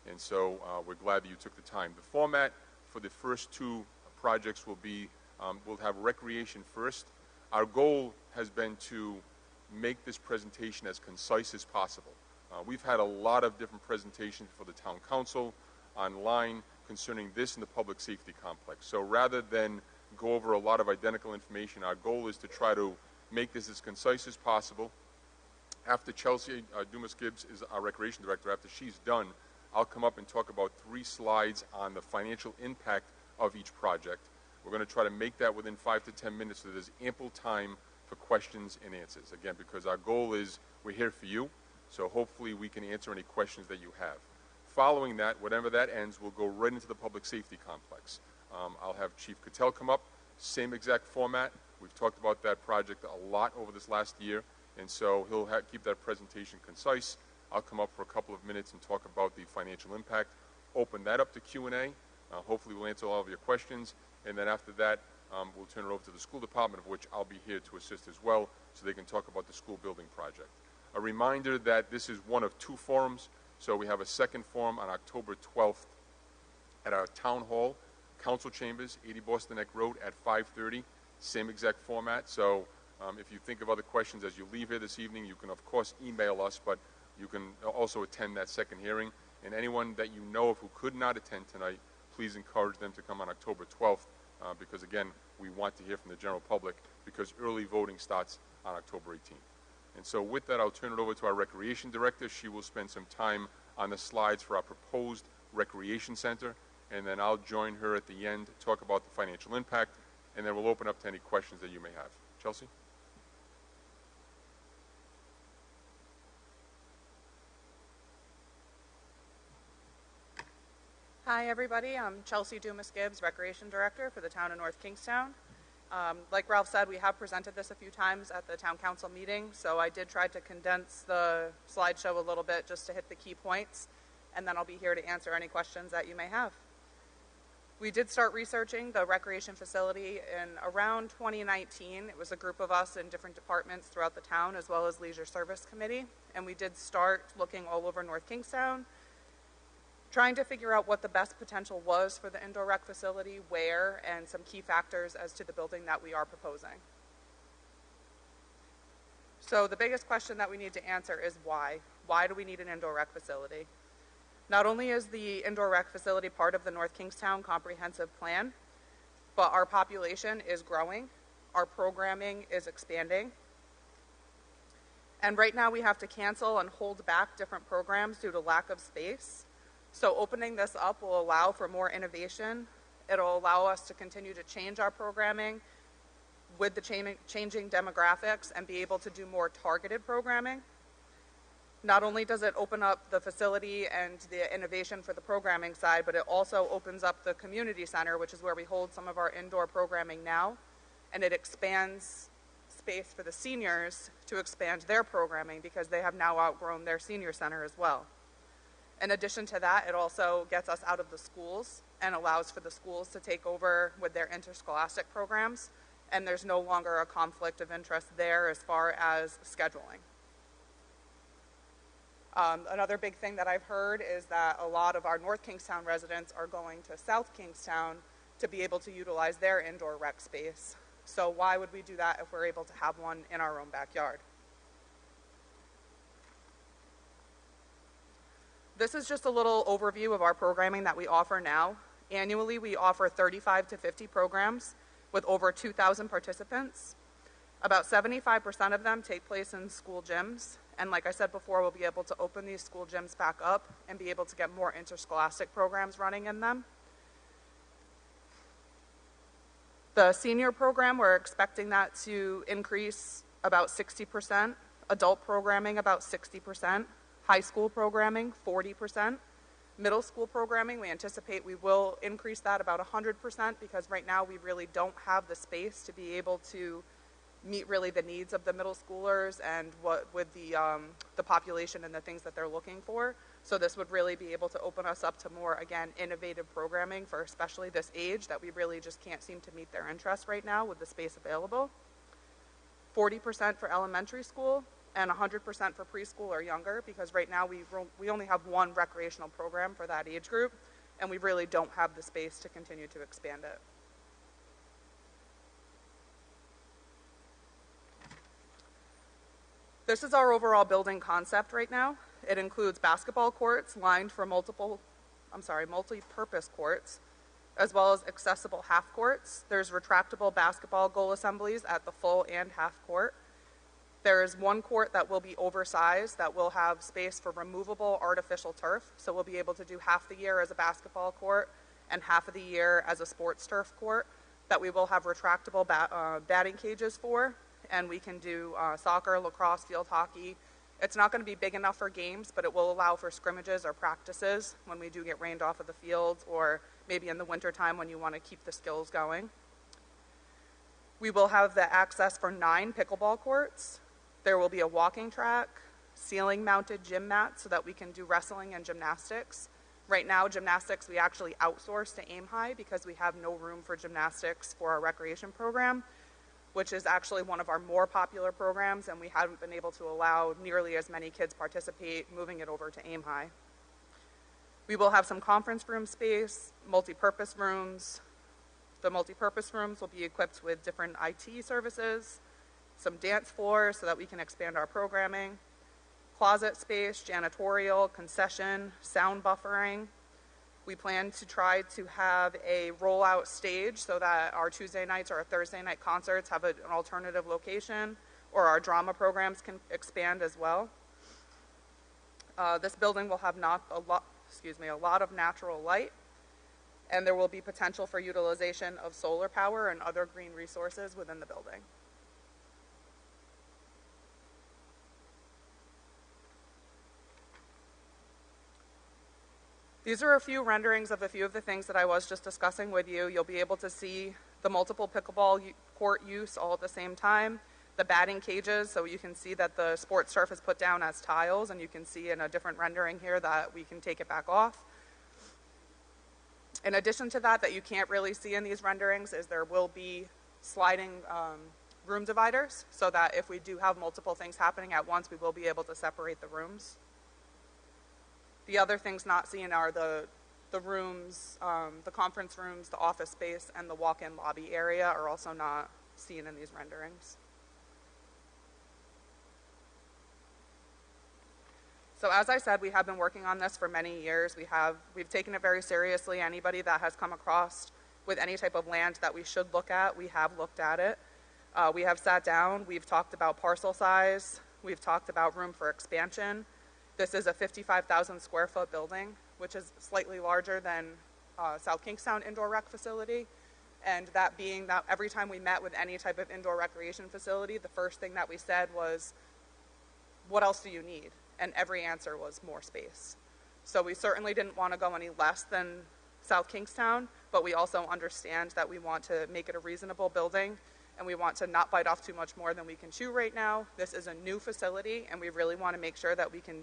And so we're glad that you took the time. The format for the first two projects will be, we'll have recreation first. Our goal has been to make this presentation as concise as possible. We've had a lot of different presentations for the town council online concerning this and the public safety complex. So rather than go over a lot of identical information, our goal is to try to make this as concise as possible. After Chelsea Dumas-Gibbs is our recreation director, after she's done, I'll come up and talk about 3 slides on the financial impact of each project. We're going to try to make that within 5 to 10 minutes so there's ample time for questions and answers. Again, because our goal is we're here for you, so hopefully we can answer any questions that you have. Following that, whenever that ends, we'll go right into the public safety complex. I'll have Chief Cattell come up, same exact format. We've talked about that project a lot over this last year, and so he'll keep that presentation concise. I'll come up for a couple of minutes and talk about the financial impact, open that up to Q&A. Hopefully we'll answer all of your questions, and then after that, we'll turn it over to the school department, of which I'll be here to assist as well, so they can talk about the school building project. A reminder that this is one of 2 forums, so we have a second forum on October 12th at our town hall, council chambers, 80 Boston Neck Road at 5:30, same exact format. So if you think of other questions as you leave here this evening, you can of course email us, but you can also attend that second hearing. And anyone that you know of who could not attend tonight, please encourage them to come on October 12th, because again, we want to hear from the general public, because early voting starts on October 18th. And so with that, I'll turn it over to our recreation director. She will spend some time on the slides for our proposed recreation center, and then I'll join her at the end to talk about the financial impact, and then we'll open up to any questions that you may have. Chelsea? Hi everybody, I'm Chelsea Dumas-Gibbs, Recreation Director for the town of North Kingstown. Like Ralph said, we have presented this a few times at the town council meeting, so I did try to condense the slideshow a little bit just to hit the key points, and then I'll be here to answer any questions that you may have. We did start researching the recreation facility in around 2019. It was a group of us in different departments throughout the town, as well as Leisure Service Committee, and we did start looking all over North Kingstown, trying to figure out what the best potential was for the indoor rec facility, where, and some key factors as to the building that we are proposing. So the biggest question that we need to answer is why? Why do we need an indoor rec facility? Not only is the indoor rec facility part of the North Kingstown Comprehensive Plan, but our population is growing, our programming is expanding, and right now we have to cancel and hold back different programs due to lack of space. So opening this up will allow for more innovation. It'll allow us to continue to change our programming with the changing demographics and be able to do more targeted programming. Not only does it open up the facility and the innovation for the programming side, but it also opens up the community center, which is where we hold some of our indoor programming now, and it expands space for the seniors to expand their programming because they have now outgrown their senior center as well. In addition to that, it also gets us out of the schools and allows for the schools to take over with their interscholastic programs, and there's no longer a conflict of interest there as far as scheduling. Another big thing that I've heard is that a lot of our North Kingstown residents are going to South Kingstown to be able to utilize their indoor rec space. So why would we do that if we're able to have one in our own backyard? This is just a little overview of our programming that we offer now. Annually, we offer 35 to 50 programs with over 2,000 participants. About 75% of them take place in school gyms. And like I said before, we'll be able to open these school gyms back up and be able to get more interscholastic programs running in them. The senior program, we're expecting that to increase about 60%, adult programming about 60%, high school programming 40%, middle school programming, we anticipate we will increase that about 100% because right now we really don't have the space to be able to meet really the needs of the middle schoolers and what with the population and the things that they're looking for. So this would really be able to open us up to more, again, innovative programming for especially this age that we really just can't seem to meet their interests right now with the space available. 40% for elementary school and 100% for preschool or younger, because right now we only have one recreational program for that age group, and we really don't have the space to continue to expand it. This is our overall building concept right now. It includes basketball courts lined for multi-purpose courts, as well as accessible half courts. There's retractable basketball goal assemblies at the full and half court. There is one court that will be oversized that will have space for removable artificial turf. So we'll be able to do half the year as a basketball court and half of the year as a sports turf court that we will have retractable batting cages for. And we can do soccer, lacrosse, field hockey. It's not going to be big enough for games, but it will allow for scrimmages or practices when we do get rained off of the fields, or maybe in the wintertime when you want to keep the skills going. We will have the access for 9 pickleball courts. There will be a walking track, ceiling-mounted gym mats so that we can do wrestling and gymnastics. Right now, gymnastics we actually outsource to Aim High because we have no room for gymnastics for our recreation program, which is actually one of our more popular programs, and we haven't been able to allow nearly as many kids participate, moving it over to Aim High. We will have some conference room space, multi-purpose rooms. The multi-purpose rooms will be equipped with different IT services, some dance floors so that we can expand our programming, closet space, janitorial, concession, sound buffering. We plan to try to have a rollout stage so that our Tuesday nights or our Thursday night concerts have an alternative location, or our drama programs can expand as well. This building will have a lot of natural light, and there will be potential for utilization of solar power and other green resources within the building. These are a few renderings of a few of the things that I was just discussing with you. You'll be able to see the multiple pickleball court use all at the same time, the batting cages, so you can see that the sports turf is put down as tiles, and you can see in a different rendering here that we can take it back off. In addition to that you can't really see in these renderings is there will be sliding room dividers, so that if we do have multiple things happening at once, we will be able to separate the rooms. The other things not seen are the rooms, the conference rooms, the office space, and the walk-in lobby area are also not seen in these renderings. So as I said, we have been working on this for many years. We've taken it very seriously. Anybody that has come across with any type of land that we should look at, we have looked at it. We have sat down, we've talked about parcel size, we've talked about room for expansion. This is a 55,000 square foot building, which is slightly larger than South Kingstown indoor rec facility. And that being that every time we met with any type of indoor recreation facility, the first thing that we said was, what else do you need? And every answer was more space. So we certainly didn't want to go any less than South Kingstown, but we also understand that we want to make it a reasonable building, and we want to not bite off too much more than we can chew right now. This is a new facility, and we really want to make sure that we can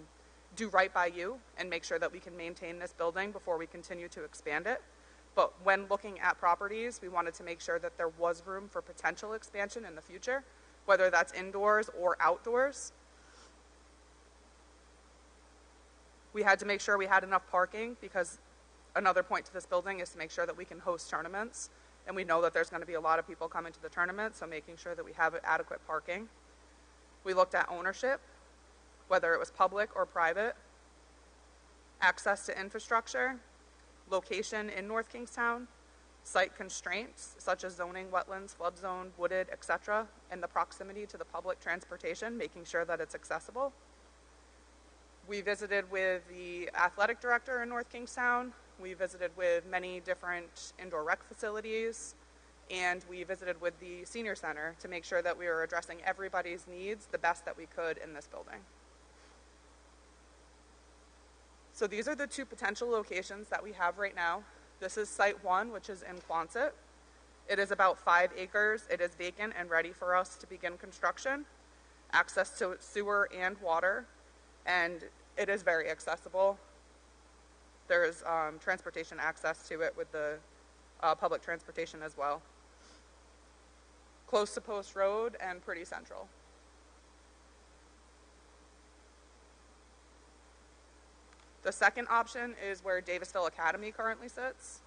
do right by you and make sure that we can maintain this building before we continue to expand it. But when looking at properties, we wanted to make sure that there was room for potential expansion in the future, whether that's indoors or outdoors. We had to make sure we had enough parking, because another point to this building is to make sure that we can host tournaments. And we know that there's going to be a lot of people coming to the tournament, so making sure that we have adequate parking. We looked at ownership, whether it was public or private, access to infrastructure, location in North Kingstown, site constraints such as zoning, wetlands, flood zone, wooded, etc., and the proximity to the public transportation, making sure that it's accessible. We visited with the athletic director in North Kingstown. We visited with many different indoor rec facilities, and we visited with the senior center to make sure that we were addressing everybody's needs the best that we could in this building. So these are the two potential locations that we have right now. This is Site 1, which is in Quonset. It is about 5 acres. It is vacant and ready for us to begin construction. Access to sewer and water, and it is very accessible. There's transportation access to it with the public transportation as well. Close to Post Road and pretty central. The second option is where Davisville Academy currently sits.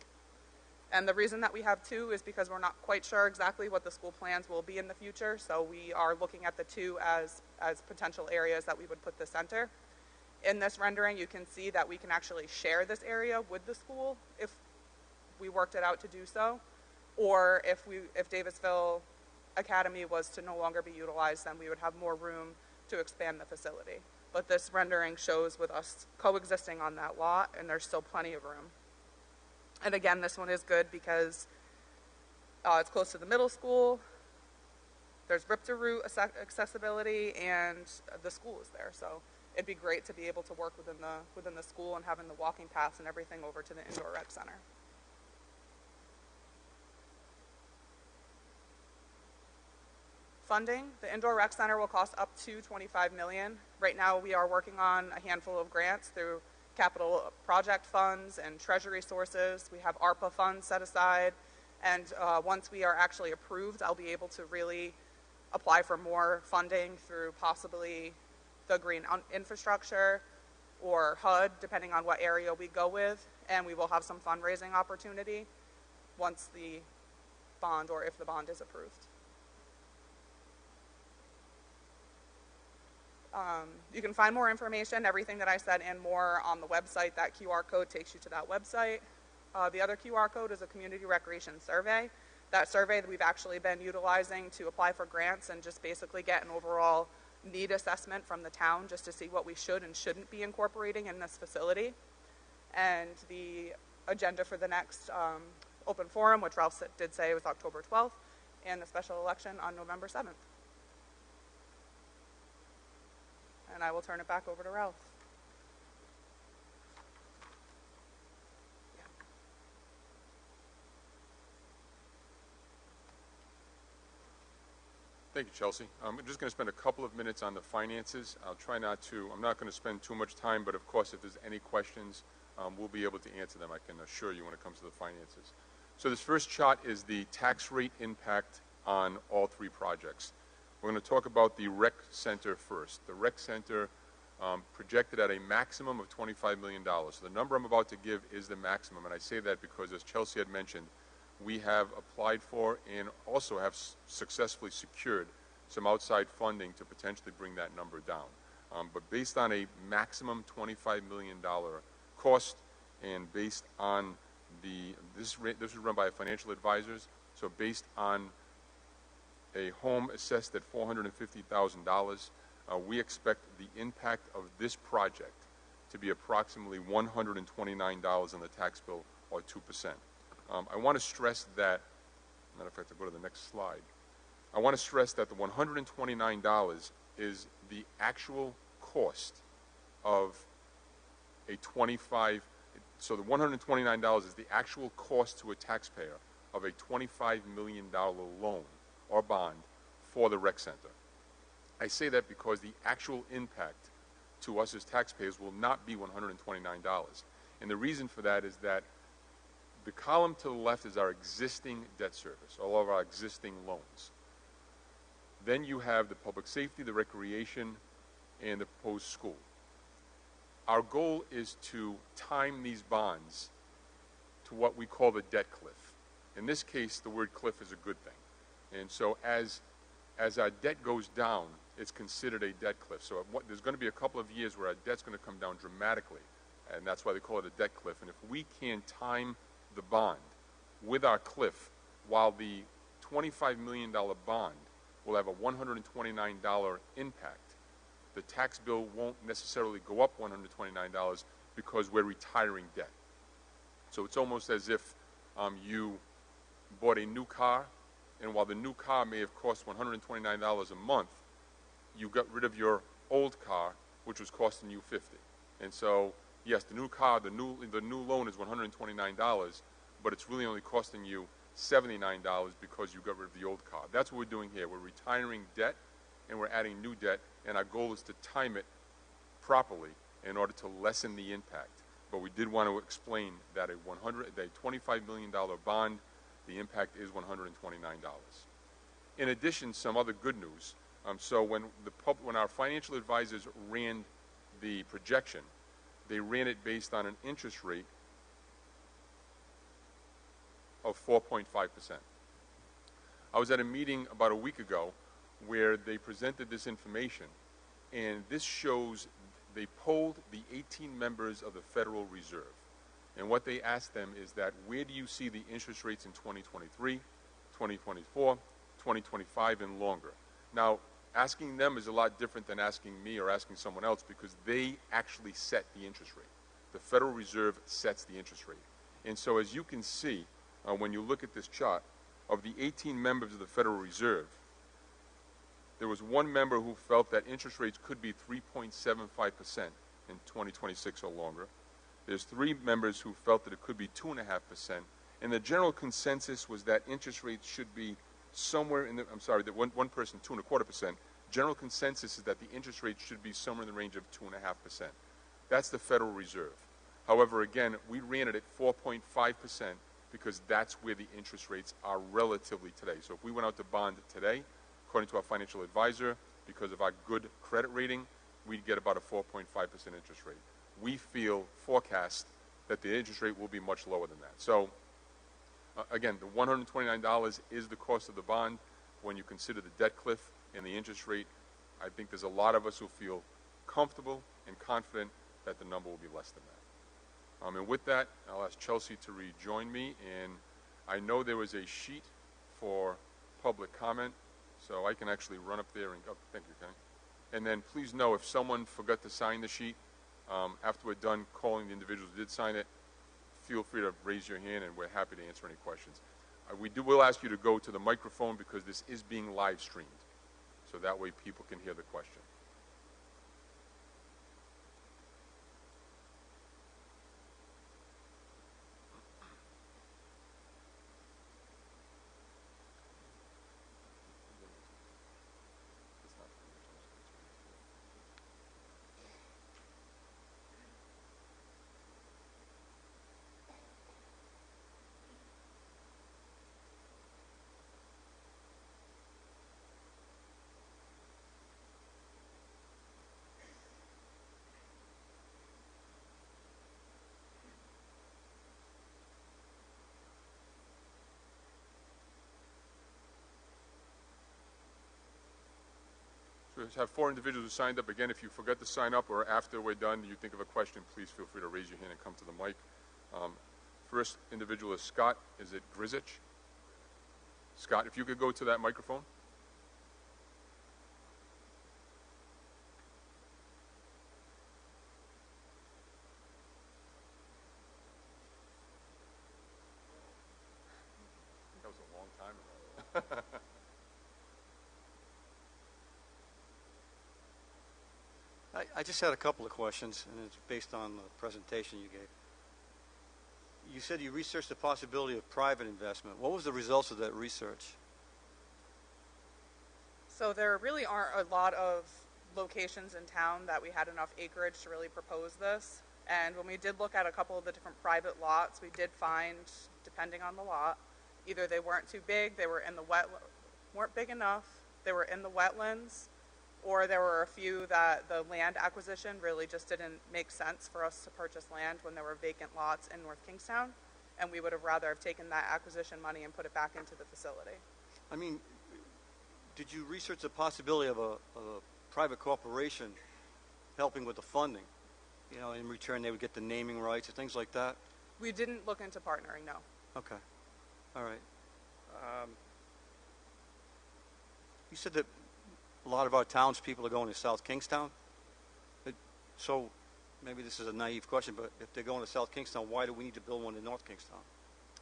And the reason that we have two is because we're not quite sure exactly what the school plans will be in the future. So we are looking at the two as potential areas that we would put the center. In this rendering, you can see that we can actually share this area with the school if we worked it out to do so, or if Davisville Academy was to no longer be utilized, then we would have more room to expand the facility. But this rendering shows with us coexisting on that lot, and there's still plenty of room. And again, this one is good because it's close to the middle school, there's rip-to-root accessibility, and the school is there. So it'd be great to be able to work within the school and having the walking paths and everything over to the indoor rec center. Funding, the indoor rec center will cost up to $25 million. Right now we are working on a handful of grants through capital project funds and treasury sources. We have ARPA funds set aside, and once we are actually approved, I'll be able to really apply for more funding through possibly the green infrastructure or HUD, depending on what area we go with, and we will have some fundraising opportunity once the bond, or if the bond is approved. You can find more information, everything that I said and more on the website. That QR code takes you to that website. The other QR code is a community recreation survey. That survey that we've actually been utilizing to apply for grants and just basically get an overall need assessment from the town just to see what we should and shouldn't be incorporating in this facility. And the agenda for the next open forum, which Ralph did say was October 12th, and the special election on November 7th. And I will turn it back over to Ralph. Thank you, Chelsea. I'm just going to spend a couple of minutes on the finances. I'm not going to spend too much time, but of course, if there's any questions, we'll be able to answer them, I can assure you, when it comes to the finances. So this first chart is the tax rate impact on all three projects. We're going to talk about the rec center first. The rec center projected at a maximum of $25 million. So the number I'm about to give is the maximum, and I say that because, as Chelsea had mentioned, we have applied for and also have successfully secured some outside funding to potentially bring that number down. But based on a maximum $25 million cost, and based on this was run by financial advisors, so based on a home assessed at $450,000, we expect the impact of this project to be approximately $129 on the tax bill, or 2%. I want to stress that, matter of fact, I'll go to the next slide. I want to stress that the $129 is the actual cost of a so the $129 is the actual cost to a taxpayer of a $25 million loan or bond for the rec center. I say that because the actual impact to us as taxpayers will not be $129. And the reason for that is that the column to the left is our existing debt service, all of our existing loans. Then you have the public safety, the recreation, and the proposed school. Our goal is to time these bonds to what we call the debt cliff. In this case, the word cliff is a good thing. And so as our debt goes down, it's considered a debt cliff. So there's going to be a couple of years where our debt's going to come down dramatically, and that's why they call it a debt cliff. And if we can time the bond with our cliff, while the $25 million bond will have a $129 impact, the tax bill won't necessarily go up $129 because we're retiring debt. So it's almost as if you bought a new car, and while the new car may have cost $129 a month, you got rid of your old car, which was costing you $50. And so, yes, the new car, the new loan is $129, but it's really only costing you $79 because you got rid of the old car. That's what we're doing here. We're retiring debt, and we're adding new debt, and our goal is to time it properly in order to lessen the impact. But we did want to explain that a $25 million bond, the impact is $129. In addition, some other good news. So when our financial advisors ran the projection, they ran it based on an interest rate of 4.5%. I was at a meeting about a week ago where they presented this information, and this shows they polled the 18 members of the Federal Reserve. And what they asked them is that, where do you see the interest rates in 2023, 2024, 2025, and longer? Now, asking them is a lot different than asking me or asking someone else, because they actually set the interest rate. The Federal Reserve sets the interest rate. And so as you can see, when you look at this chart, of the 18 members of the Federal Reserve, there was one member who felt that interest rates could be 3.75% in 2026 or longer. There's 3 members who felt that it could be 2.5%. And the general consensus was that interest rates should be somewhere in the, I'm sorry, that one person, 2.25%. General consensus is that the interest rate should be somewhere in the range of 2.5%. That's the Federal Reserve. However, again, we ran it at 4.5% because that's where the interest rates are relatively today. So if we went out to bond today, according to our financial advisor, because of our good credit rating, we'd get about a 4.5% interest rate. We forecast that the interest rate will be much lower than that. So again, the $129 is the cost of the bond. When you consider the debt cliff and the interest rate, I think there's a lot of us who feel comfortable and confident that the number will be less than that. And with that, I'll ask Chelsea to rejoin me. And I know there was a sheet for public comment, so I can actually run up there and go. Thank you, Kenny. And then please know, if someone forgot to sign the sheet, after we're done calling the individuals who did sign it, feel free to raise your hand, and we're happy to answer any questions. We'll ask you to go to the microphone because this is being live streamed, so that way people can hear the question. So we have 4 individuals who signed up. Again, if you forgot to sign up or after we're done you think of a question, please feel free to raise your hand and come to the mic. First individual is Scott. Is it Grizich? Scott, if you could go to that microphone. That was a long time ago. I just had a couple of questions, and it's based on the presentation you gave. You said you researched the possibility of private investment. What was the results of that research? So there really aren't a lot of locations in town that we had enough acreage to really propose this. And when we did look at a couple of the different private lots, we did find, depending on the lot, either they weren't too big, they were in the weren't big enough, they were in the wetlands, or there were a few that the land acquisition really just didn't make sense for us to purchase land when there were vacant lots in North Kingstown, and we would have rather have taken that acquisition money and put it back into the facility. I mean, did you research the possibility of a private corporation helping with the funding? You know, in return they would get the naming rights or things like that? We didn't look into partnering, no. Okay. All right. You said that a lot of our townspeople are going to South Kingstown. So maybe this is a naive question, but if they're going to South Kingstown, why do we need to build one in North Kingstown?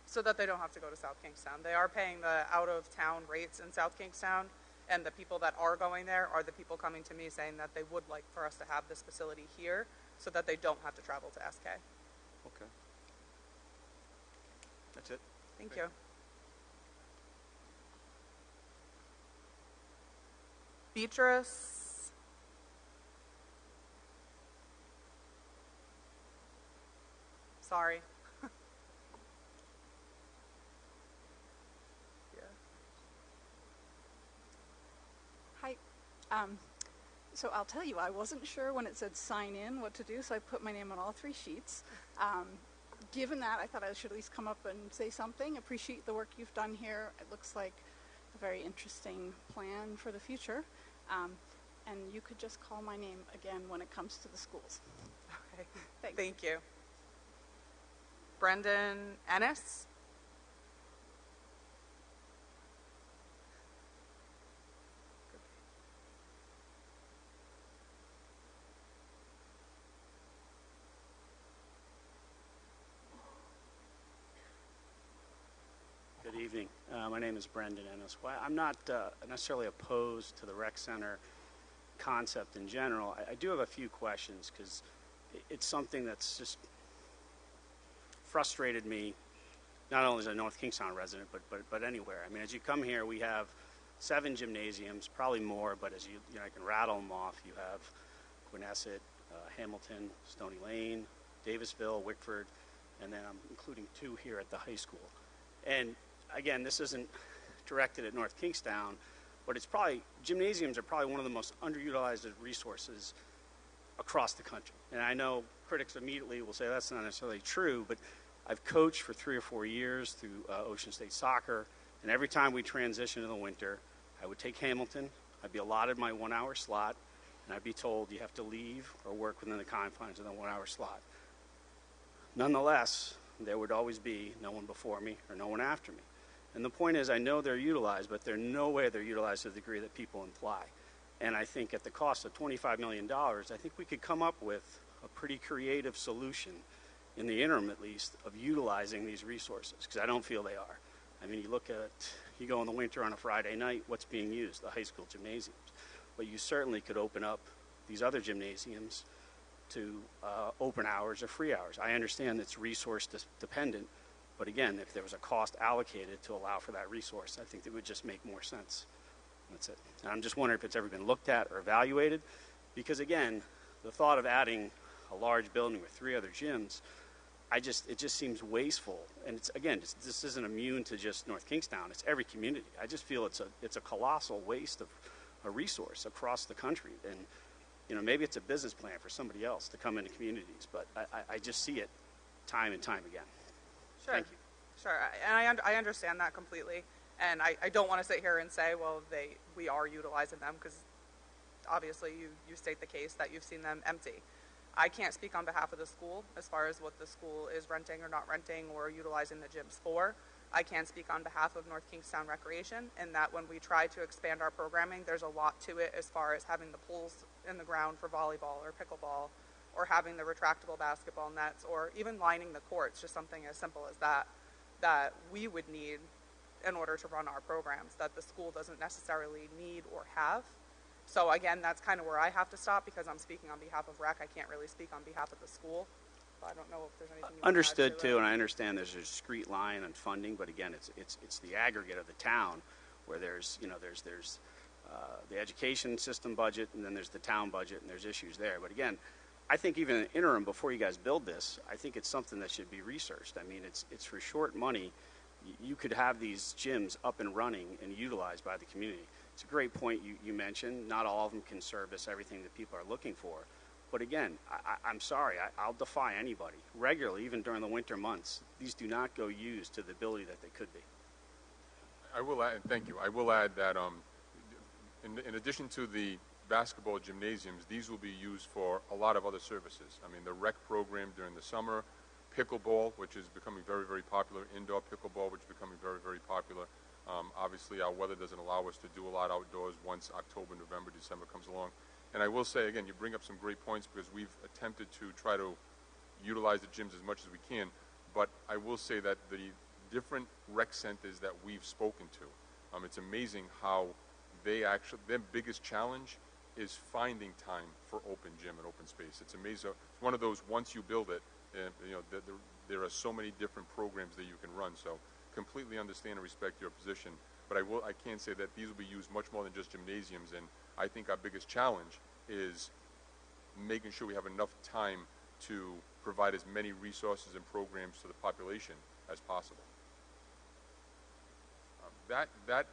So that they don't have to go to South Kingstown. They are paying the out-of-town rates in South Kingstown, and the people that are going there are the people coming to me saying that they would like for us to have this facility here so that they don't have to travel to SK. Okay. That's it. Thank you. Beatrice. Sorry. Hi. So I'll tell you, I wasn't sure when it said sign in what to do, so I put my name on all 3 sheets. Given that, I thought I should at least come up and say something. Appreciate the work you've done here. It looks like a very interesting plan for the future. And you could just call my name again when it comes to the schools. Okay. Thanks. Thank you. Brendan Ennis? Good evening. My name is Brendan Ennis. Well, I'm not necessarily opposed to the rec center concept in general. I do have a few questions because it's something that's just frustrated me, not only as a North Kingstown resident, but anywhere. I mean, as you come here, we have 7 gymnasiums, probably more, but as you know, I can rattle them off. You have Quinnesset, Hamilton, Stony Lane, Davisville, Wickford, and then I'm including 2 here at the high school. And again, this isn't directed at North Kingstown, but it's probably, gymnasiums are probably one of the most underutilized resources across the country. And I know critics immediately will say that's not necessarily true, but I've coached for 3 or 4 years through Ocean State Soccer, and every time we transition in the winter, I would take Hamilton, I'd be allotted my 1-hour slot, and I'd be told you have to leave or work within the confines of the 1-hour slot. Nonetheless, there would always be no one before me or no one after me. And the point is, I know they're utilized, but there's no way they're utilized to the degree that people imply. And I think at the cost of $25 million, I think we could come up with a pretty creative solution, in the interim at least, of utilizing these resources, because I don't feel they are. I mean, you go in the winter on a Friday night, what's being used? The high school gymnasiums. But you certainly could open up these other gymnasiums to open hours or free hours. I understand it's resource dependent, but again, if there was a cost allocated to allow for that resource, I think it would just make more sense. That's it. And I'm just wondering if it's ever been looked at or evaluated, because again, the thought of adding a large building with 3 other gyms, it just seems wasteful. And it's, again, this isn't immune to just North Kingstown. It's every community. I just feel it's a colossal waste of a resource across the country. And you know, maybe it's a business plan for somebody else to come into communities, but I just see it time and time again. Sure. Thank you. Sure. And I understand that completely. And I don't want to sit here and say, well, we are utilizing them, because obviously you state the case that you've seen them empty. I can't speak on behalf of the school as far as what the school is renting or not renting or utilizing the gyms for. I can speak on behalf of North Kingstown Recreation, in that when we try to expand our programming, there's a lot to it as far as having the pools in the ground for volleyball or pickleball, or having the retractable basketball nets, or even lining the courts, just something as simple as that we would need in order to run our programs, that the school doesn't necessarily need or have. So again, that's kind of where I have to stop, because I'm speaking on behalf of rec. I can't really speak on behalf of the school. So I don't know if there's anything you Understood want to add too, to and I understand there's a discrete line on funding, but again, it's the aggregate of the town, where there's the education system budget, and then there's the town budget, and there's issues there. But again, I think even in the interim, before you guys build this, I think it's something that should be researched. I mean, it's for short money. You could have these gyms up and running and utilized by the community. It's a great point you mentioned. Not all of them can service everything that people are looking for. But again, I'm sorry, I'll defy anybody. Regularly, even during the winter months, these do not go used to the ability that they could be. I will add, thank you. I will add that in addition to the basketball gymnasiums, these will be used for a lot of other services. I mean, the rec program during the summer, pickleball, which is becoming very, very popular, indoor pickleball, which is becoming very, very popular. Obviously, our weather doesn't allow us to do a lot outdoors once October, November, December comes along. And I will say, again, you bring up some great points, because we've attempted to try to utilize the gyms as much as we can. But I will say that the different rec centers that we've spoken to, it's amazing how their biggest challenge is finding time for open gym and open space. It's amazing. It's one of those, once you build it, there are so many different programs that you can run. So completely understand and respect your position. But I can say that these will be used much more than just gymnasiums. And I think our biggest challenge is making sure we have enough time to provide as many resources and programs to the population as possible. That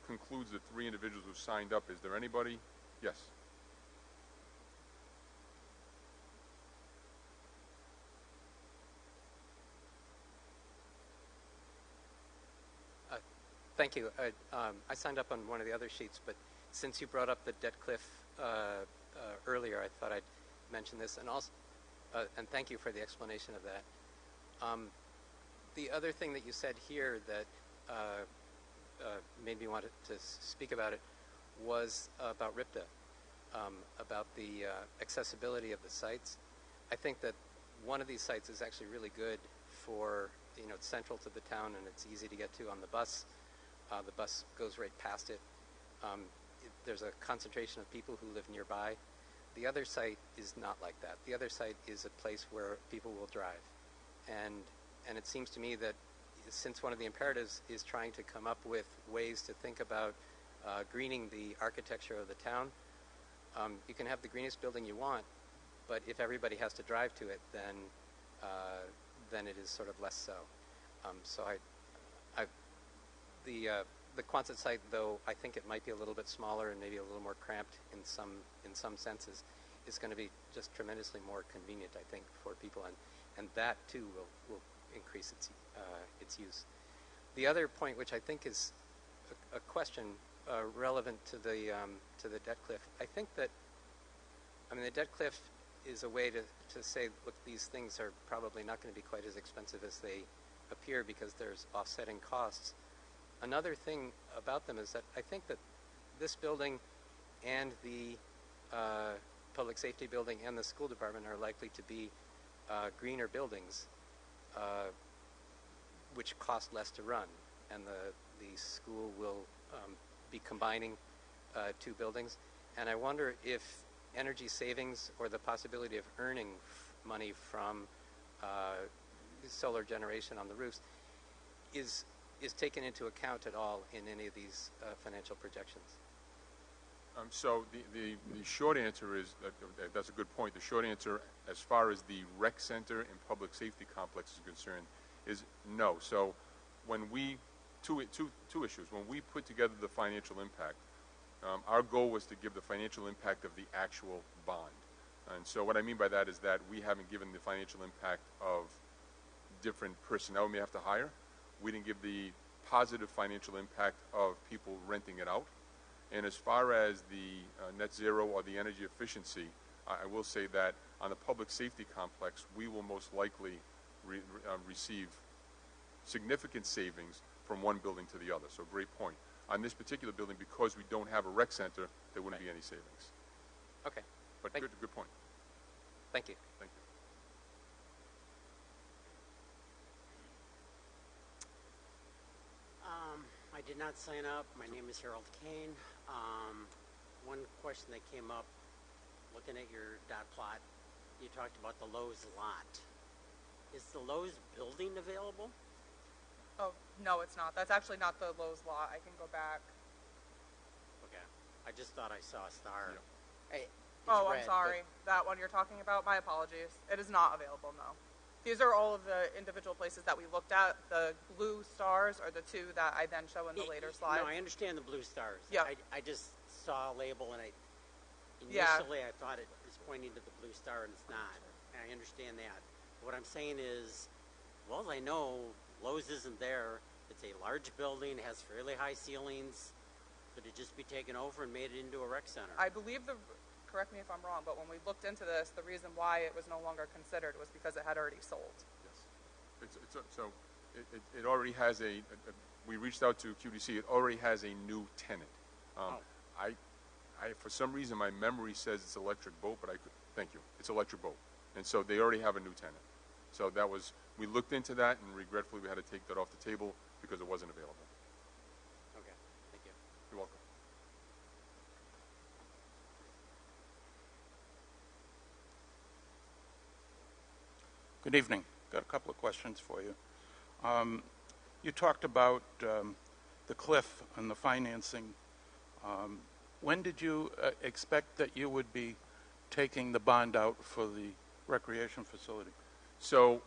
concludes the 3 individuals who signed up. Is there anybody? Yes. Thank you. I signed up on one of the other sheets, but since you brought up the debt cliff earlier, I thought I'd mention this, and also, and thank you for the explanation of that. The other thing that you said here that made me want to speak about it was about RIPTA, about the accessibility of the sites. I think that one of these sites is actually really good for, it's central to the town and it's easy to get to on the bus. The bus goes right past it. There's a concentration of people who live nearby. The other site is not like that. The other site is a place where people will drive. And it seems to me that since one of the imperatives is trying to come up with ways to think about greening the architecture of the town, you can have the greenest building you want, but if everybody has to drive to it, then it is sort of less so. So the Quonset site, though I think it might be a little bit smaller and maybe a little more cramped in some senses, is going to be just tremendously more convenient, I think, for people, and that too will increase its use. The other point, which I think is a question relevant to the debt cliff, I think that the debt cliff is a way to say, look, these things are probably not going to be quite as expensive as they appear because there's offsetting costs. Another thing about them is that I think that this building and the public safety building and the school department are likely to be greener buildings, which cost less to run, and the school will be combining two buildings. And I wonder if energy savings or the possibility of earning money from solar generation on the roofs is taken into account at all in any of these financial projections. So the short answer is, that's a good point. The short answer, as far as the rec center and public safety complex is concerned, is no. So when two issues. When we put together the financial impact, our goal was to give the financial impact of the actual bond. And so what I mean by that is that we haven't given the financial impact of different personnel we may have to hire. We didn't give the positive financial impact of people renting it out. And as far as the net zero or the energy efficiency, I will say that on the public safety complex, we will most likely receive significant savings from one building to the other. So great point. On this particular building, because we don't have a rec center, there wouldn't be any savings. Okay. But good point. Thank you. Thank you. I did not sign up. My name is Harold Kane. One question that came up, looking at your dot plot, you talked about the Lowe's lot. Is the Lowe's building available? Oh, no, it's not. That's actually not the Lowe's lot. I can go back. Okay. I just thought I saw a star. Yeah. Hey, Oh, I'm sorry. That one you're talking about? My apologies. It is not available, no. These are all of the individual places that we looked at. The blue stars are the two that I then show in the later slides. No, I understand the blue stars. Yeah. I just saw a label and Yeah. initially I thought it was pointing to the blue star and it's not. I understand that. What I'm saying is, well, as I know, Lowe's isn't there. It's a large building, has fairly high ceilings. Could it just be taken over and made it into a rec center? I believe correct me if I'm wrong, but when we looked into this, the reason why it was no longer considered was because it had already sold. Yes. It already has we reached out to QDC, it already has a new tenant. I for some reason, my memory says it's Electric Boat, but thank you, it's Electric Boat. And so they already have a new tenant. So we looked into that, and regretfully we had to take that off the table because it wasn't available. Okay, thank you. You're welcome. Good evening. Got a couple of questions for you. You talked about the cliff and the financing. When did you expect that you would be taking the bond out for the recreation facility? So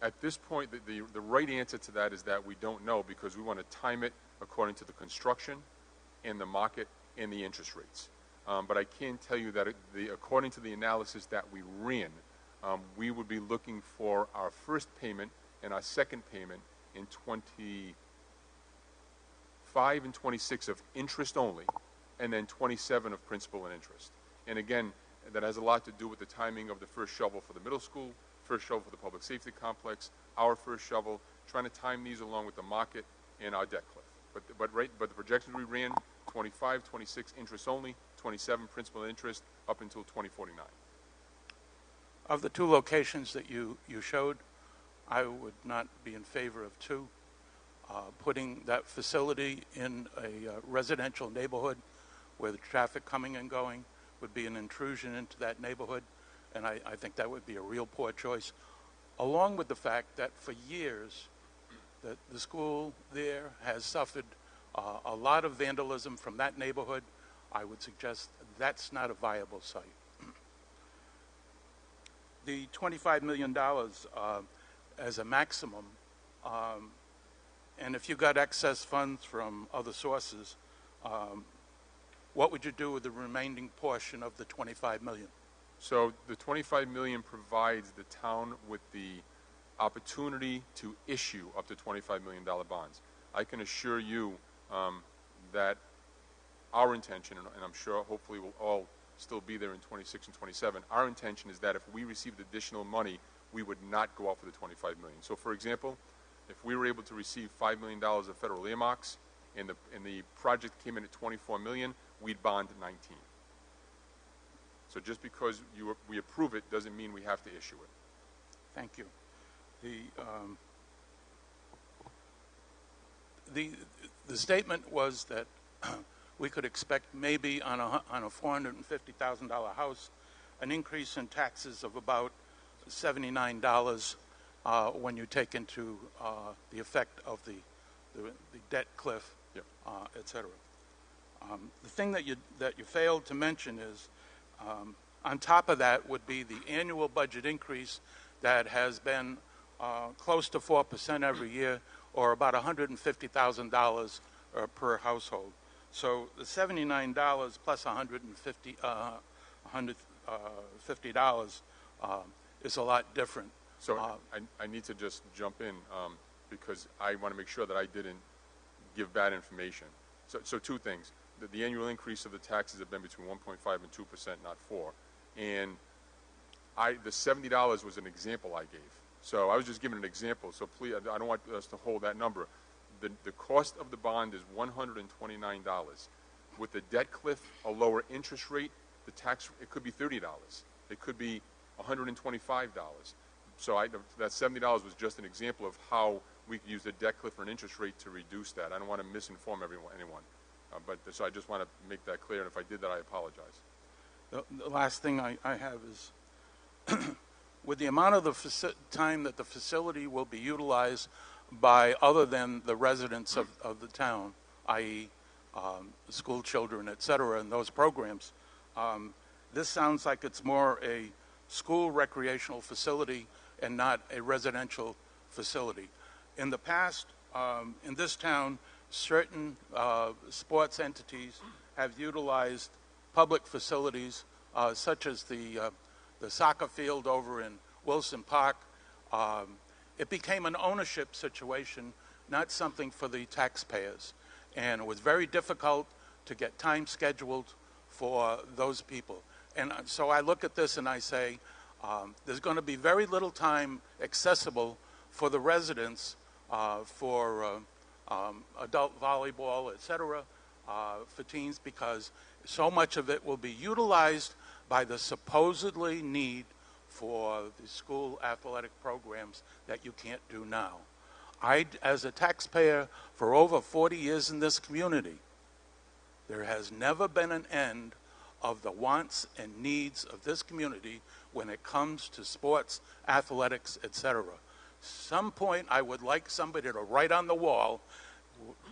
at this point, the right answer to that is that we don't know because we want to time it according to the construction and the market and the interest rates. But I can tell you that according to the analysis that we ran, we would be looking for our first payment and our second payment in 5 and 26 of interest only, and then 27 of principal and interest. And again, that has a lot to do with the timing of the first shovel for the middle school, first shovel for the public safety complex, our first shovel, trying to time these along with the market and our debt cliff. But the projections we ran, 25, 26 interest only, 27 principal and interest up until 2049. Of the two locations that you showed, I would not be in favor of two. Putting that facility in a residential neighborhood where the traffic coming and going would be an intrusion into that neighborhood, and I think that would be a real poor choice, along with the fact that for years that the school there has suffered a lot of vandalism from that neighborhood. I would suggest that's not a viable site. The $25 million as a maximum, and if you got excess funds from other sources, what would you do with the remaining portion of the $25 million? So the $25 million provides the town with the opportunity to issue up to $25 million bonds. I can assure you that our intention, and I'm sure hopefully we'll all still be there in 26 and 27, our intention is that if we received additional money, we would not go out for the $25 million. So for example, if we were able to receive $5 million of federal earmarks and the project came in at $24 million, we'd bond 19. So just because we approve it doesn't mean we have to issue it. Thank you. The statement was that we could expect maybe on a $450,000 house an increase in taxes of about $79 when you take into the effect of the debt cliff, yep, et cetera. The thing that you failed to mention is on top of that would be the annual budget increase that has been close to 4% every year, or about $150,000 per household. So the $79 plus $150 is a lot different. So I need to just jump in because I want to make sure that I didn't give bad information. So two things. The annual increase of the taxes have been between 1.5 and 2%, not 4. And the $70 was an example I gave. So I was just giving an example. So please, I don't want us to hold that number. The cost of the bond is $129. With the debt cliff, a lower interest rate, the tax, it could be $30. It could be $125. So that $70 was just an example of how we could use the debt cliff or an interest rate to reduce that. I don't want to misinform anyone. So I just want to make that clear, and if I did that, I apologize. The last thing I have is with the amount of time that the facility will be utilized by other than the residents of the town, i.e. School children, et cetera, and those programs, this sounds like it's more a school recreational facility and not a residential facility. In the past, in this town, certain sports entities have utilized public facilities such as the soccer field over in Wilson Park. It became an ownership situation, not something for the taxpayers. And it was very difficult to get time scheduled for those people. And so I look at this and I say, there's going to be very little time accessible for the residents for adult volleyball, et cetera, for teens, because so much of it will be utilized by the supposedly need for the school athletic programs that you can't do now. As a taxpayer for over 40 years in this community, there has never been an end of the wants and needs of this community when it comes to sports, athletics, etc. Some point I would like somebody to write on the wall,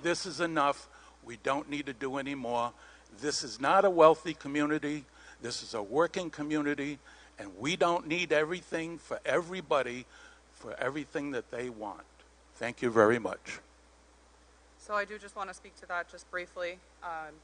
this is enough, we don't need to do any more. This is not a wealthy community, this is a working community, and we don't need everything for everybody for everything that they want. Thank you very much. So I do just want to speak to that just briefly.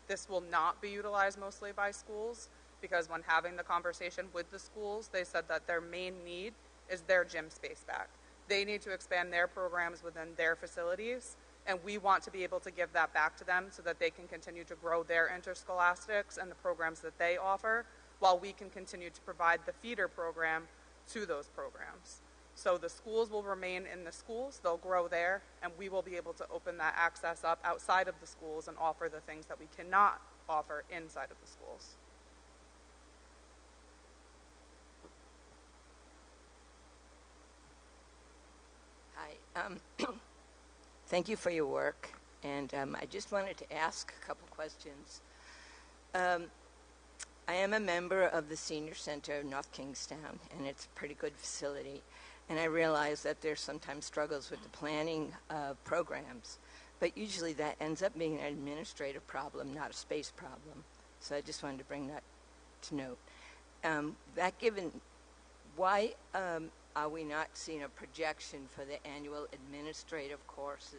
This will not be utilized mostly by schools, because when having the conversation with the schools, they said that their main need is their gym space back. They need to expand their programs within their facilities, And we want to be able to give that back to them so that they can continue to grow their interscholastics and the programs that they offer, while we can continue to provide the feeder program to those programs. So the schools will remain in the schools, they'll grow there, and we will be able to open that access up outside of the schools and offer the things that we cannot offer inside of the schools. Hi. Thank you for your work, and I just wanted to ask a couple questions. I am a member of the Senior Center of North Kingstown, and it's a pretty good facility, and I realize that there's sometimes struggles with the planning of programs, but usually that ends up being an administrative problem, not a space problem. So I just wanted to bring that to note. That given, why are we not seeing a projection for the annual administrative costs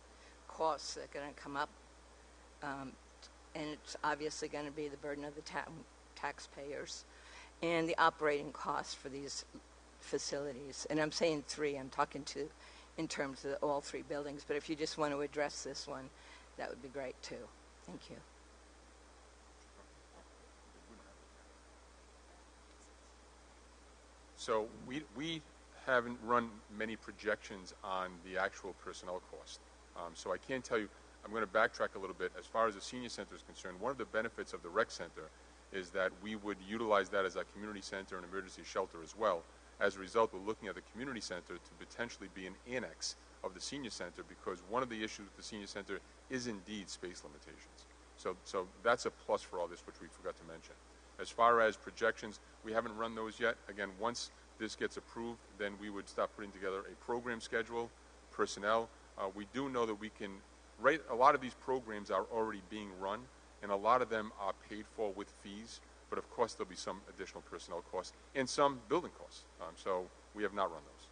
that are going to come up? And it's obviously going to be the burden of the taxpayers and the operating costs for these facilities. And I'm saying three, I'm talking to in terms of all three buildings, but if you just want to address this one, that would be great too. Thank you. So we haven't run many projections on the actual personnel cost. So I can't tell you. I'm going to backtrack a little bit. As far as the senior center is concerned, one of the benefits of the rec center is that we would utilize that as a community center and emergency shelter as well. As a result, we're looking at the community center to potentially be an annex of the senior center, because one of the issues with the senior center is indeed space limitations. So that's a plus for all this, which we forgot to mention. As far as projections, we haven't run those yet. Again, once this gets approved, then we would start putting together a program schedule, personnel. We do know that we can, a lot of these programs are already being run, and a lot of them are paid for with fees, but of course there'll be some additional personnel costs and some building costs. So we have not run those.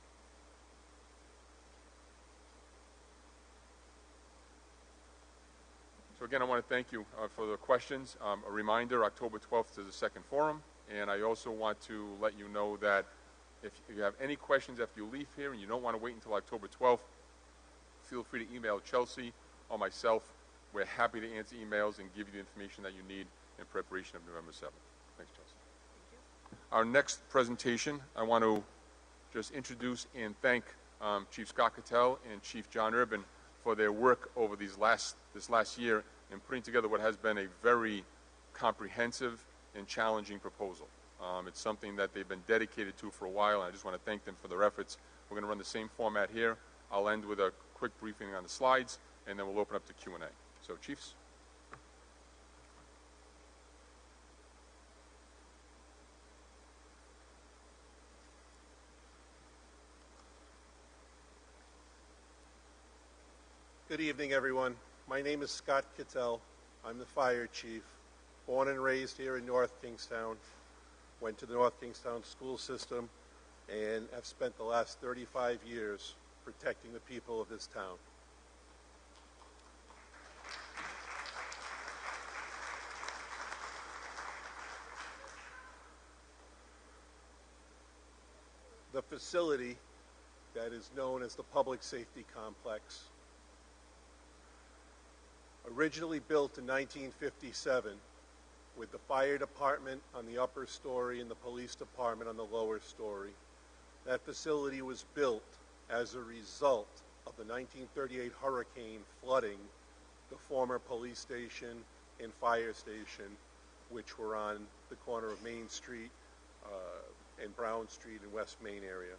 So again, I want to thank you for the questions. A reminder, October 12th is the second forum, and I also want to let you know that if you have any questions after you leave here and you don't want to wait until October 12th, feel free to email Chelsea or myself. We're happy to answer emails and give you the information that you need in preparation of November 7th. Thanks, Chelsea. Thank you. Our next presentation, I want to just introduce and thank Chief Scott Cattell and Chief John Urban for their work over this last year in putting together what has been a very comprehensive and challenging proposal. It's something that they've been dedicated to for a while, and I just want to thank them for their efforts. We're going to run the same format here. I'll end with a quick briefing on the slides, and then we'll open up to Q&A. So, Chiefs. Good evening, everyone. My name is Scott Cattell. I'm the fire chief, born and raised here in North Kingstown. Went to the North Kingstown school system and have spent the last 35 years protecting the people of this town. The facility that is known as the Public Safety Complex, originally built in 1957 with the fire department on the upper story and the police department on the lower story. That facility was built as a result of the 1938 hurricane flooding the former police station and fire station, which were on the corner of Main Street and Brown Street in West Main area.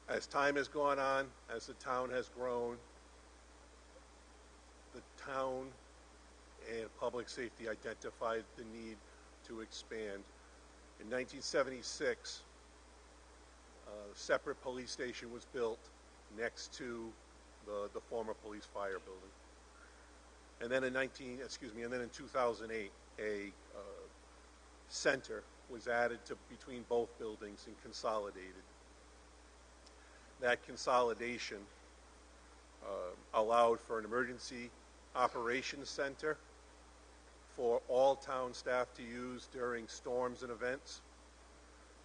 As time has gone on, as the town has grown, the town and public safety identified the need to expand. In 1976, a separate police station was built next to the former police fire building. And then in 2008, a center was added to between both buildings and consolidated. That consolidation allowed for an emergency operations center for all town staff to use during storms and events,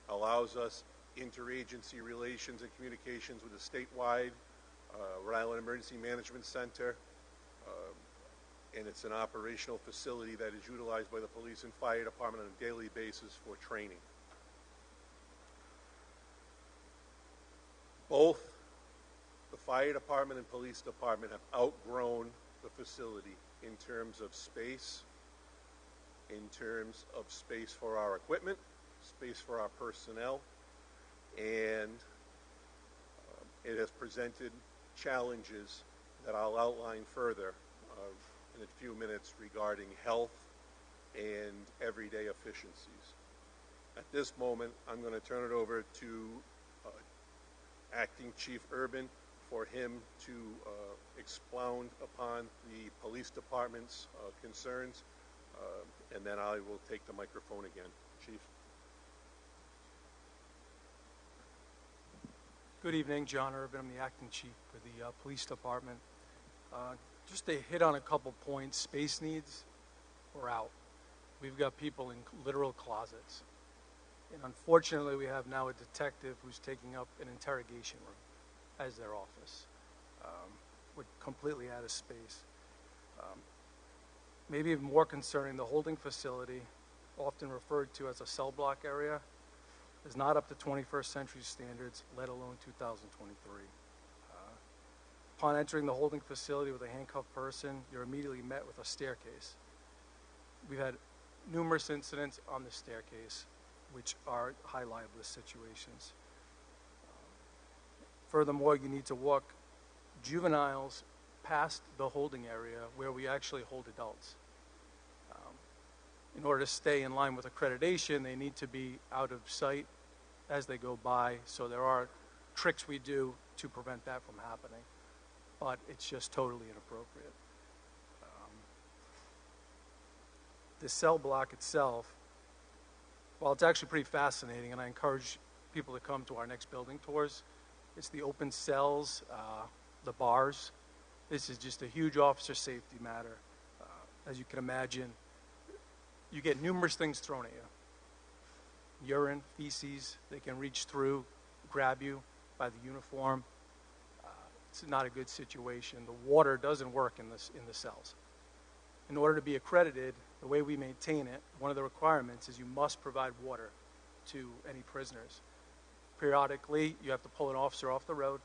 allows us interagency relations and communications with the statewide Rhode Island Emergency Management Center, and it's an operational facility that is utilized by the police and fire department on a daily basis for training. Both the fire department and police department have outgrown the facility in terms of space, in terms of space for our equipment, space for our personnel, and it has presented challenges that I'll outline further in a few minutes regarding health and everyday efficiencies. At this moment, I'm going to turn it over to Acting Chief Urban for him to expound upon the police department's concerns, and then I will take the microphone again. Chief. Good evening, John Urban. I'm the acting chief for the police department. Just to hit on a couple points, space needs, we're out. We've got people in literal closets. And unfortunately, we have now a detective who's taking up an interrogation room as their office. We're completely out of space. Maybe even more concerning, the holding facility, often referred to as a cell block area, is not up to 21st century standards, let alone 2023. Upon entering the holding facility with a handcuffed person, you're immediately met with a staircase. We've had numerous incidents on the staircase, which are high liability situations. Furthermore, you need to walk juveniles past the holding area where we actually hold adults. In order to stay in line with accreditation, they need to be out of sight as they go by. So there are tricks we do to prevent that from happening, but it's just totally inappropriate. The cell block itself, while it's actually pretty fascinating, and I encourage people to come to our next building tours, it's the open cells, the bars. This is just a huge officer safety matter. As you can imagine, you get numerous things thrown at you. Urine, feces, they can reach through, grab you by the uniform. It's not a good situation. The water doesn't work in the cells. In order to be accredited, the way we maintain it, one of the requirements is you must provide water to any prisoners. Periodically, you have to pull an officer off the road.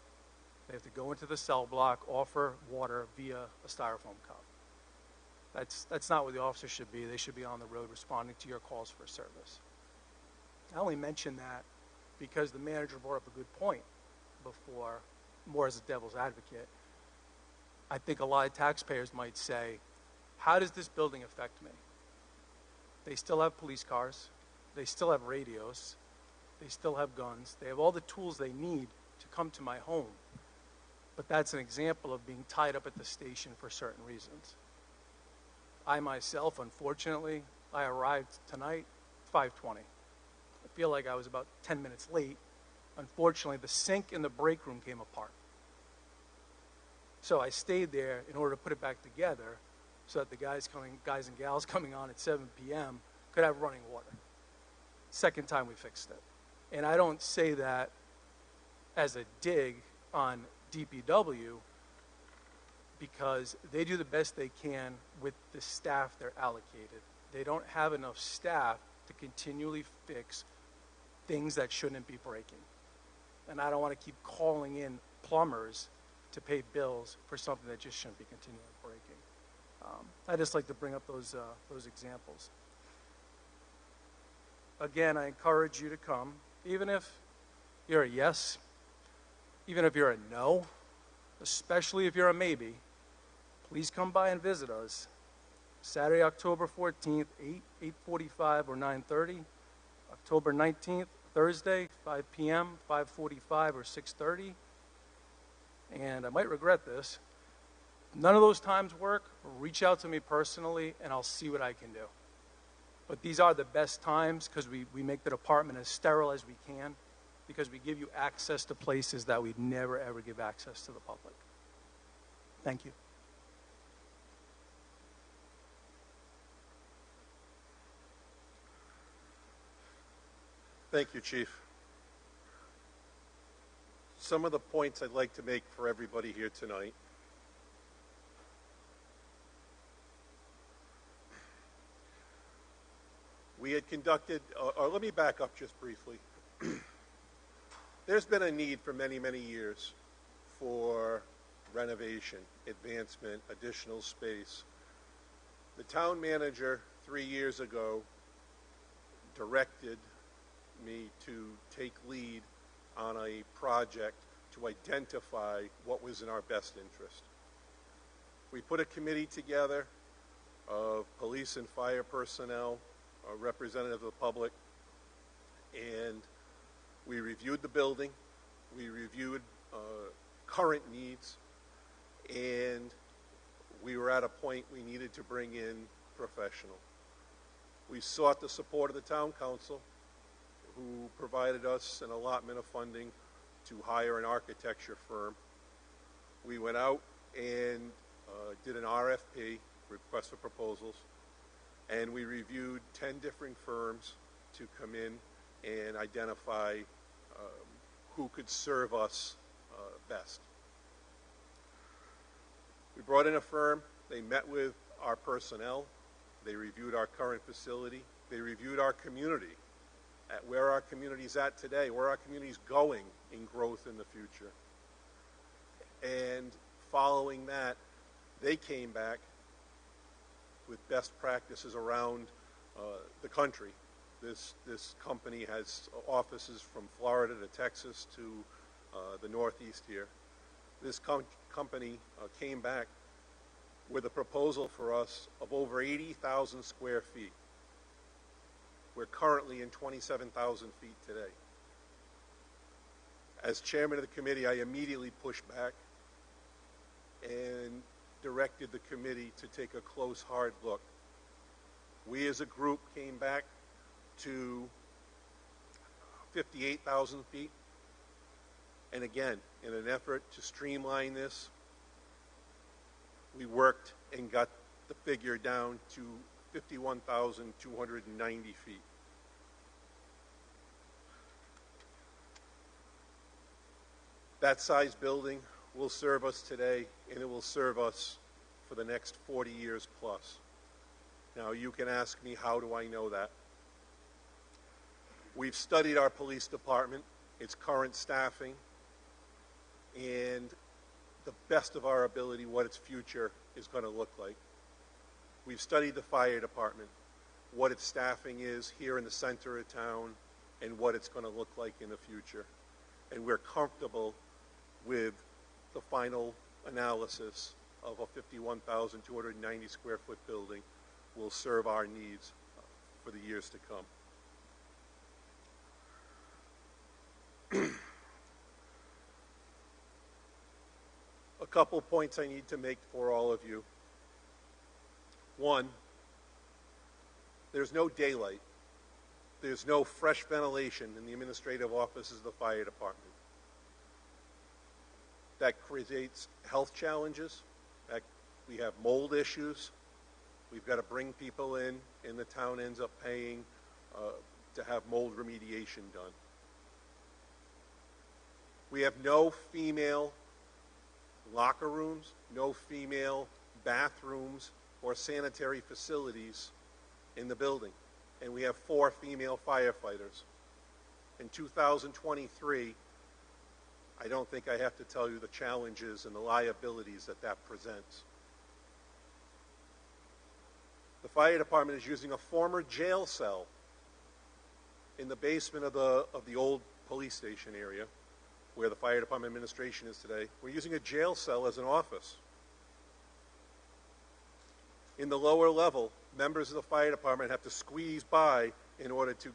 They have to go into the cell block, offer water via a styrofoam cup. That's not where the officer should be. They should be on the road responding to your calls for service. I only mention that because the manager brought up a good point before, more as a devil's advocate. I think a lot of taxpayers might say, how does this building affect me? They still have police cars. They still have radios. They still have guns. They have all the tools they need to come to my home. But that's an example of being tied up at the station for certain reasons. I myself, unfortunately, I arrived tonight, 5:20. I feel like I was about 10 minutes late. Unfortunately, the sink in the break room came apart. So I stayed there in order to put it back together so that the guys and gals coming on at 7 p.m. could have running water. Second time we fixed it. And I don't say that as a dig on DPW, because they do the best they can with the staff they're allocated. They don't have enough staff to continually fix things that shouldn't be breaking. And I don't want to keep calling in plumbers to pay bills for something that just shouldn't be continually breaking. I just like to bring up those examples. Again, I encourage you to come, even if you're a yes, even if you're a no, especially if you're a maybe. Please come by and visit us. Saturday, October 14th, 8:45 or 9:30. October 19th, Thursday, 5 p.m., 5:45 or 6:30. And I might regret this. None of those times work. Reach out to me personally, and I'll see what I can do. But these are the best times because we make the department as sterile as we can, because we give you access to places that we'd never, ever give access to the public. Thank you. Thank you, Chief. some of the points I'd like to make for everybody here tonight. We had conducted, or let me back up just briefly. There's been a need for many, many years for renovation, advancement, additional space. The town manager 3 years ago directed me to take lead on a project to identify what was in our best interest. We put a committee together of police and fire personnel, representatives of the public, and we reviewed the building, we reviewed current needs, and we were at a point we needed to bring in professional. We sought the support of the town council, who provided us an allotment of funding to hire an architecture firm. We went out and did an RFP, request for proposals, and we reviewed 10 different firms to come in and identify who could serve us best. We brought in a firm. They met with our personnel. They reviewed our current facility. They reviewed our community, at where our community's at today, where our community's going in growth in the future. And following that, they came back with best practices around the country. This company has offices from Florida to Texas to the Northeast here. This company came back with a proposal for us of over 80,000 square feet. We're currently in 27,000 feet today. As chairman of the committee, I immediately pushed back and directed the committee to take a close, hard look. We as a group came back to 58,000 feet. And again, in an effort to streamline this, we worked and got the figure down to 51,290 feet. That size building will serve us today, and it will serve us for the next 40 years plus. Now, you can ask me, how do I know that? We've studied our police department, its current staffing, and the best of our ability, what its future is going to look like. We've studied the fire department, what its staffing is here in the center of town, and what it's going to look like in the future. And we're comfortable with the final analysis of a 51,290 square foot building will serve our needs for the years to come. A couple points I need to make for all of you. One, there's no daylight. There's no fresh ventilation in the administrative offices of the fire department. That creates health challenges. We have mold issues. We've got to bring people in, and the town ends up paying to have mold remediation done. We have no female locker rooms, no female bathrooms or sanitary facilities in the building. And we have 4 female firefighters. In 2023, I don't think I have to tell you the challenges and the liabilities that presents. The fire department is using a former jail cell in the basement of the old police station area, where the fire department administration is today. We're using a jail cell as an office. In the lower level, members of the fire department have to squeeze by in order to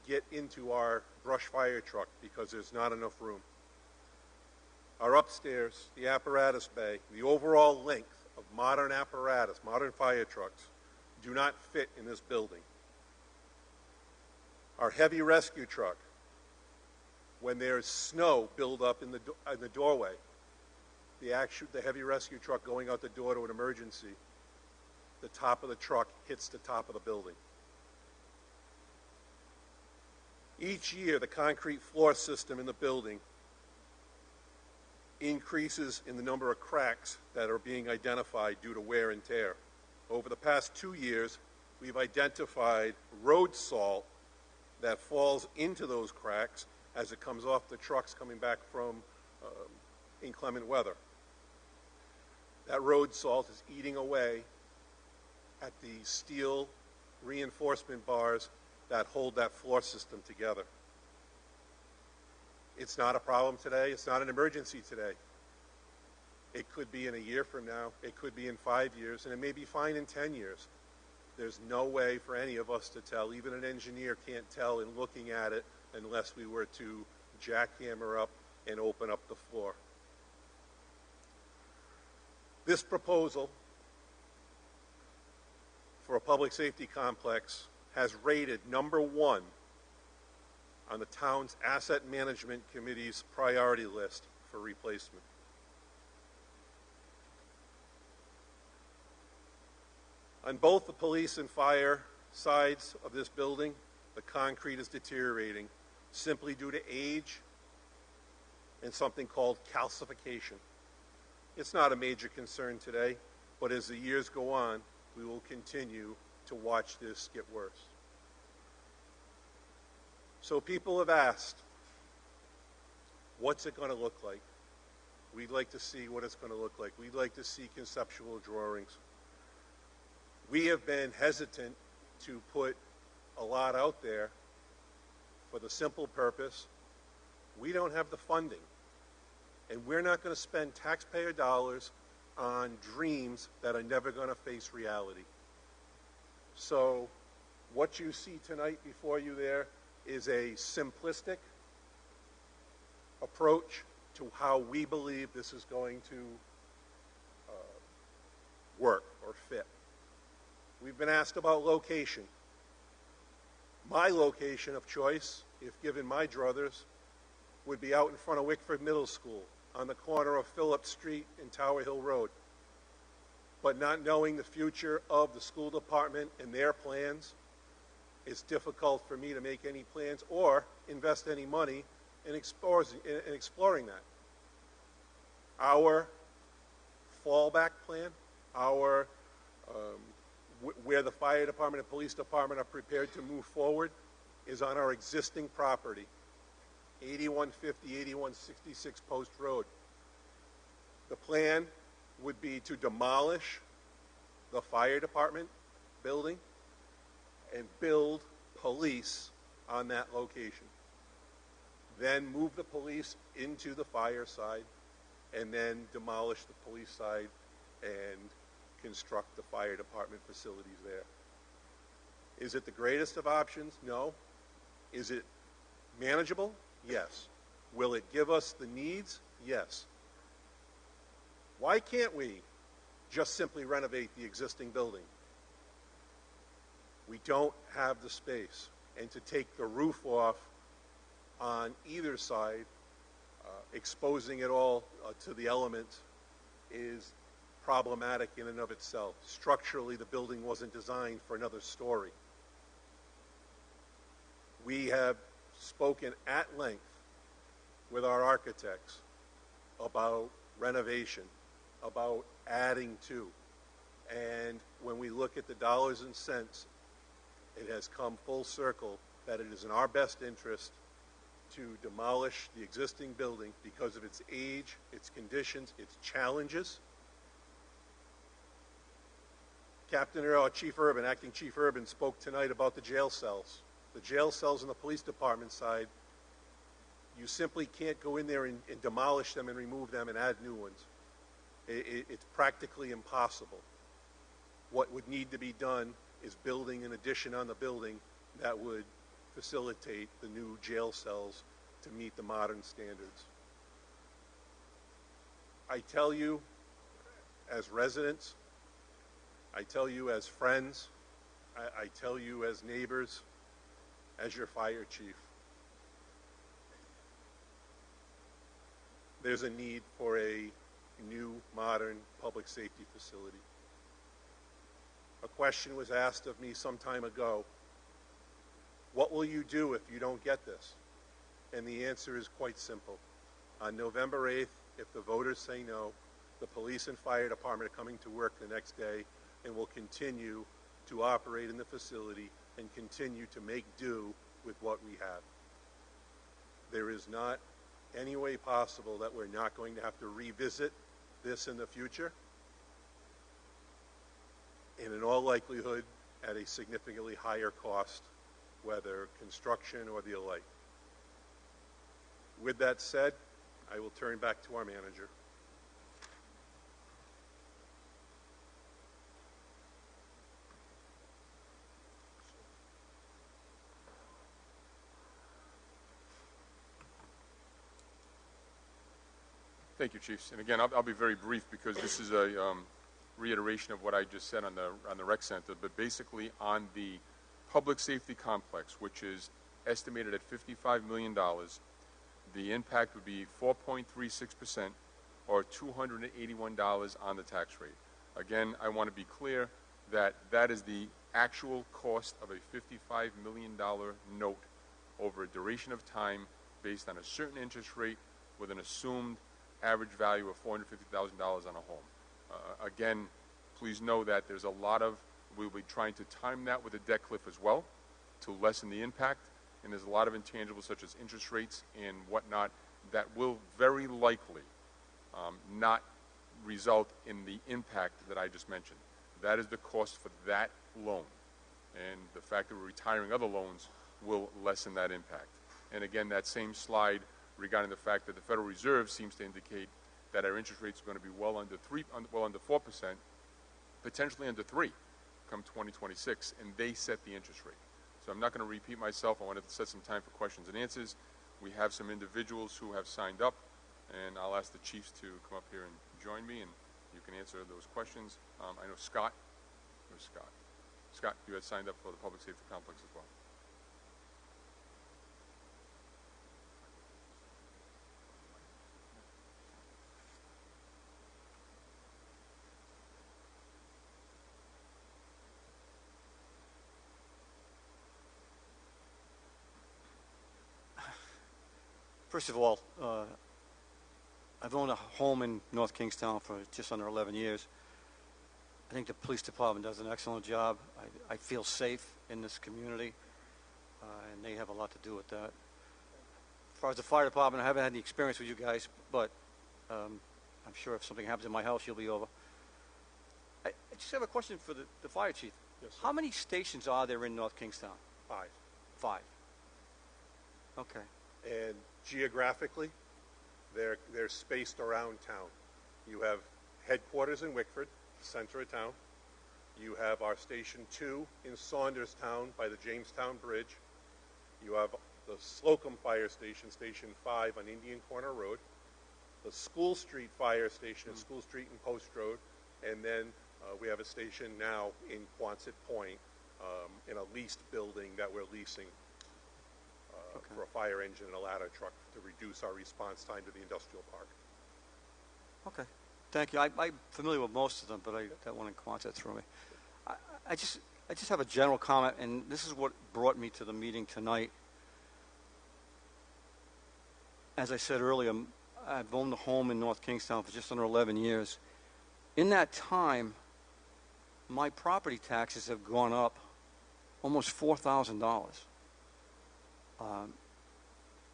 get into our brush fire truck because there's not enough room. Our upstairs, the apparatus bay, the overall length of modern apparatus, modern fire trucks, do not fit in this building. Our heavy rescue truck, when there's snow build up in the doorway, the heavy rescue truck going out the door to an emergency, the top of the truck hits the top of the building. Each year, the concrete floor system in the building increases in the number of cracks that are being identified due to wear and tear. Over the past 2 years, we've identified road salt that falls into those cracks as it comes off the trucks coming back from inclement weather. That road salt is eating away at the steel reinforcement bars that hold that floor system together. It's not a problem today. It's not an emergency today. It could be in a year from now. It could be in 5 years, and it may be fine in 10 years. There's no way for any of us to tell. Even an engineer can't tell in looking at it unless we were to jackhammer up and open up the floor. This proposal for a public safety complex has rated number 1 on the town's asset management committee's priority list for replacement. On both the police and fire sides of this building, the concrete is deteriorating simply due to age and something called calcification. It's not a major concern today, but as the years go on, we will continue to watch this get worse. So people have asked, what's it going to look like? We'd like to see what it's going to look like. We'd like to see conceptual drawings. We have been hesitant to put a lot out there for the simple purpose we don't have the funding. And we're not going to spend taxpayer dollars on dreams that are never going to face reality. So what you see tonight before you there is a simplistic approach to how we believe this is going to work or fit. We've been asked about location. My location of choice, if given my druthers, would be out in front of Wickford Middle School on the corner of Phillips Street and Tower Hill Road. But not knowing the future of the school department and their plans, it's difficult for me to make any plans or invest any money in exploring that. Our fallback plan, where the fire department and police department are prepared to move forward, is on our existing property, 8150, 8166 Post Road. The plan would be to demolish the fire department building and build police on that location. Then move the police into the fire side and then demolish the police side and construct the fire department facilities there. Is it the greatest of options? No. Is it manageable? Yes. Will it give us the needs? Yes. Why can't we just simply renovate the existing building? We don't have the space. And to take the roof off on either side, exposing it all to the elements, is problematic in and of itself. Structurally, the building wasn't designed for another story. We have spoken at length with our architects about renovation, about adding to. And when we look at the dollars and cents, it has come full circle that it is in our best interest to demolish the existing building because of its age, its conditions, its challenges. Chief Urban, Acting Chief Urban, spoke tonight about the jail cells. The jail cells in the police department side, you simply can't go in there and demolish them and remove them and add new ones. It's practically impossible. What would need to be done is building an addition on the building that would facilitate the new jail cells to meet the modern standards. I tell you, as residents, I tell you as friends, I tell you as neighbors, as your fire chief, there's a need for a new, modern public safety facility. A question was asked of me some time ago, what will you do if you don't get this? And the answer is quite simple. On November 8th, If the voters say no, the police and fire department are coming to work the next day and will continue to operate in the facility and continue to make do with what we have. There is not any way possible that we're not going to have to revisit this in the future, and in all likelihood at a significantly higher cost, whether construction or the like. With that said, I will turn back to our manager. Thank you, Chiefs. And again, I'll be very brief because this is a reiteration of what I just said on the rec center. But basically, on the public safety complex, which is estimated at $55 million, the impact would be 4.36% or $281 on the tax rate. Again, I want to be clear that that is the actual cost of a $55 million note over a duration of time based on a certain interest rate with an assumed average value of $450,000 on a home. Again, please know that there's a lot of, we'll be trying to time that with a debt cliff as well to lessen the impact, and there's a lot of intangibles such as interest rates and whatnot that will very likely not result in the impact that I just mentioned. That is the cost for that loan, and the fact that we're retiring other loans will lessen that impact. And again, that same slide regarding the fact that the Federal Reserve seems to indicate that our interest rates are going to be well under 4%, potentially under 3% come 2026, and they set the interest rate. So I'm not going to repeat myself. I wanted to set some time for questions and answers. We have some individuals who have signed up, and I'll ask the chiefs to come up here and join me, and you can answer those questions. I know Scott. Where's Scott? Scott, you had signed up for the public safety complex as well. First of all, I've owned a home in North Kingstown for just under 11 years. I think the police department does an excellent job. I feel safe in this community, and they have a lot to do with that. As far as the fire department, I haven't had any experience with you guys, but I'm sure if something happens in my house, you'll be over. I just have a question for the fire chief. Yes, sir. How many stations are there in North Kingstown? 5. 5. Okay. And geographically, they're spaced around town. You have headquarters in Wickford, center of town. You have our Station 2 in Saunderstown by the Jamestown Bridge. You have the Slocum Fire Station, Station 5 on Indian Corner Road. The School Street Fire Station at School Street and Post Road. And then we have a station now in Quonset Point in a leased building that we're leasing for a fire engine and a ladder truck to reduce our response time to the industrial park. Okay. Thank you. I'm familiar with most of them, but that one in Quonset threw me. I just have a general comment, and this is what brought me to the meeting tonight. As I said earlier, I've owned a home in North Kingstown for just under 11 years. In that time, my property taxes have gone up almost $4,000.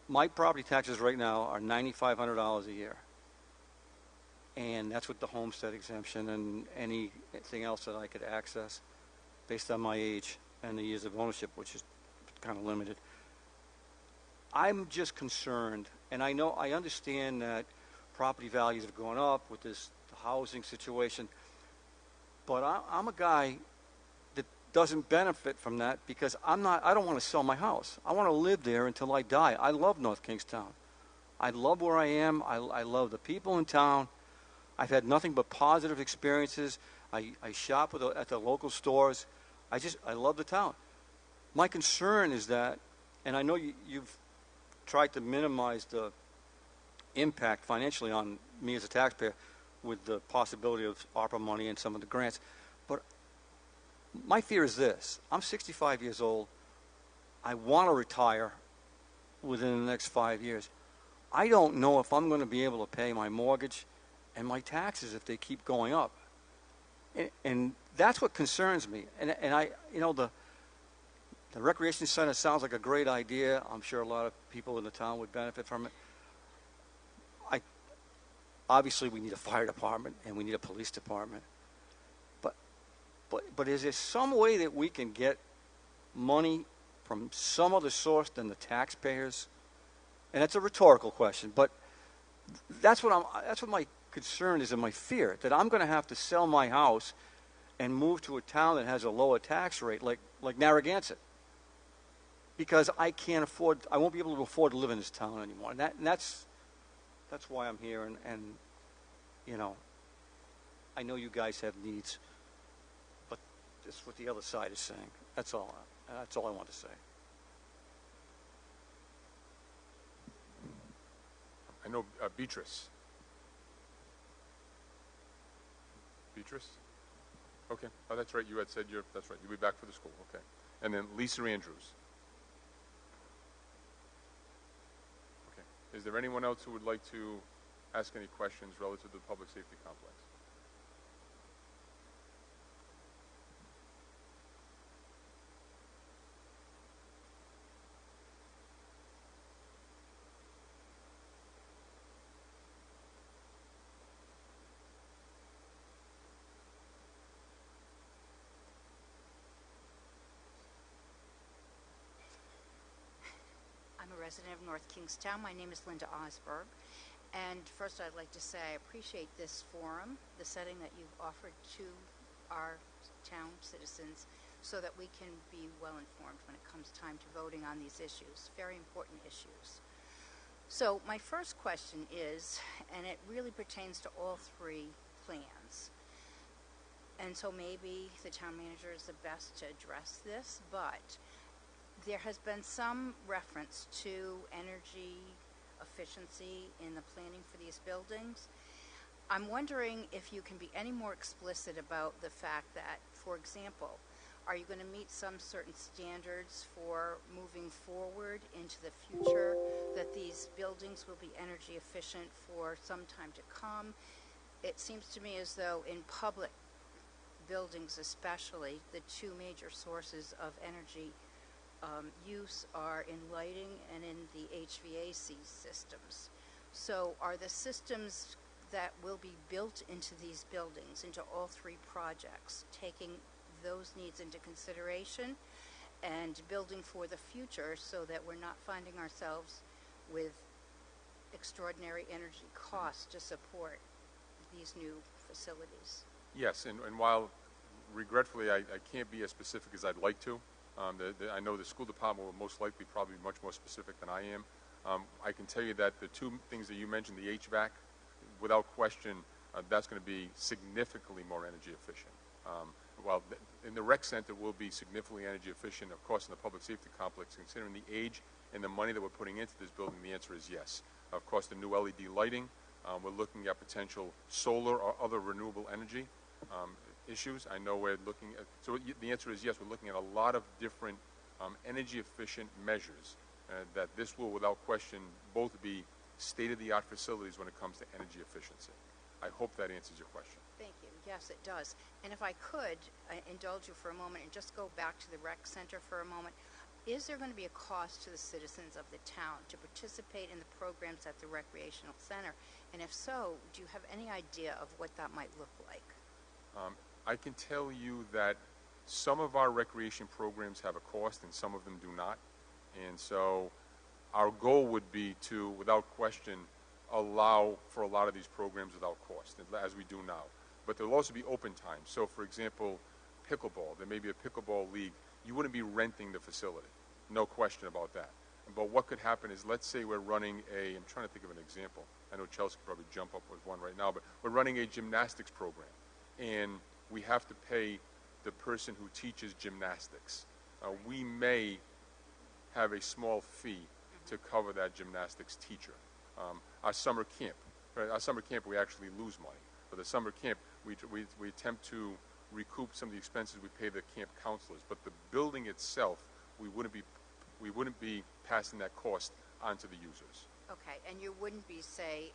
My property taxes right now are $9,500 a year. And that's with the homestead exemption and anything else that I could access based on my age and the years of ownership, which is kind of limited. I'm just concerned, and I understand that property values have gone up with the housing situation, but I'm a guy that doesn't benefit from that because I don't want to sell my house. I want to live there until I die. I love North Kingstown. I love where I am. I love the people in town. I've had nothing but positive experiences. I shop at the local stores. I love the town. My concern is that, and I know you've tried to minimize the impact financially on me as a taxpayer with the possibility of ARPA money and some of the grants, but my fear is this. I'm 65 years old. I want to retire within the next 5 years. I don't know if I'm going to be able to pay my mortgage and my taxes if they keep going up. And that's what concerns me. And I, you know, the recreation center sounds like a great idea. I'm sure a lot of people in the town would benefit from it. Obviously, we need a fire department and we need a police department. But is there some way that we can get money from some other source than the taxpayers? And that's a rhetorical question, but that's what my concern is, and my fear, that I'm going to have to sell my house and move to a town that has a lower tax rate, like Narragansett, because I won't be able to afford to live in this town anymore. And that's why I'm here. And you know, I know you guys have needs, but that's what the other side is saying. That's all I want to say. I know Beatrice. Beatrice? Okay. Oh, that's right. You had said that's right. You'll be back for the school. Okay. And then Lisa Andrews. Okay. Is there anyone else who would like to ask any questions relative to the public safety complex? I'm a resident of North Kingstown. My name is Linda Osberg. And first I'd like to say I appreciate this forum, the setting that you've offered to our town citizens so that we can be well informed when it comes time to voting on these issues, very important issues. So my first question is, and it really pertains to all three plans, and so maybe the town manager is the best to address this, but there has been some reference to energy efficiency in the planning for these buildings. I'm wondering if you can be any more explicit about the fact that, for example, are you going to meet some certain standards for moving forward into the future, that these buildings will be energy efficient for some time to come? It seems to me as though in public buildings especially, the two major sources of energy use are in lighting and in the HVAC systems. So are the systems that will be built into these buildings, into all three projects, taking those needs into consideration and building for the future so that we're not finding ourselves with extraordinary energy costs to support these new facilities? Yes, and while regretfully I can't be as specific as I'd like to, I know the school department will most likely probably be much more specific than I am. I can tell you that the two things that you mentioned, the HVAC, without question, that's going to be significantly more energy efficient. While in the rec center will be significantly energy efficient, of course, in the public safety complex, considering the age and the money that we're putting into this building, the answer is yes. Of course, the new LED lighting, we're looking at potential solar or other renewable energy issues. I know we're looking at, so the answer is yes, we're looking at a lot of different energy efficient measures that this will without question both be state-of-the-art facilities when it comes to energy efficiency. I hope that answers your question. Thank you. Yes, it does. And if I could indulge you for a moment and just go back to the rec center for a moment, is there going to be a cost to the citizens of the town to participate in the programs at the recreational center? And if so, do you have any idea of what that might look like? I can tell you that some of our recreation programs have a cost and some of them do not. And so our goal would be to, without question, allow for a lot of these programs without cost, as we do now. But there will also be open times. So, for example, pickleball. There may be a pickleball league. You wouldn't be renting the facility. No question about that. But what could happen is, let's say we're running I'm trying to think of an example. I know Chelsea could probably jump up with one right now, but we're running a gymnastics program. And we have to pay the person who teaches gymnastics. We may have a small fee to cover that gymnastics teacher. Our summer camp, we actually lose money. For the summer camp, we attempt to recoup some of the expenses we pay the camp counselors. But the building itself, we wouldn't be passing that cost on to the users. Okay, and you wouldn't be, say,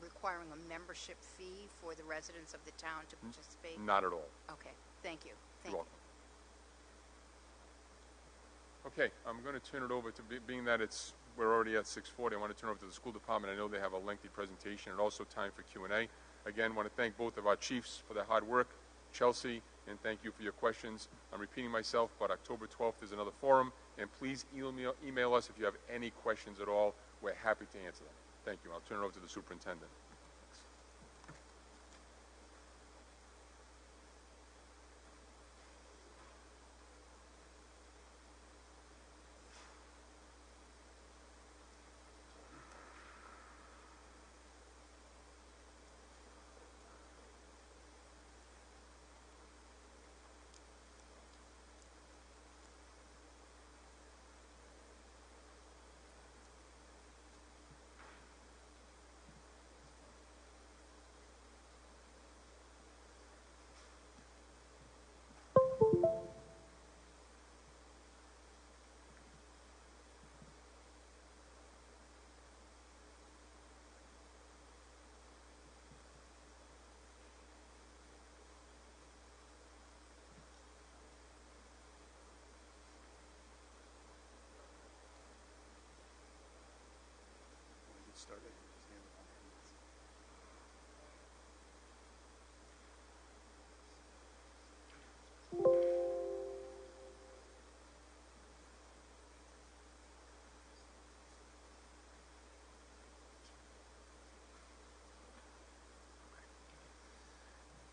requiring a membership fee for the residents of the town to participate? Not at all. Okay, thank you. You're Thank you. welcome. Okay, I'm going to turn it over to, being that we're already at 6:40, I want to turn it over to the school department. I know they have a lengthy presentation and also time for Q&A. Again, I want to thank both of our chiefs for their hard work, Chelsea, and thank you for your questions. I'm repeating myself, but October 12th is another forum, and please email us if you have any questions at all. We're happy to answer them. Thank you. I'll turn it over to the superintendent.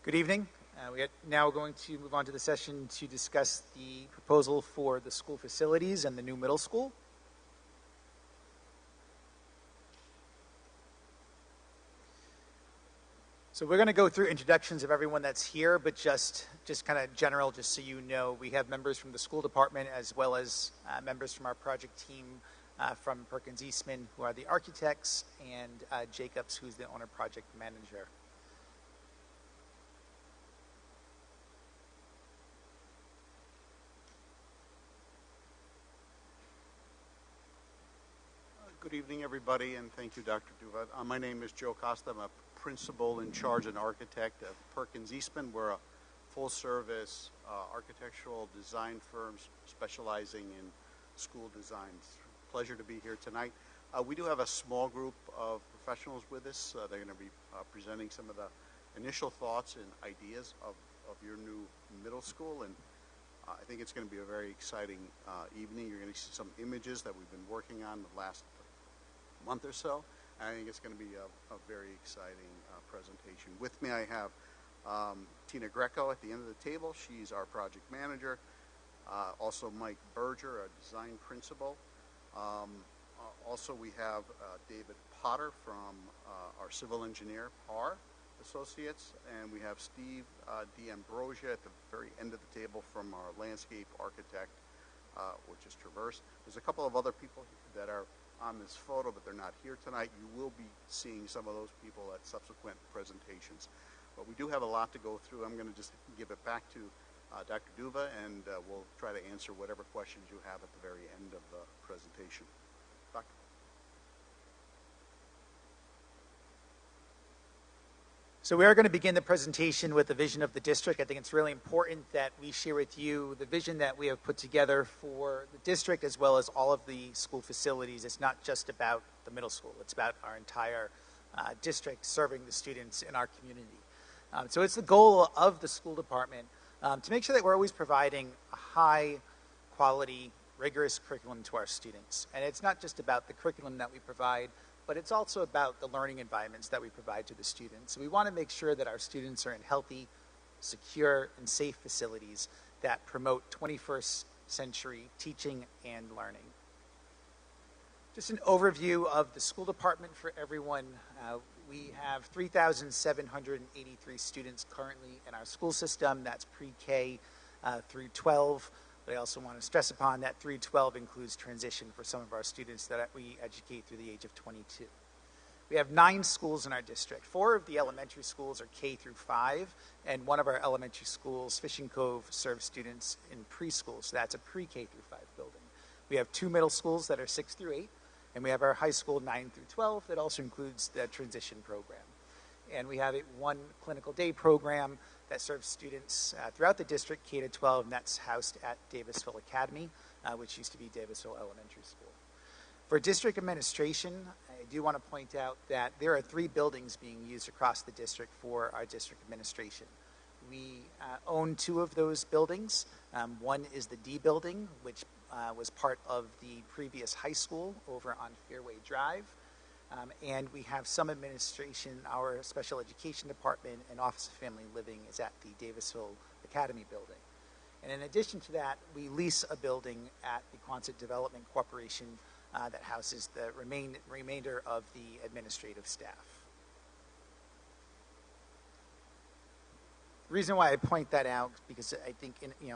Good evening. We are now going to move on to the session to discuss the proposal for the school facilities and the new middle school. So we're going to go through introductions of everyone that's here, but just kind of general, just so you know. We have members from the school department as well as members from our project team from Perkins Eastman, who are the architects, and Jacobs, who's the owner project manager. Good evening, everybody, and thank you, Dr. Duva. My name is Joe Costa. I'm a principal in charge and architect at Perkins Eastman. We're a full-service architectural design firm specializing in school designs. Pleasure to be here tonight. We do have a small group of professionals with us. They're going to be presenting some of the initial thoughts and ideas of your new middle school, and I think it's going to be a very exciting evening. You're going to see some images that we've been working on the last month or so. I think it's going to be a very exciting presentation. With me, I have Tina Greco at the end of the table. She's our project manager. Also, Mike Berger, our design principal. Also, we have David Potter from our civil engineer, PAR Associates, and we have Steve D'Ambrosia at the very end of the table from our landscape architect, which is Traverse. There's a couple of other people that are on this photo, but they're not here tonight. You will be seeing some of those people at subsequent presentations. But we do have a lot to go through. I'm going to just give it back to Dr. Duva, and we'll try to answer whatever questions you have at the very end of the presentation. Doctor. So we are going to begin the presentation with the vision of the district. I think it's really important that we share with you the vision that we have put together for the district as well as all of the school facilities. It's not just about the middle school. It's about our entire district serving the students in our community. So it's the goal of the school department to make sure that we're always providing a high quality, rigorous curriculum to our students. And it's not just about the curriculum that we provide, but it's also about the learning environments that we provide to the students. So we want to make sure that our students are in healthy, secure, and safe facilities that promote 21st century teaching and learning. Just an overview of the school department for everyone. We have 3,783 students currently in our school system. That's pre-K through 12. But I also want to stress upon that through 12 includes transition for some of our students that we educate through the age of 22. We have 9 schools in our district. 4 of the elementary schools are K through 5, and one of our elementary schools, Fishing Cove, serves students in preschool. So that's a pre-K through 5 building. We have 2 middle schools that are 6 through 8, And we have our high school 9 through 12 that also includes the transition program. And we have one clinical day program that serves students throughout the district, K to 12, and that's housed at Davisville Academy, which used to be Davisville Elementary School. For district administration, I do want to point out that there are 3 buildings being used across the district for our district administration. We own 2 of those buildings. One is the D building, which was part of the previous high school over on Fairway Drive. And we have some administration, our special education department and Office of Family Living is at the Davisville Academy building. And in addition to that, we lease a building at the Quonset Development Corporation that houses the remainder of the administrative staff. The reason why I point that out because I think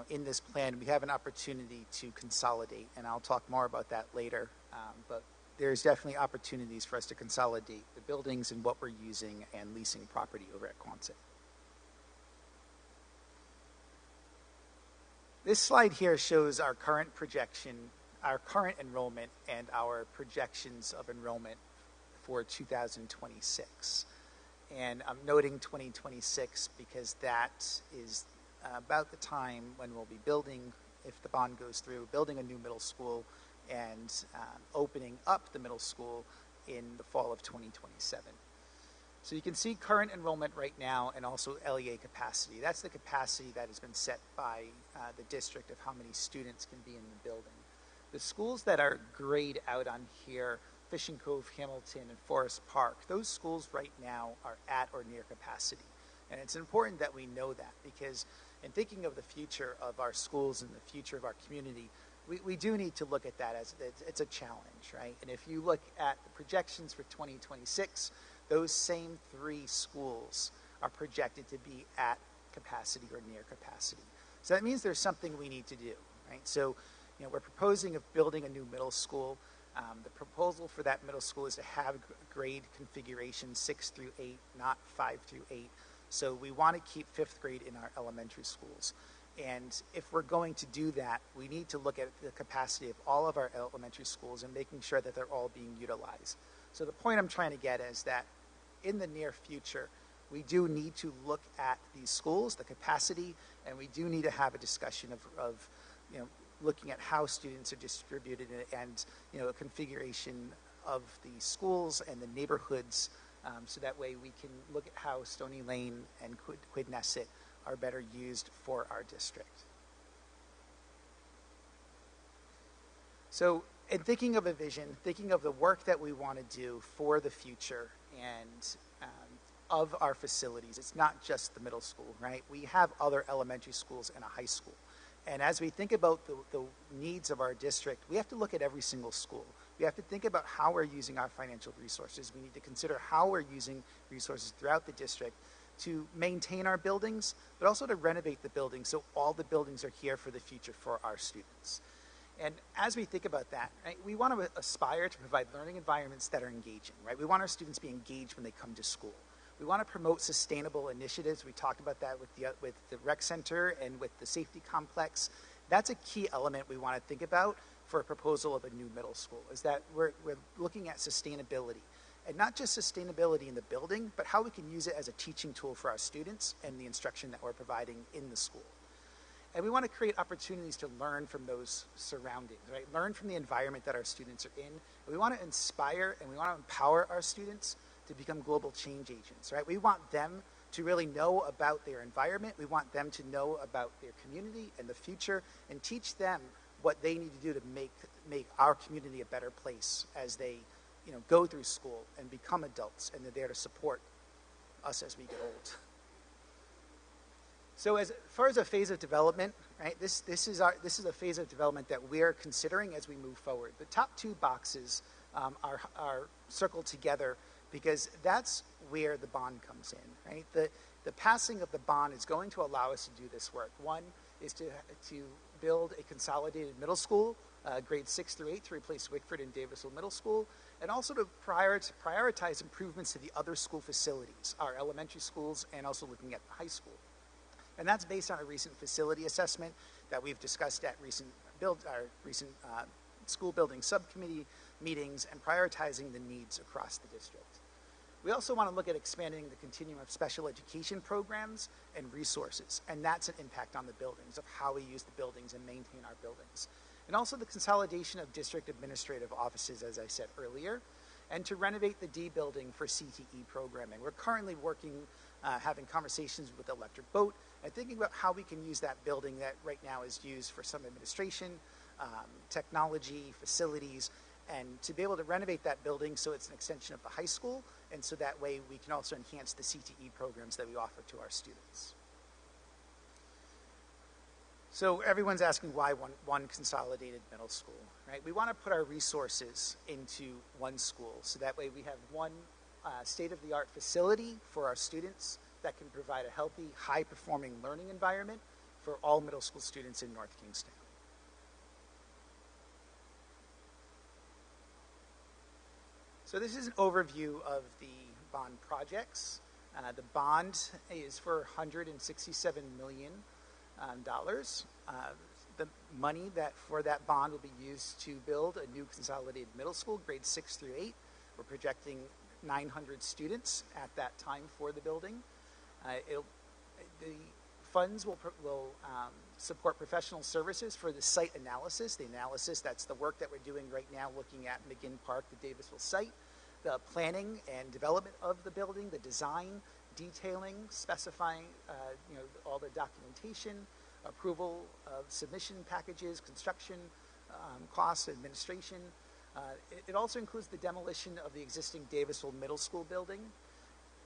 in this plan we have an opportunity to consolidate, and I'll talk more about that later. But there's definitely opportunities for us to consolidate the buildings and what we're using and leasing property over at Quonset. This slide here shows our current projection, our current enrollment, and our projections of enrollment for 2026. And I'm noting 2026 because that is about the time when we'll be building, if the bond goes through, building a new middle school and opening up the middle school in the fall of 2027. So you can see current enrollment right now and also LEA capacity. That's the capacity that has been set by the district of how many students can be in the building. The schools that are grayed out on here, Fishing Cove, Hamilton, and Forest Park, those schools right now are at or near capacity. And it's important that we know that because in thinking of the future of our schools and the future of our community, we do need to look at that as it's a challenge, right? And if you look at the projections for 2026, those same 3 schools are projected to be at capacity or near capacity. So that means there's something we need to do, right? So, we're proposing of building a new middle school. The proposal for that middle school is to have grade configuration 6 through 8, not 5 through 8. So we want to keep 5th grade in our elementary schools. And if we're going to do that, we need to look at the capacity of all of our elementary schools and making sure that they're all being utilized. So the point I'm trying to get is that in the near future, we do need to look at these schools, the capacity, and we do need to have a discussion of looking at how students are distributed and a configuration of the schools and the neighborhoods so that way we can look at how Stony Lane and Quidnesset are better used for our district. So in thinking of a vision, thinking of the work that we want to do for the future and of our facilities, it's not just the middle school, right? We have other elementary schools and a high school. And as we think about the needs of our district, we have to look at every single school. We have to think about how we're using our financial resources. We need to consider how we're using resources throughout the district to maintain our buildings, but also to renovate the buildings so all the buildings are here for the future for our students. And as we think about that, right, we want to aspire to provide learning environments that are engaging, right? We want our students to be engaged when they come to school. We want to promote sustainable initiatives. We talked about that with the rec center and with the safety complex. That's a key element we want to think about for a proposal of a new middle school, is that we're looking at sustainability. And not just sustainability in the building, but how we can use it as a teaching tool for our students and the instruction that we're providing in the school. And we want to create opportunities to learn from those surroundings, right? Learn from the environment that our students are in. And we want to inspire and we want to empower our students to become global change agents, right? We want them to really know about their environment. We want them to know about their community and the future and teach them what they need to do to make our community a better place as they go through school and become adults, and they're there to support us as we get old. So as far as a phase of development, right, this is a phase of development that we're considering as we move forward. The top 2 boxes are circled together because that's where the bond comes in, right? The passing of the bond is going to allow us to do this work. One is to build a consolidated middle school, grades 6 through 8, to replace Wickford and Davisville Middle School, and also to prioritize improvements to the other school facilities, our elementary schools, and also looking at the high school. And that's based on a recent facility assessment that we've discussed at our recent school building subcommittee meetings, and prioritizing the needs across the district. We also want to look at expanding the continuum of special education programs and resources, and that's an impact on the buildings, of how we use the buildings and maintain our buildings. And also the consolidation of district administrative offices, as I said earlier, and to renovate the D building for CTE programming. We're currently working, having conversations with Electric Boat, and thinking about how we can use that building that right now is used for some administration, technology, facilities, and to be able to renovate that building so it's an extension of the high school, and so that way we can also enhance the CTE programs that we offer to our students. So everyone's asking why one consolidated middle school, right? We want to put our resources into one school, so that way we have one state-of-the-art facility for our students that can provide a healthy, high-performing learning environment for all middle school students in North Kingstown. So this is an overview of the bond projects. The bond is for $167 million. The money for that bond will be used to build a new consolidated middle school, grades 6 through 8. We're projecting 900 students at that time for the building. The funds will support professional services for the site analysis. The analysis, that's the work that we're doing right now, looking at McGinn Park, the Davisville site, the planning and development of the building, the design, detailing, specifying all the documentation, approval of submission packages, construction costs, administration. It also includes the demolition of the existing Davisville Middle School building,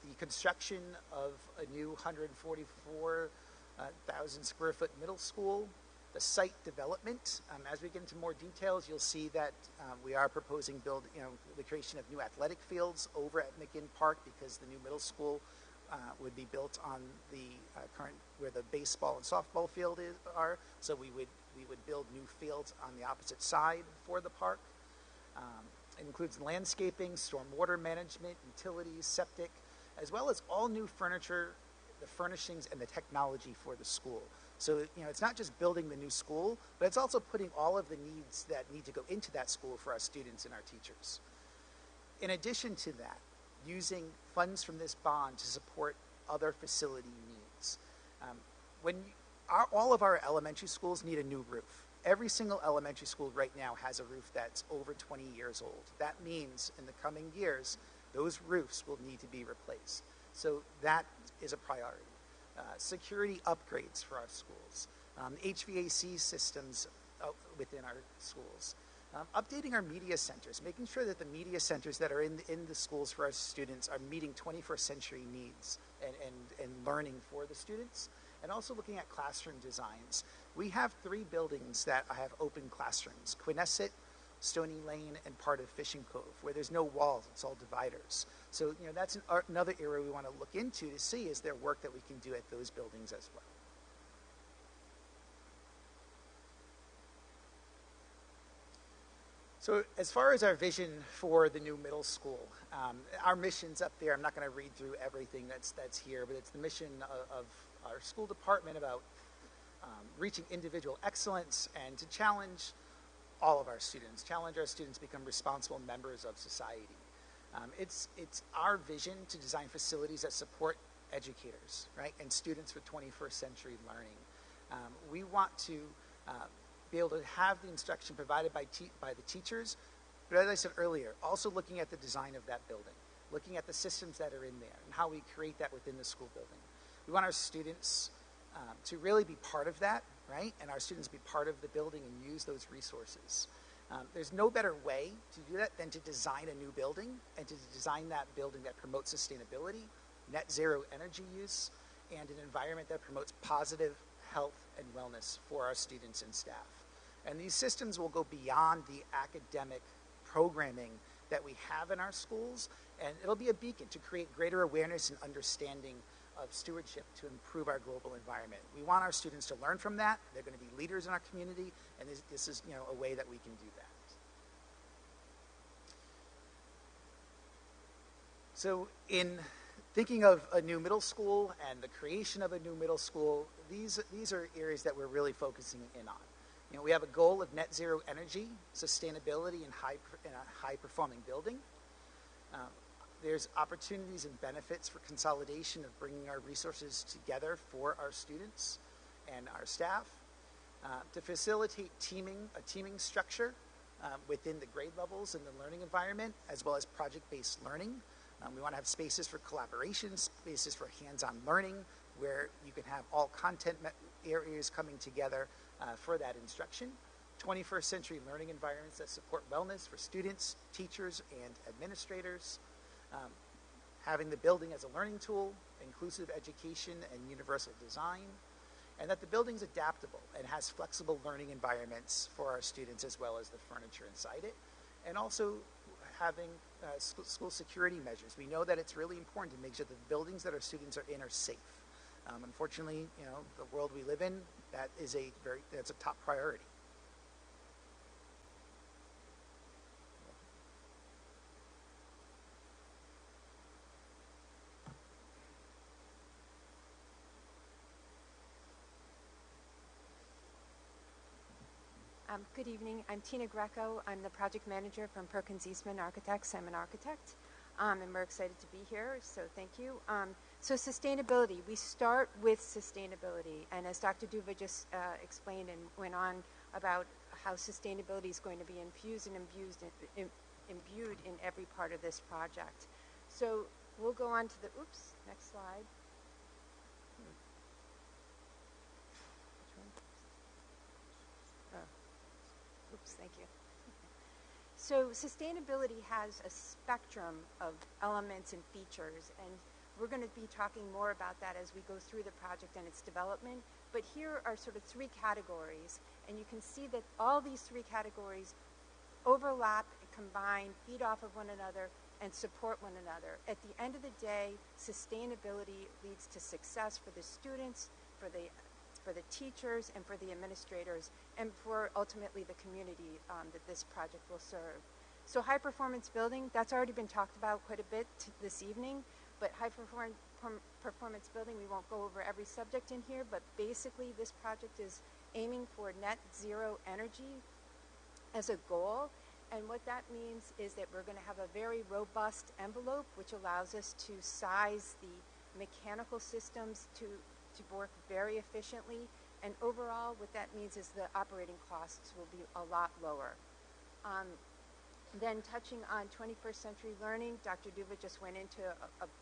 the construction of a new 144,000 square foot middle school, the site development. As we get into more details, you'll see that we are proposing the creation of new athletic fields over at McGinn Park, because the new middle school would be built on the current where the baseball and softball field are. So we would build new fields on the opposite side for the park. It includes landscaping, stormwater management, utilities, septic, as well as all new furniture, the furnishings, and the technology for the school. So it's not just building the new school, but it's also putting all of the needs that need to go into that school for our students and our teachers. In addition to that, using funds from this bond to support other facility needs. All of our elementary schools need a new roof. Every single elementary school right now has a roof that's over 20 years old. That means in the coming years, those roofs will need to be replaced. So that is a priority. Security upgrades for our schools. HVAC systems within our schools. Updating our media centers, making sure that the media centers that are in the schools for our students are meeting 21st century needs and learning for the students, and also looking at classroom designs. We have 3 buildings that have open classrooms: Quinnesset, Stony Lane, and part of Fishing Cove, where there's no walls, it's all dividers. So that's another area we want to look into to see is there work that we can do at those buildings as well. So as far as our vision for the new middle school, our mission's up there. I'm not going to read through everything that's here, but it's the mission of our school department about reaching individual excellence and to challenge all of our students, challenge our students to become responsible members of society. It's our vision to design facilities that support educators, right, and students for 21st century learning. We want to be able to have the instruction provided by the teachers, but as I said earlier, also looking at the design of that building, looking at the systems that are in there and how we create that within the school building. We want our students to really be part of that, right, and our students be part of the building and use those resources. There's no better way to do that than to design a new building and to design that building that promotes sustainability, net zero energy use, and an environment that promotes positive health and wellness for our students and staff. And these systems will go beyond the academic programming that we have in our schools, and it'll be a beacon to create greater awareness and understanding of stewardship to improve our global environment. We want our students to learn from that. They're going to be leaders in our community, and this is a way that we can do that. So in thinking of a new middle school and the creation of a new middle school, these are areas that we're really focusing in on. You know, we have a goal of net zero energy, sustainability, and in a high-performing building. There's opportunities and benefits for consolidation of bringing our resources together for our students and our staff to facilitate a teaming structure within the grade levels and the learning environment, as well as project-based learning. We want to have spaces for collaboration, spaces for hands-on learning, where you can have all content areas coming together for that instruction. 21st century learning environments that support wellness for students, teachers, and administrators. Having the building as a learning tool, inclusive education, and universal design. And that the building's adaptable and has flexible learning environments for our students as well as the furniture inside it. And also having school security measures. We know that it's really important to make sure that the buildings that our students are in are safe. Unfortunately, you know, the world we live in, that's a top priority. Good evening. I'm Tina Greco. I'm the project manager from Perkins Eastman Architects. I'm an architect, and we're excited to be here, so thank you. So sustainability, we start with sustainability, and as Dr. Duva just explained and went on about how sustainability is going to be infused and imbued in every part of this project. So we'll go on to the, next slide. Thank you. So sustainability has a spectrum of elements and features, and we're going to be talking more about that as we go through the project and its development. But here are sort of three categories, and you can see that all these three categories overlap, combine, feed off of one another, and support one another. At the end of the day, sustainability leads to success for the students, for the teachers, and for the administrators, and for ultimately the community that this project will serve. So high performance building, that's already been talked about quite a bit this evening, but high performance building, we won't go over every subject in here, but basically this project is aiming for net zero energy as a goal. And what that means is that we're going to have a very robust envelope, which allows us to size the mechanical systems to work very efficiently, and overall what that means is the operating costs will be a lot lower. Then touching on 21st century learning, Dr. Duva just went into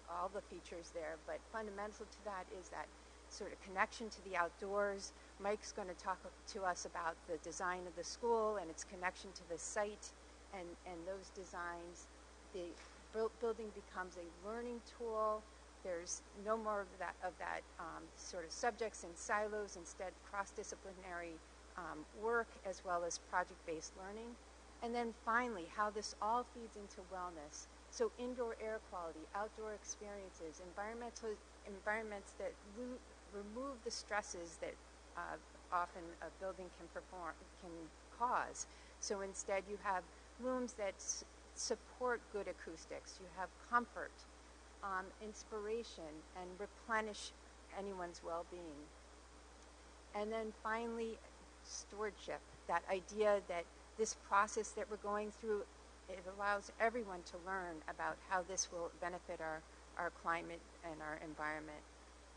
all the features there, but fundamental to that is that sort of connection to the outdoors. Mike's going to talk to us about the design of the school and its connection to the site and those designs. The building becomes a learning tool. There's no more of that sort of subjects in silos, instead cross-disciplinary work as well as project-based learning. And then finally, how this all feeds into wellness. So indoor air quality, outdoor experiences, environments that remove the stresses that often a building can cause. So instead you have rooms that support good acoustics. You have comfort, inspiration, and replenish anyone's well-being. And then finally, stewardship, that idea that this process that we're going through, it allows everyone to learn about how this will benefit our climate and our environment.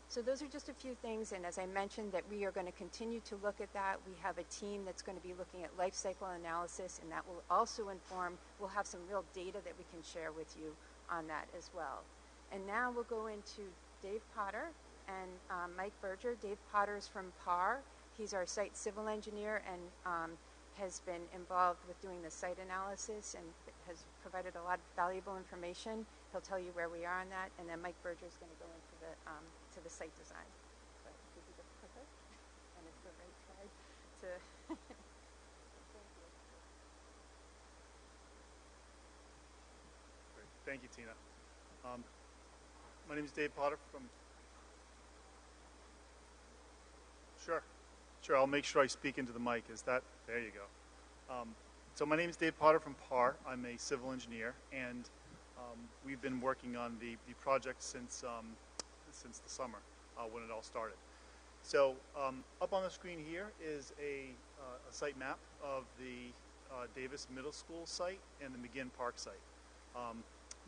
So those are just a few things, and as I mentioned, that we are going to continue to look at that. We have a team that's going to be looking at life cycle analysis, and that will also inform, we'll have some real data that we can share with you on that as well. And now we'll go into Dave Potter and Mike Berger. Dave Potter is from PAR. He's our site civil engineer and has been involved with doing the site analysis and has provided a lot of valuable information. He'll tell you where we are on that. And then Mike Berger is going to go into the site design. So I'll give you the clicker, and it's the right side to. Thank you. Great. Thank you, Tina. My name is Dave Potter from. Sure, I'll make sure I speak into the mic. There you go. So my name is Dave Potter from PAR. I'm a civil engineer, and we've been working on the project since the summer when it all started. So up on the screen here is a site map of the Davis Middle School site and the McGinn Park site.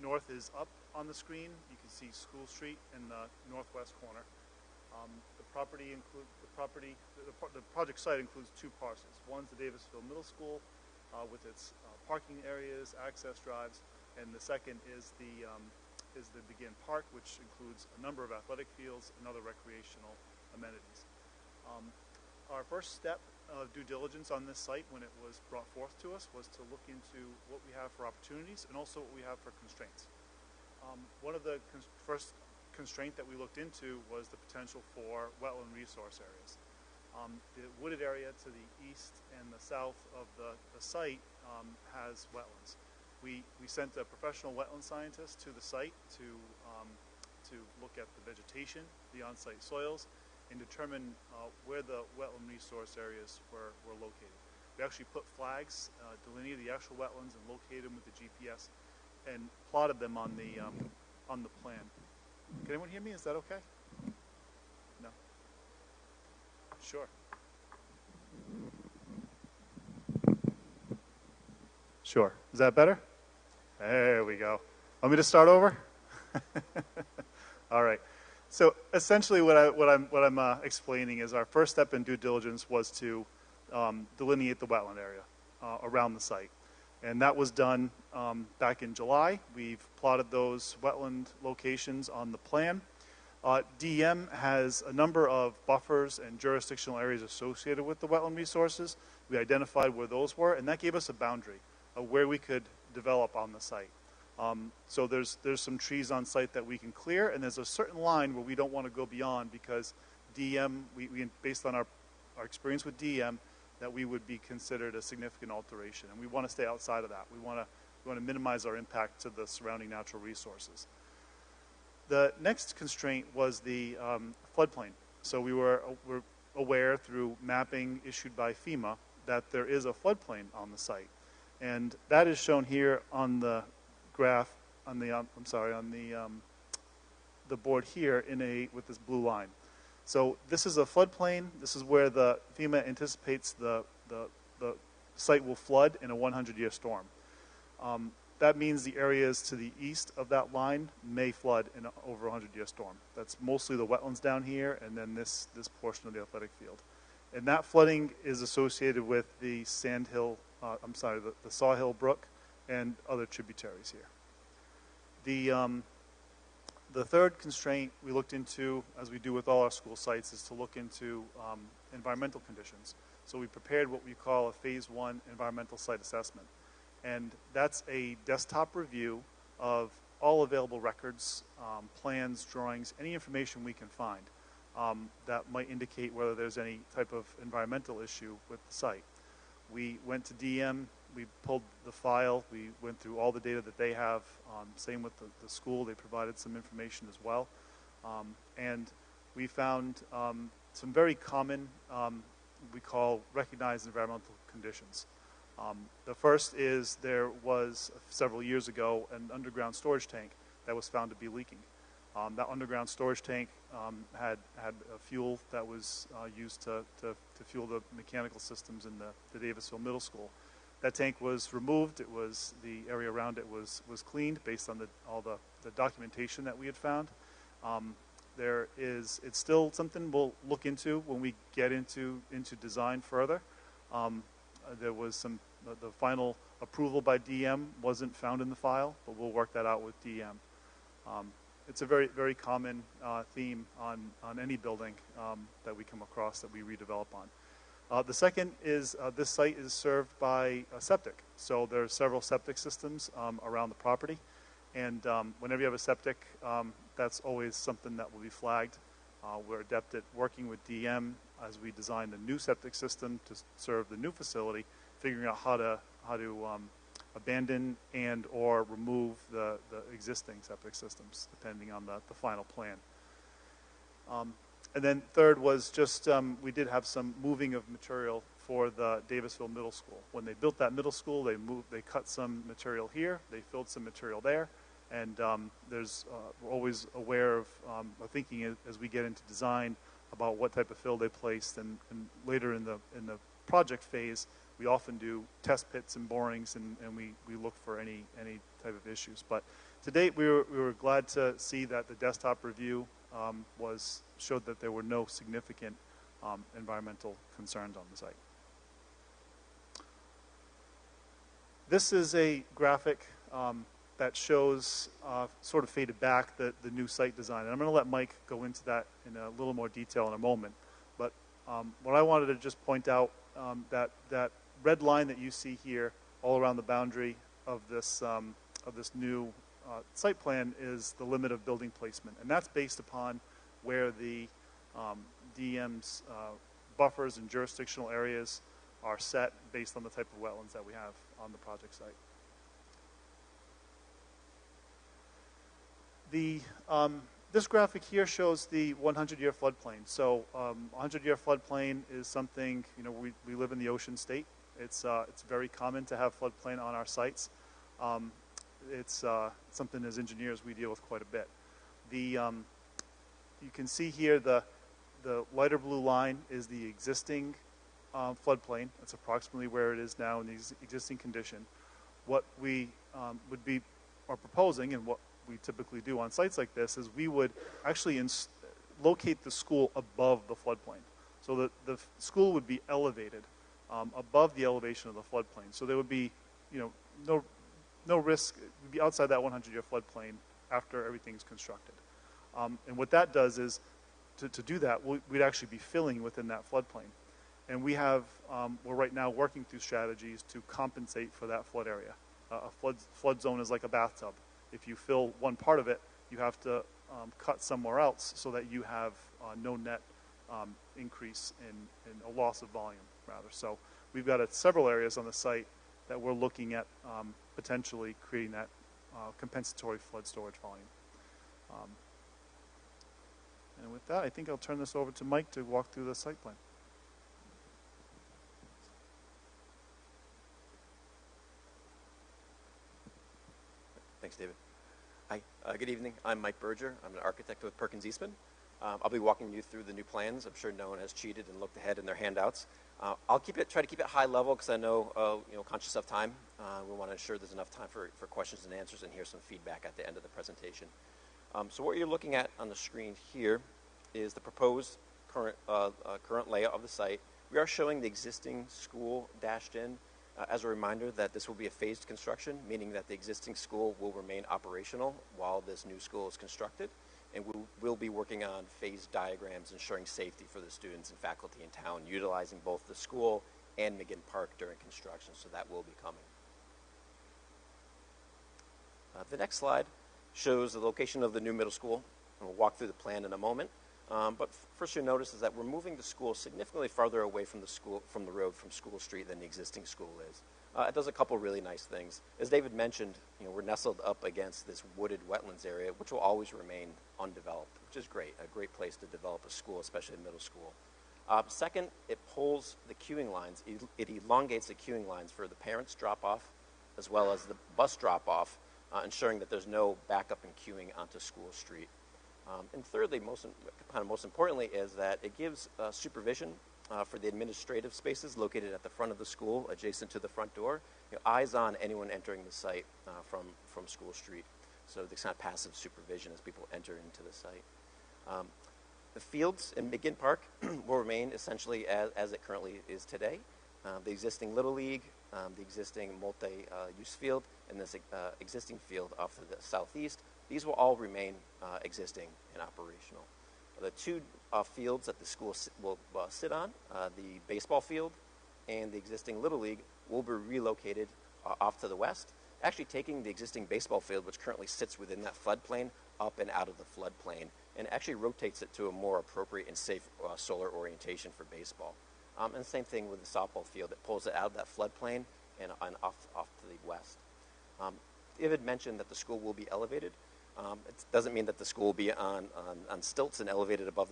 North is up on the screen. You can see School Street in the northwest corner. The project site includes two parcels. One's the Davisville Middle School with its parking areas, access drives, and the second is the McGinn Park, which includes a number of athletic fields and other recreational amenities. Our first step of due diligence on this site when it was brought forth to us was to look into what we have for opportunities and also what we have for constraints. One of the first constraint that we looked into was the potential for wetland resource areas. The wooded area to the east and the south of the site has wetlands. We sent a professional wetland scientist to the site to look at the vegetation, the on-site soils, and determine where the wetland resource areas were located. We actually put flags, delineated the actual wetlands, and located them with the GPS, and plotted them on the plan. Can anyone hear me? Is that okay? No? Sure. Sure. Is that better? There we go. Want me to start over? All right. So essentially what I'm explaining is our first step in due diligence was to delineate the wetland area around the site. And that was done back in July. We've plotted those wetland locations on the plan. DEM has a number of buffers and jurisdictional areas associated with the wetland resources. We identified where those were, and that gave us a boundary of where we could develop on the site. So there's some trees on site that we can clear, and there's a certain line where we don't want to go beyond because DEM, based on our experience with DEM, that we would be considered a significant alteration, and we want to stay outside of that. We want to minimize our impact to the surrounding natural resources. The next constraint was the floodplain. So we're aware through mapping issued by FEMA that there is a floodplain on the site, and that is shown here on the graph on the the board here with this blue line. So this is a floodplain. This is where the FEMA anticipates the site will flood in a 100-year storm. That means the areas to the east of that line may flood in over a 100-year storm. That's mostly the wetlands down here, and then this portion of the athletic field. And that flooding is associated with the the Sawhill Brook and other tributaries here. The third constraint we looked into, as we do with all our school sites, is to look into environmental conditions. So we prepared what we call a Phase 1 environmental site assessment. And that's a desktop review of all available records, plans, drawings, any information we can find that might indicate whether there's any type of environmental issue with the site. We went to DM, we pulled the file, we went through all the data that they have, same with the school, they provided some information as well. And we found some very common, we call recognized environmental conditions. The first is there was, several years ago, an underground storage tank that was found to be leaking. That underground storage tank had a fuel that was used to fuel the mechanical systems in the Davisville Middle School. That tank was removed. It was, the area around it was cleaned based on all the documentation that we had found. It's still something we'll look into when we get into design further. There was the final approval by DM wasn't found in the file, but we'll work that out with DM. It's a very, very common theme on any building that we come across that we redevelop on. The second is this site is served by a septic. So there are several septic systems around the property. And whenever you have a septic, that's always something that will be flagged. We're adept at working with DM as we design the new septic system to serve the new facility, figuring out how to abandon and or remove the existing septic systems, depending on the final plan. And then third was just, we did have some moving of material for the Davisville Middle School. When they built that middle school, they cut some material here, they filled some material there, And we're always aware of thinking as we get into design about what type of fill they placed, and later in the project phase, we often do test pits and borings, and we look for any type of issues. But to date, we were glad to see that the desktop review showed that there were no significant environmental concerns on the site. This is a graphic that shows, sort of faded back, the new site design. And I'm going to let Mike go into that in a little more detail in a moment. But what I wanted to just point out, that red line that you see here all around the boundary of this new site plan is the limit of building placement. And that's based upon where the DEM's buffers and jurisdictional areas are set based on the type of wetlands that we have on the project site. This graphic here shows the 100-year floodplain. So 100-year floodplain is something, we live in the ocean state. It's very common to have floodplain on our sites. It's something as engineers we deal with quite a bit. You can see here the lighter blue line is the existing floodplain. That's approximately where it is now in the existing condition. What we are proposing, and what we typically do on sites like this, is we would actually locate the school above the floodplain. So that the school would be elevated above the elevation of the floodplain. So there would be, no risk. It would be outside that 100-year floodplain after everything's constructed. And what that does is, to do that, we'd actually be filling within that floodplain. And we're right now working through strategies to compensate for that flood area. A flood zone is like a bathtub. If you fill one part of it, you have to cut somewhere else so that you have no net increase in a loss of volume, rather. So we've got several areas on the site that we're looking at potentially creating that compensatory flood storage volume. And with that, I think I'll turn this over to Mike to walk through the site plan. Thanks, David. Hi, good evening. I'm Mike Berger. I'm an architect with Perkins Eastman. I'll be walking you through the new plans. I'm sure no one has cheated and looked ahead in their handouts. I'll try to keep it high level because I know, conscious of time. We want to ensure there's enough time for questions and answers and hear some feedback at the end of the presentation. So what you're looking at on the screen here is the proposed current layout of the site. We are showing the existing school dashed in. As a reminder that this will be a phased construction, meaning that the existing school will remain operational while this new school is constructed, and we'll be working on phased diagrams ensuring safety for the students and faculty in town, utilizing both the school and McGinn Park during construction, so that will be coming. The next slide shows the location of the new middle school, and we'll walk through the plan in a moment. But first you'll notice is that we're moving the school significantly farther away from the road from School Street than the existing school is. It does a couple really nice things. As David mentioned, we're nestled up against this wooded wetlands area, which will always remain undeveloped, which is great, a great place to develop a school, especially in middle school. Second, it pulls the queuing lines. It elongates the queuing lines for the parents drop-off as well as the bus drop-off, ensuring that there's no backup and queuing onto School Street. And thirdly, most importantly, is that it gives supervision for the administrative spaces located at the front of the school, adjacent to the front door. Eyes on anyone entering the site from School Street. So there's kind of passive supervision as people enter into the site. The fields in McGinn Park will remain essentially as it currently is today. The existing Little League, the existing multi-use field, and this existing field off to the southeast. These will all remain existing and operational. The two fields that the school will sit on, the baseball field and the existing Little League, will be relocated off to the west, actually taking the existing baseball field, which currently sits within that floodplain, up and out of the floodplain, and actually rotates it to a more appropriate and safe solar orientation for baseball. And the same thing with the softball field. It pulls it out of that floodplain and off to the west. David mentioned that the school will be elevated. It doesn't mean that the school will be on stilts and elevated above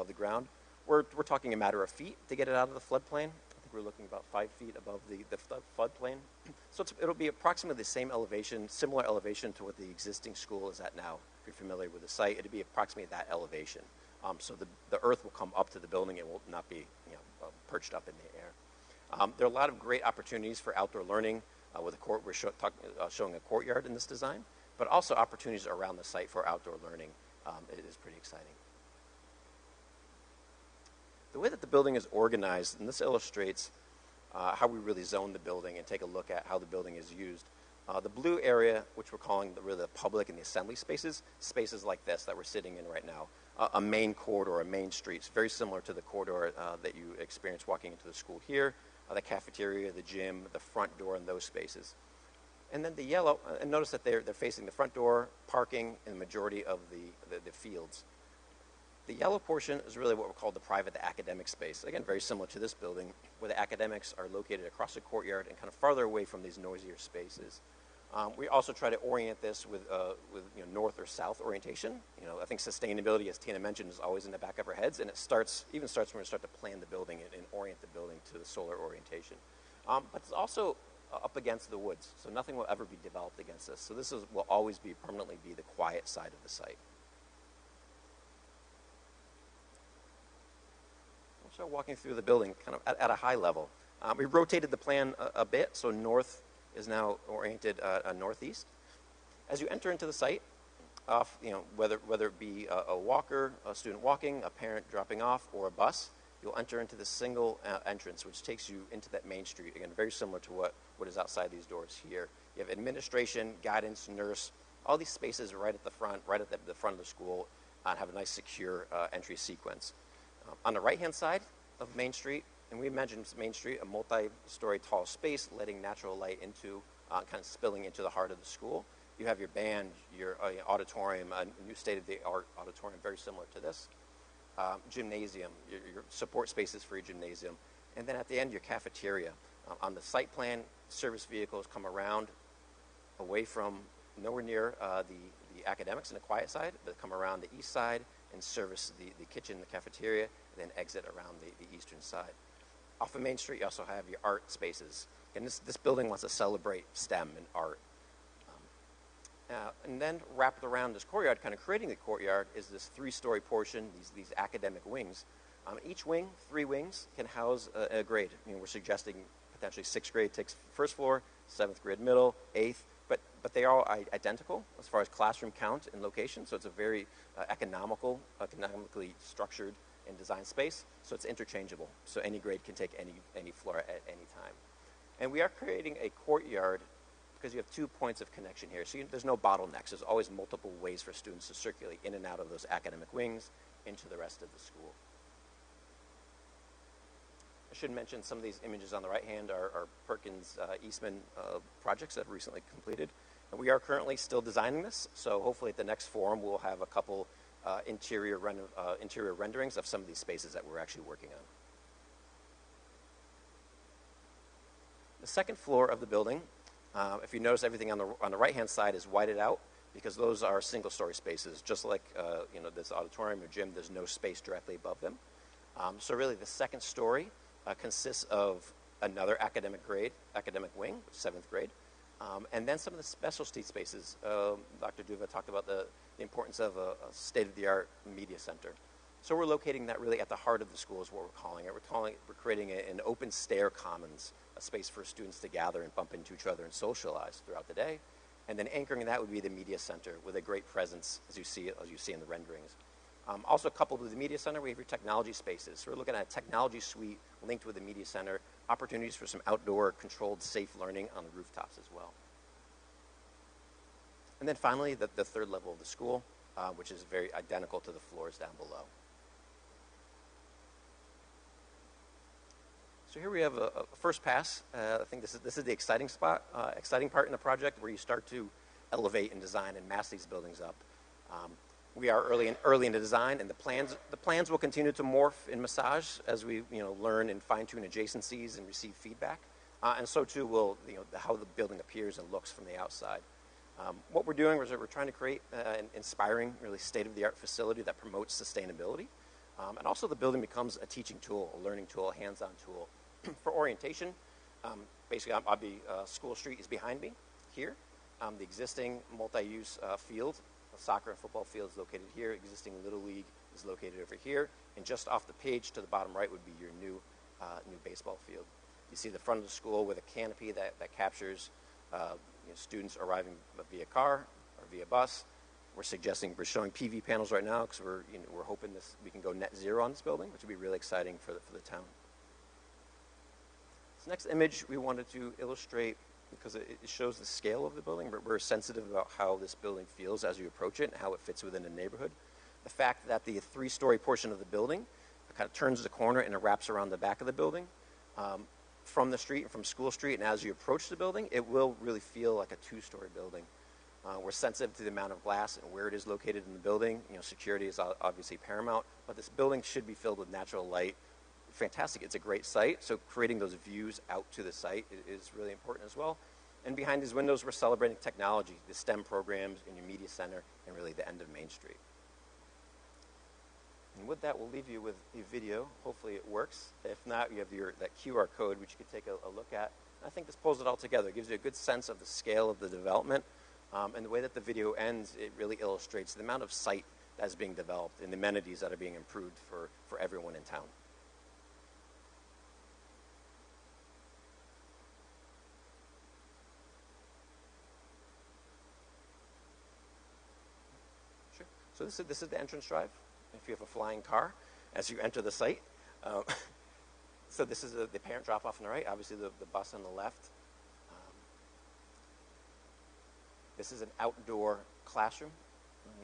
the ground. We're talking a matter of feet to get it out of the floodplain. think we're looking about 5 feet above the floodplain. So it'll be approximately the same elevation, similar elevation to what the existing school is at now. If you're familiar with the site, it'll be approximately that elevation. So the earth will come up to the building. It will not be perched up in the air. There are a lot of great opportunities for outdoor learning with a court. We're showing a courtyard in this design, but also opportunities around the site for outdoor learning. It is pretty exciting. The way that the building is organized, and this illustrates how we really zone the building and take a look at how the building is used. The blue area, which we're calling really the public and the assembly spaces, spaces like this that we're sitting in right now, a main corridor, a main street. It's very similar to the corridor that you experience walking into the school here, the cafeteria, the gym, the front door, and those spaces. And then the yellow, and notice that they're facing the front door, parking, and the majority of the fields. The yellow portion is really what we call the private, the academic space. Again, very similar to this building, where the academics are located across the courtyard and kind of farther away from these noisier spaces. We also try to orient this with north or south orientation. I think sustainability, as Tina mentioned, is always in the back of our heads, and it starts when we start to plan the building and orient the building to the solar orientation. But it's also up against the woods, so nothing will ever be developed against this. So this will always permanently be the quiet side of the site. I'll start walking through the building kind of at a high level. We rotated the plan a bit, so north is now oriented northeast. As you enter into the site, whether it be a walker, a student walking, a parent dropping off, or a bus, you'll enter into this single entrance, which takes you into that main street. Again, very similar to what is outside these doors here. You have administration, guidance, nurse, all these spaces right at the front, the front of the school, and have a nice secure entry sequence. On the right-hand side of Main Street, and we imagine Main Street, a multi-story tall space, letting natural light into, kind of spilling into the heart of the school. You have your band, your auditorium, a new state-of-the-art auditorium, very similar to this. Gymnasium, your support spaces for your gymnasium. And then at the end, your cafeteria. On the site plan, service vehicles come around away from nowhere near the academics and the quiet side, but come around the east side and service the kitchen, the cafeteria, and then exit around the eastern side. Off of Main Street, you also have your art spaces. And this building wants to celebrate STEM and art. And then wrapped around this courtyard, kind of creating the courtyard, is this 3-story portion, these academic wings. Each wing, 3 wings, can house a grade. We're suggesting potentially 6th grade takes first floor, 7th grade middle, 8th, but they are all identical as far as classroom count and location, so it's a very economically structured and designed space, so it's interchangeable. So any grade can take any floor at any time. And we are creating a courtyard because you have 2 points of connection here. So there's no bottlenecks. There's always multiple ways for students to circulate in and out of those academic wings into the rest of the school. I should mention some of these images on the right hand are Perkins Eastman projects that have recently completed. And we are currently still designing this, so hopefully at the next forum we'll have a couple interior renderings of some of these spaces that we're actually working on. The second floor of the building, if you notice, everything on the right-hand side is whited out because those are single-story spaces. Just like this auditorium or gym, there's no space directly above them. So really, the second story consists of another academic wing, 7th grade, and then some of the specialty spaces. Dr. Duva talked about the importance of a state-of-the-art media center. So we're locating that really at the heart of the school is what we're calling it. We're creating an open stair commons, a space for students to gather and bump into each other and socialize throughout the day. And then anchoring that would be the media center with a great presence, as you see in the renderings. Also coupled with the media center, we have your technology spaces. So we're looking at a technology suite linked with the media center, opportunities for some outdoor controlled safe learning on the rooftops as well. And then finally, the third level of the school, which is very identical to the floors down below. So here we have a first pass. I think this is the exciting part in the project where you start to elevate and design and mass these buildings up. We are early in the design, and the plans will continue to morph and massage as we learn and fine-tune adjacencies and receive feedback, and so too will how the building appears and looks from the outside. What we're doing is we're trying to create an inspiring, really state-of-the-art facility that promotes sustainability, and also the building becomes a teaching tool, a learning tool, a hands-on tool. For orientation, basically School Street is behind me here. The existing multi-use field, soccer and football field is located here. Existing Little League is located over here. And just off the page to the bottom right would be your new baseball field. You see the front of the school with a canopy that captures students arriving via car or via bus. We're showing PV panels right now because we're hoping we can go net zero on this building, which would be really exciting for the town. This next image we wanted to illustrate because it shows the scale of the building. We're sensitive about how this building feels as you approach it and how it fits within a neighborhood. The fact that the 3-story portion of the building kind of turns the corner and it wraps around the back of the building from the street and from School Street, and as you approach the building, it will really feel like a 2-story building. We're sensitive to the amount of glass and where it is located in the building. Security is obviously paramount, but this building should be filled with natural light. Fantastic. It's a great site, so creating those views out to the site is really important as well. And behind these windows, we're celebrating technology, the STEM programs in your media center, and really the end of Main Street. And with that, we'll leave you with a video. Hopefully it works. If not, you have that QR code, which you can take a look at. I think this pulls it all together. It gives you a good sense of the scale of the development. And the way that the video ends, it really illustrates the amount of site that's being developed and the amenities that are being improved for everyone in town. Sure. So this is the entrance drive. If you have a flying car, as you enter the site. So this is the parent drop-off on the right, obviously the bus on the left. This is an outdoor classroom,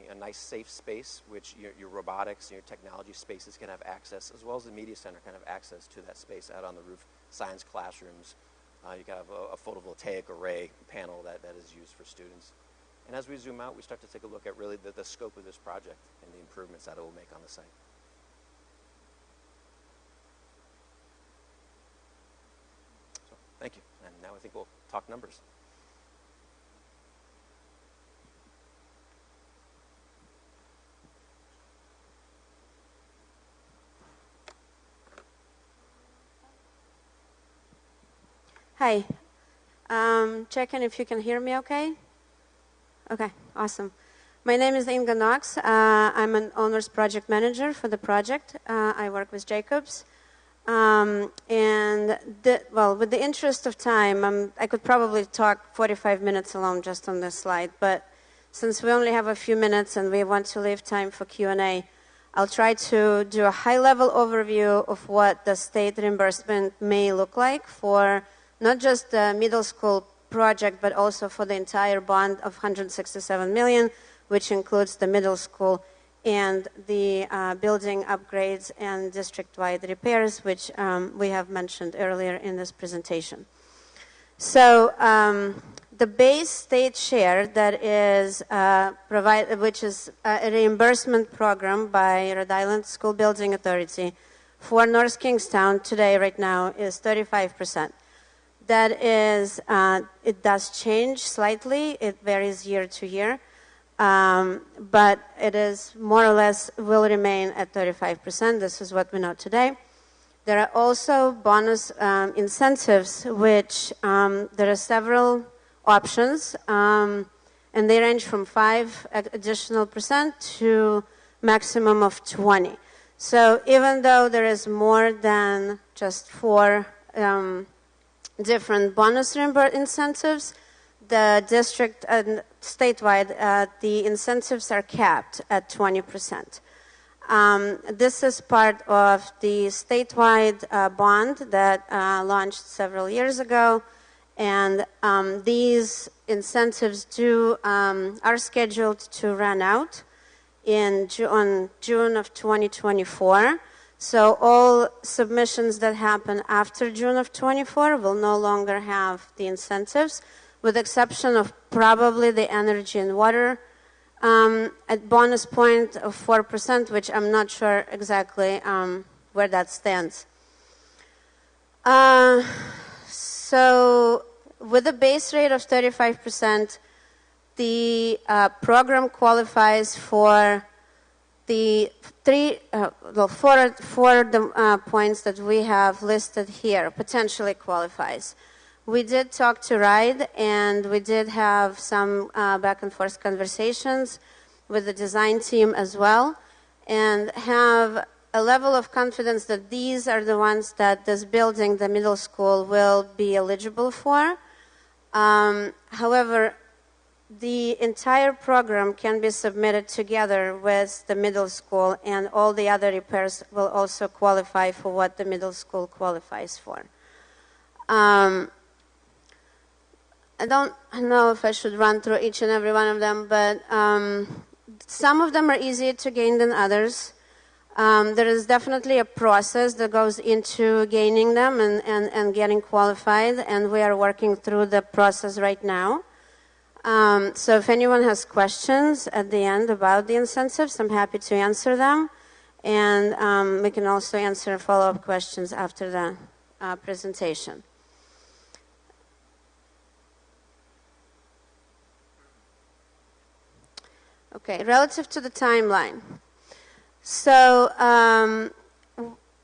a nice safe space, which your robotics and your technology spaces can have access, as well as the media center can have access to that space out on the roof. Science classrooms, you can have a photovoltaic array panel that is used for students. And as we zoom out, we start to take a look at really the scope of this project and the improvements that it will make on the site. So, thank you. And now I think we'll talk numbers. Hi. Checking if you can hear me okay? Okay, awesome. My name is Inga Knox. I'm an owner's project manager for the project. I work with Jacobs. With the interest of time, I could probably talk 45 minutes alone just on this slide, but since we only have a few minutes and we want to leave time for Q&A, I'll try to do a high-level overview of what the state reimbursement may look like for not just the middle school project, but also for the entire bond of $167 million, which includes the middle school and the building upgrades and district-wide repairs, which we have mentioned earlier in this presentation. So the base state share that is which is a reimbursement program by Rhode Island School Building Authority for North Kingstown today, right now, is 35%. That is, it does change slightly. It varies year to year. But it is more or less will remain at 35%. This is what we know today. There are also bonus incentives, which there are several options, and they range from 5 additional % to maximum of 20. So even though there is more than just 4 different bonus incentives, the district and statewide, the incentives are capped at 20%. This is part of the statewide bond that launched several years ago, and these incentives are scheduled to run out on June of 2024. So all submissions that happen after June of 24 will no longer have the incentives, with exception of probably the energy and water at bonus point of 4%, which I'm not sure exactly where that stands. So with a base rate of 35%, the program qualifies for the points that we have listed here potentially qualifies. We did talk to RIDE, and we did have some back and forth conversations with the design team as well, and have a level of confidence that these are the ones that this building, the middle school, will be eligible for. However, the entire program can be submitted together with the middle school, and all the other repairs will also qualify for what the middle school qualifies for. I don't know if I should run through each and every one of them, but some of them are easier to gain than others. There is definitely a process that goes into gaining them and getting qualified, and we are working through the process right now. So if anyone has questions at the end about the incentives, I'm happy to answer them. And we can also answer follow-up questions after the presentation. Okay, relative to the timeline. So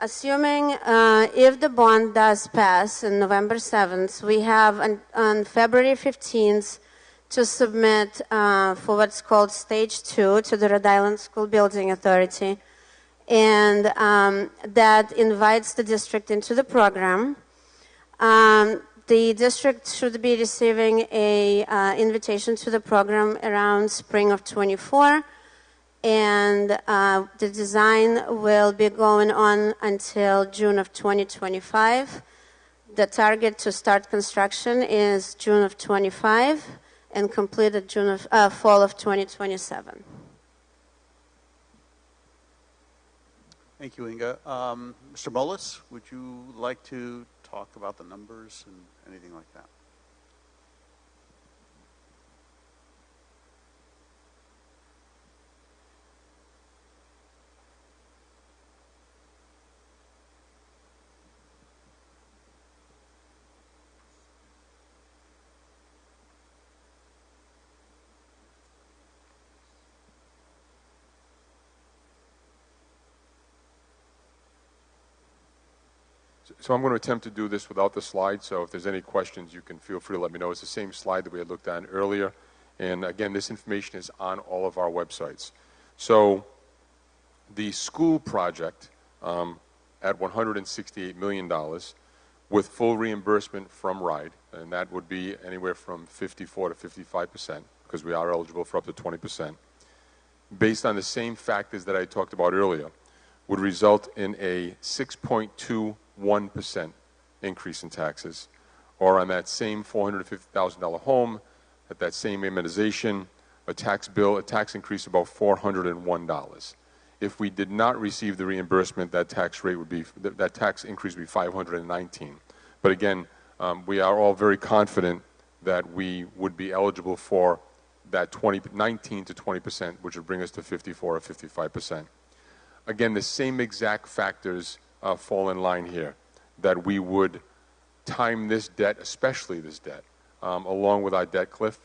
assuming if the bond does pass on November 7th, we have on February 15th to submit for what's called Stage 2 to the Rhode Island School Building Authority. And that invites the district into the program. The district should be receiving an invitation to the program around spring of 24. And the design will be going on until June of 2025. The target to start construction is June of 25 and complete at fall of 2027. Thank you, Inga. Mr. Mullis, would you like to talk about the numbers and anything like that? So I'm going to attempt to do this without the slide, so if there's any questions, you can feel free to let me know. It's the same slide that we had looked at earlier. And again, this information is on all of our websites. So the school project at $168 million with full reimbursement from RIDE, and that would be anywhere from 54 to 55%, because we are eligible for up to 20%, based on the same factors that I talked about earlier, would result in a 6.21% increase in taxes, or on that same $450,000 home, at that same amortization, a tax increase of about $401. If we did not receive the reimbursement, that tax increase would be $519. But again, we are all very confident that we would be eligible for that 19 to 20%, which would bring us to 54 or 55%. Again, the same exact factors fall in line here, that we would time this debt, especially this debt, along with our debt cliff,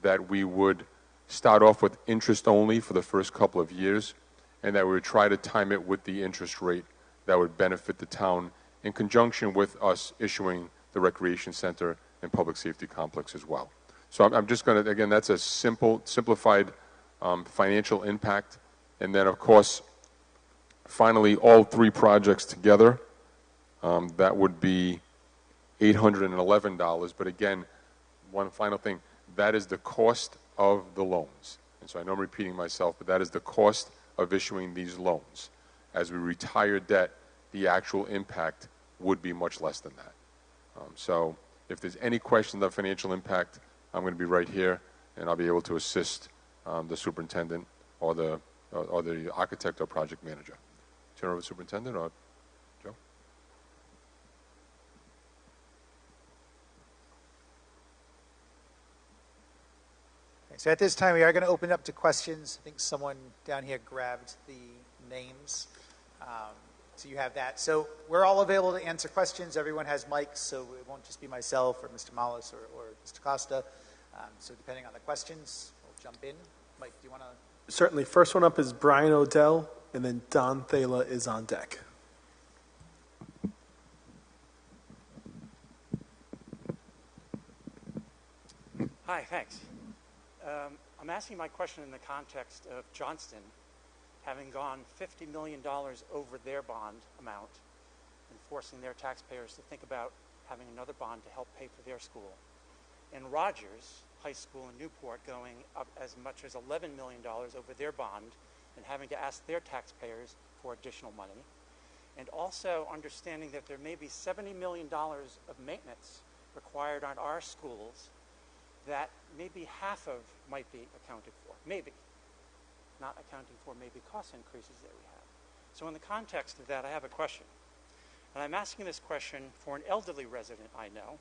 that we would start off with interest only for the first couple of years, and that we would try to time it with the interest rate that would benefit the town in conjunction with us issuing the recreation center and public safety complex as well. So I'm just going to, again, that's a simplified financial impact. And then, of course, finally, all three projects together, that would be $811. But again, one final thing, that is the cost of the loans. And so I know I'm repeating myself, but that is the cost of issuing these loans. As we retire debt, the actual impact would be much less than that. So if there's any question of financial impact, I'm going to be right here, and I'll be able to assist the superintendent or the architect or project manager. Turn over to the superintendent or Joe? Okay, so at this time, we are going to open up to questions. I think someone down here grabbed the names. So you have that. So we're all available to answer questions. Everyone has mics, so it won't just be myself or Mr. Mollis or Mr. Costa. So depending on the questions, we'll jump in. Mike, do you want to? Certainly. First one up is Brian Odell, and then Don Thala is on deck. Hi, thanks. I'm asking my question in the context of Johnston having gone $50 million over their bond amount and forcing their taxpayers to think about having another bond to help pay for their school. And Rogers High School in Newport going up as much as $11 million over their bond and having to ask their taxpayers for additional money. And also understanding that there may be $70 million of maintenance required on our schools that maybe half of might be accounted for, maybe. Not accounting for maybe cost increases that we have. So in the context of that, I have a question. And I'm asking this question for an elderly resident I know.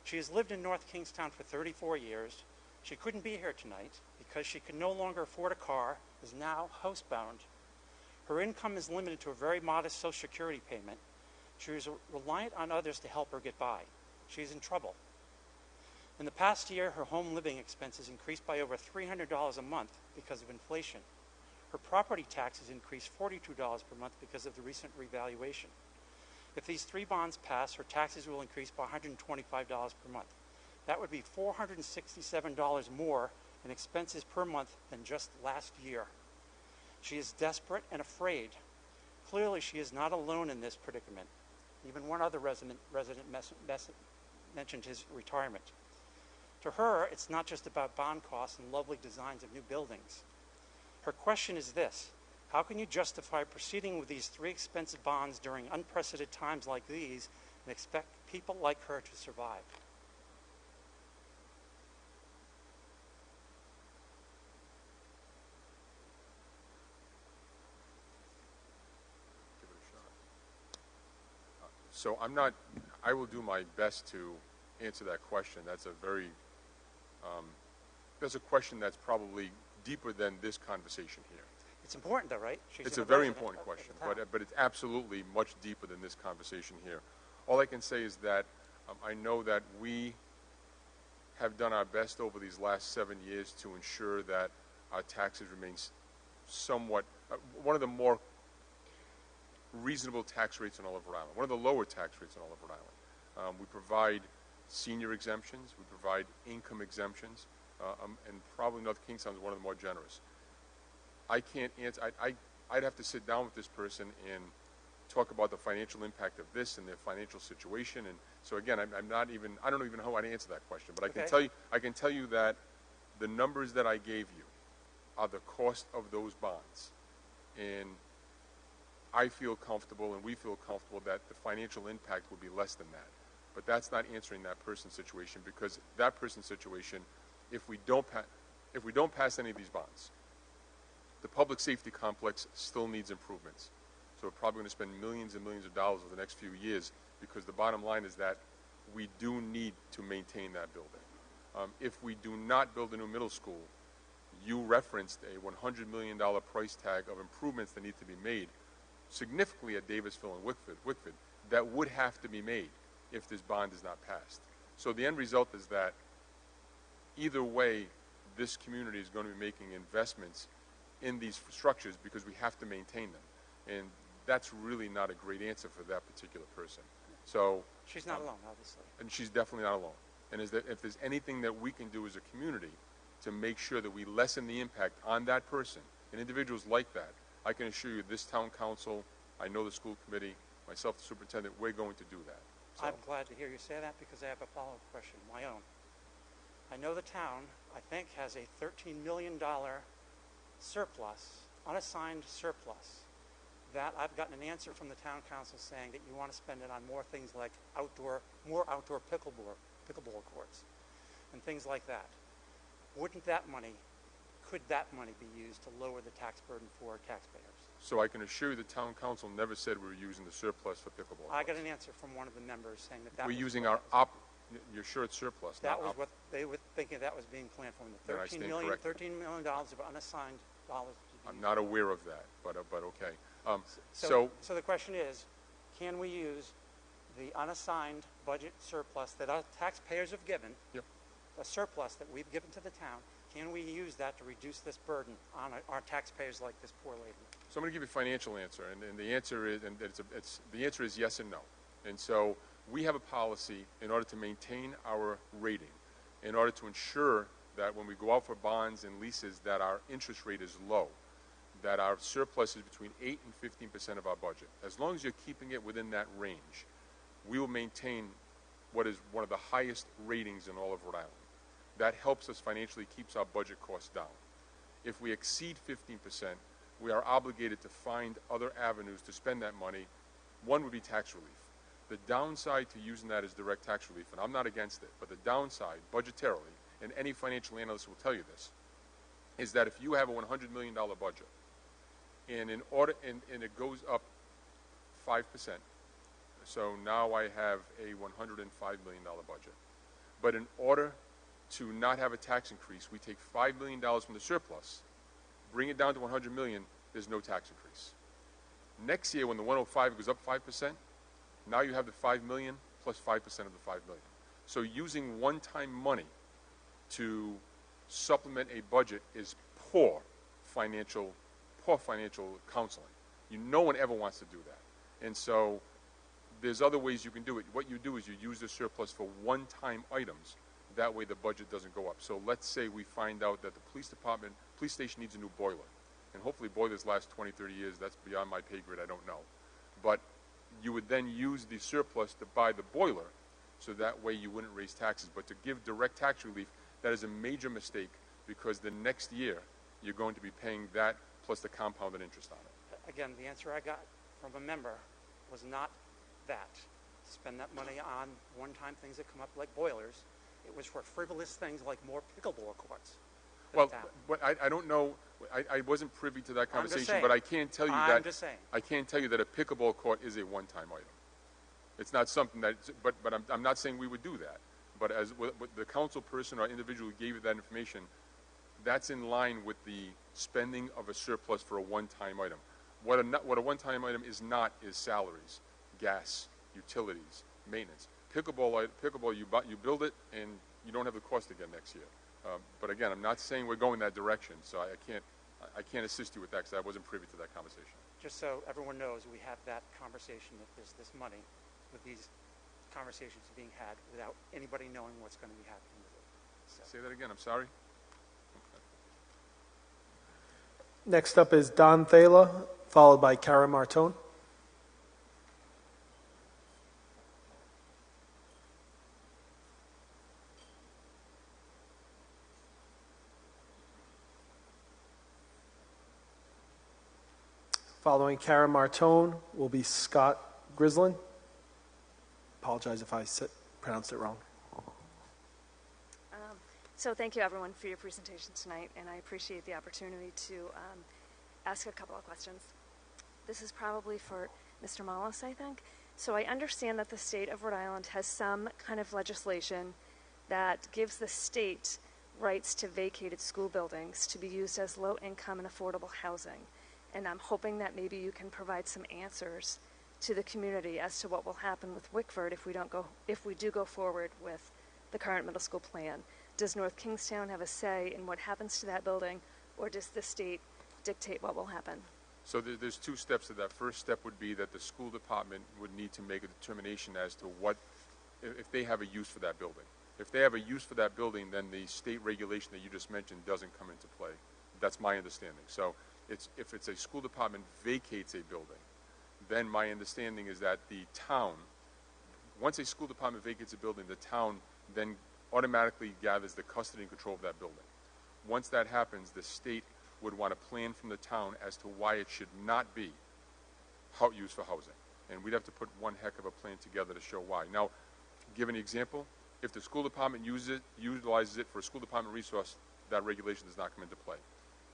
She has lived in North Kingstown for 34 years. She couldn't be here tonight because she can no longer afford a car, is now housebound. Her income is limited to a very modest Social Security payment. She is reliant on others to help her get by. She's in trouble. In the past year, her home living expenses increased by over $300 a month because of inflation. Her property taxes increased $42 per month because of the recent revaluation. If these three bonds pass, her taxes will increase by $125 per month. That would be $467 more in expenses per month than just last year. She is desperate and afraid. Clearly, she is not alone in this predicament. Even one other resident mentioned his retirement. To her, it's not just about bond costs and lovely designs of new buildings. Her question is this: how can you justify proceeding with these three expensive bonds during unprecedented times like these and expect people like her to survive? Give it a shot. So I will do my best to answer that question. That's a question that's probably deeper than this conversation here. It's important, though, right? It's a very important question, but it's absolutely much deeper than this conversation here. All I can say is that I know that we have done our best over these last 7 years to ensure that our taxes remain somewhat one of the more reasonable tax rates in all of Rhode Island, one of the lower tax rates in all of Rhode Island. We provide senior exemptions, we provide income exemptions, and probably North Kingstown is one of the more generous. I can't answer. I'd have to sit down with this person and talk about the financial impact of this and their financial situation. And so again, I don't even know how to answer that question. But I can tell you that the numbers that I gave you are the cost of those bonds, and I feel comfortable, and we feel comfortable that the financial impact would be less than that. But that's not answering that person's situation, because that person's situation, if we don't pass any of these bonds, the public safety complex still needs improvements. So we're probably going to spend millions and millions of dollars over the next few years, because the bottom line is that we do need to maintain that building. If we do not build a new middle school, you referenced a $100 million price tag of improvements that need to be made, significantly at Davisville and Wickford, that would have to be made if this bond is not passed. So the end result is that either way, this community is going to be making investments in these structures because we have to maintain them. And that's really not a great answer for that particular person. So she's not alone, obviously. And she's definitely not alone. And if there's anything that we can do as a community to make sure that we lessen the impact on that person and individuals like that, I can assure you this town council, I know the school committee, myself, the superintendent, we're going to do that. So. I'm glad to hear you say that, because I have a follow-up question of my own. I know the town, I think, has a $13 million surplus, unassigned surplus, that I've gotten an answer from the town council saying that you want to spend it on more things like more outdoor pickleball courts and things like that. Could that money be used to lower the tax burden for taxpayers? So I can assure you the town council never said we were using the surplus for pickleball. I got an answer from one of the members saying that we're using you're sure it's surplus. That was what they were thinking that was being planned for. The $13 million of unassigned dollars. I'm not aware of that, but okay. So the question is, can we use the unassigned budget surplus that our taxpayers have given, a surplus that we've given to the town, Can we use that to reduce this burden on our taxpayers like this poor lady? So I'm going to give you a financial answer, and the answer is, the answer is yes and no. And so we have a policy in order to maintain our rating, in order to ensure that when we go out for bonds and leases, that our interest rate is low, that our surplus is between 8 and 15% of our budget. As long as you're keeping it within that range, we will maintain what is one of the highest ratings in all of Rhode Island. That helps us financially, keeps our budget costs down. If we exceed 15%, we are obligated to find other avenues to spend that money. One would be tax relief. The downside to using that as direct tax relief, and I'm not against it, but the downside, budgetarily, and any financial analyst will tell you this, is that if you have a $100 million budget, and it goes up 5%, so now I have a $105 million budget. But in order to not have a tax increase, we take $5 million from the surplus, bring it down to $100 million, there's no tax increase. Next year, when the 105 goes up 5%, now you have the $5 million plus 5% of the $5 million. So using one-time money to supplement a budget is poor financial counseling. No one ever wants to do that. And so there's other ways you can do it. What you do is you use the surplus for one-time items. That way the budget doesn't go up. So let's say we find out that the police station needs a new boiler. And hopefully boilers last 20, 30 years. That's beyond my pay grade. I don't know. But you would then use the surplus to buy the boiler, so that way you wouldn't raise taxes. But to give direct tax relief, that is a major mistake, because the next year you're going to be paying that plus the compounded interest on it. Again, the answer I got from a member was not that. Spend that money on one-time things that come up like boilers. It was for frivolous things like more pickleball courts. Well, I don't know. I wasn't privy to that conversation, but I can't tell you that. I'm just saying. I can't tell you that a pickleball court is a one-time item. It's not something that. But I'm not saying we would do that. But as the council person or individual who gave you that information, that's in line with the spending of a surplus for a one-time item. What a one-time item is not is salaries, gas, utilities, maintenance. Pickleball, you build it and you don't have the cost again next year. But again, I'm not saying we're going that direction, so I can't assist you with that because I wasn't privy to that conversation. Just so everyone knows, we have that conversation, that there's this money, with these conversations being had without anybody knowing what's going to be happening with it. So. Say that again, I'm sorry. Next up is Don Thala, followed by Kara Martone. Following Kara Martone will be Scott Grislin. Apologize if I pronounced it wrong. So thank you, everyone, for your presentation tonight, and I appreciate the opportunity to ask a couple of questions. This is probably for Mr. Mollis, I think. So I understand that the state of Rhode Island has some kind of legislation that gives the state rights to vacated school buildings to be used as low-income and affordable housing. And I'm hoping that maybe you can provide some answers to the community as to what will happen with Wickford if we do go forward with the current middle school plan. Does North Kingstown have a say in what happens to that building, or does the state dictate what will happen? So there's two steps to that. First step would be that the school department would need to make a determination as to if they have a use for that building. If they have a use for that building, then the state regulation that you just mentioned doesn't come into play. That's my understanding. So if it's a school department vacates a building, then my understanding is that the town, once a school department vacates a building, the town then automatically gathers the custody and control of that building. Once that happens, the state would want a plan from the town as to why it should not be used for housing. And we'd have to put one heck of a plan together to show why. Now, give an example. If the school department utilizes it for a school department resource, that regulation does not come into play.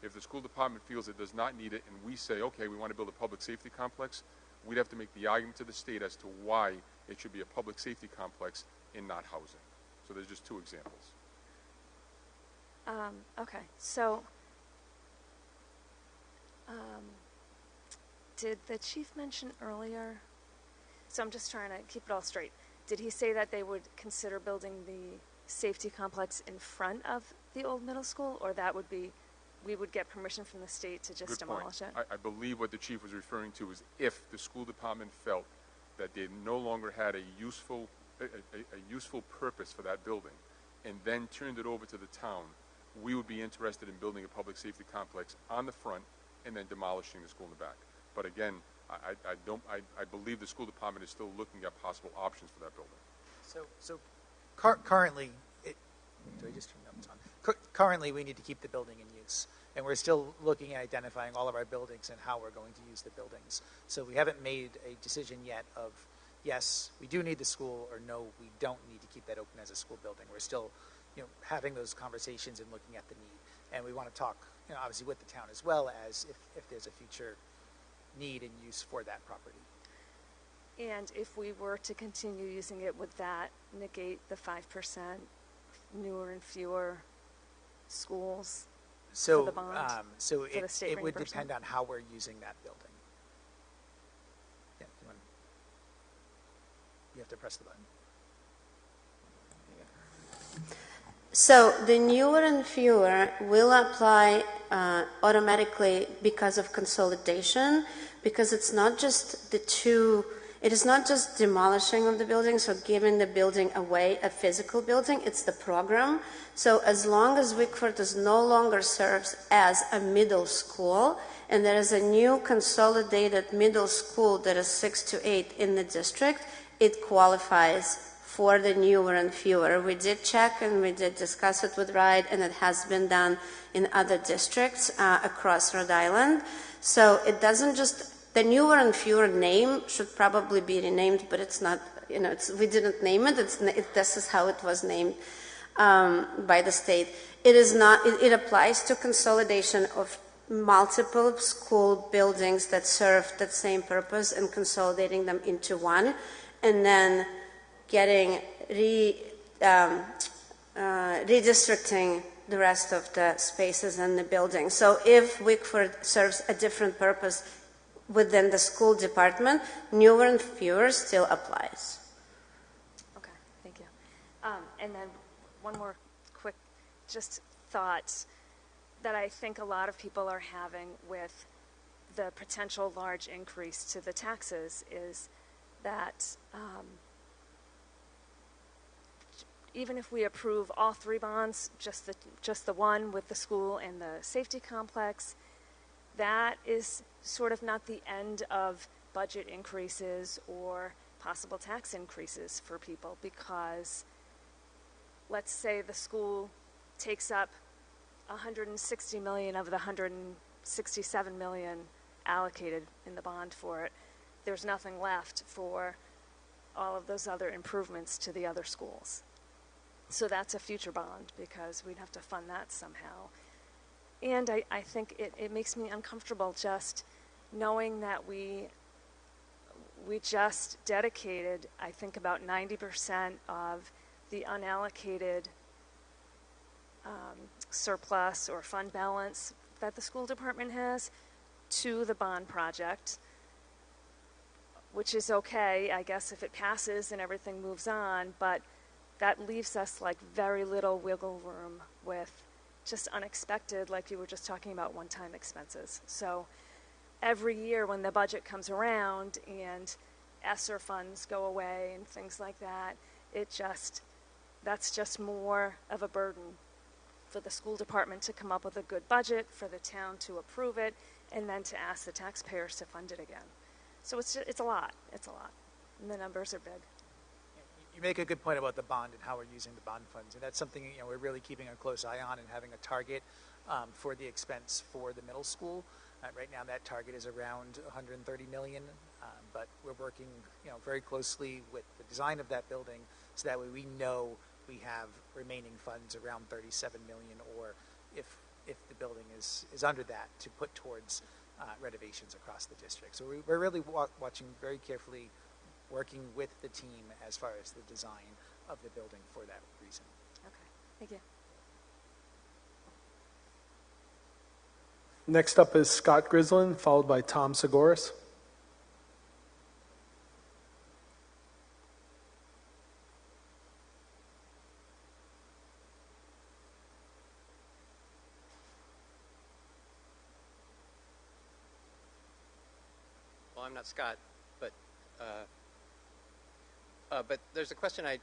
If the school department feels it does not need it and we say, okay, we want to build a public safety complex, we'd have to make the argument to the state as to why it should be a public safety complex and not housing. So there's just two examples. Okay, so did the chief mention earlier, so I'm just trying to keep it all straight, did he say that they would consider building the safety complex in front of the old middle school, or that would be, we would get permission from the state to just Good point. demolish it? I believe what the chief was referring to is if the school department felt that they no longer had a useful purpose for that building, and then turned it over to the town, we would be interested in building a public safety complex on the front and then demolishing the school in the back. But again, I believe the school department is still looking at possible options for that building. So currently, do I just turn the on? Currently, we need to keep the building in use, and we're still looking at identifying all of our buildings and how we're going to use the buildings. So we haven't made a decision yet of yes, we do need the school, or no, we don't need to keep that open as a school building. We're still, having those conversations and looking at the need, and we want to talk, obviously with the town as well as if there's a future need and use for that property. And if we were to continue using it, would that negate the 5% newer and fewer schools for the bond? So for the state it would reimbursement? depend on how we're using that building. Yeah, you have to press the button. So the newer and fewer will apply automatically because of consolidation, because it's not just it is not just demolishing of the buildings or giving the building away, a physical building, it's the program. So as long as Wickford is no longer serves as a middle school, and there is a new consolidated middle school that is 6 to 8 in the district, it qualifies for the newer and fewer. We did check and we did discuss it with RIDE, and it has been done in other districts across Rhode Island. So it doesn't just, the newer and fewer name should probably be renamed, but it's not, we didn't name it. This is how it was named by the state. It is not, it applies to consolidation of multiple school buildings that serve that same purpose and consolidating them into one, and then getting redistricting the rest of the spaces in the building. So if Wickford serves a different purpose within the school department, newer and fewer still applies. Okay, thank you. And then one more quick just thought that I think a lot of people are having with the potential large increase to the taxes is that even if we approve all three bonds, just the one with the school and the safety complex, that is sort of not the end of budget increases or possible tax increases for people, because let's say the school takes up $160 million of the $167 million allocated in the bond for it. There's nothing left for all of those other improvements to the other schools. So that's a future bond because we'd have to fund that somehow. And I think it makes me uncomfortable just knowing that we just dedicated, I think, about 90% of the unallocated surplus or fund balance that the school department has to the bond project, which is okay, I guess, if it passes and everything moves on, but that leaves us like very little wiggle room with just unexpected, like you were just talking about, one-time expenses. So every year when the budget comes around and ESSER funds go away and things like that, that's just more of a burden for the school department to come up with a good budget, for the town to approve it, and then to ask the taxpayers to fund it again. So it's a lot. It's a lot. And the numbers are big. You make a good point about the bond and how we're using the bond funds, and that's something we're really keeping a close eye on and having a target for the expense for the middle school. Right now, that target is around $130 million, but we're working very closely with the design of that building, so that way we know we have remaining funds around $37 million, or if the building is under that, to put towards renovations across the district. So we're really watching very carefully, working with the team as far as the design of the building for that reason. Okay, thank you. Next up is Scott Grislin, followed by Tom Segoris. I'm not Scott, but there's a question I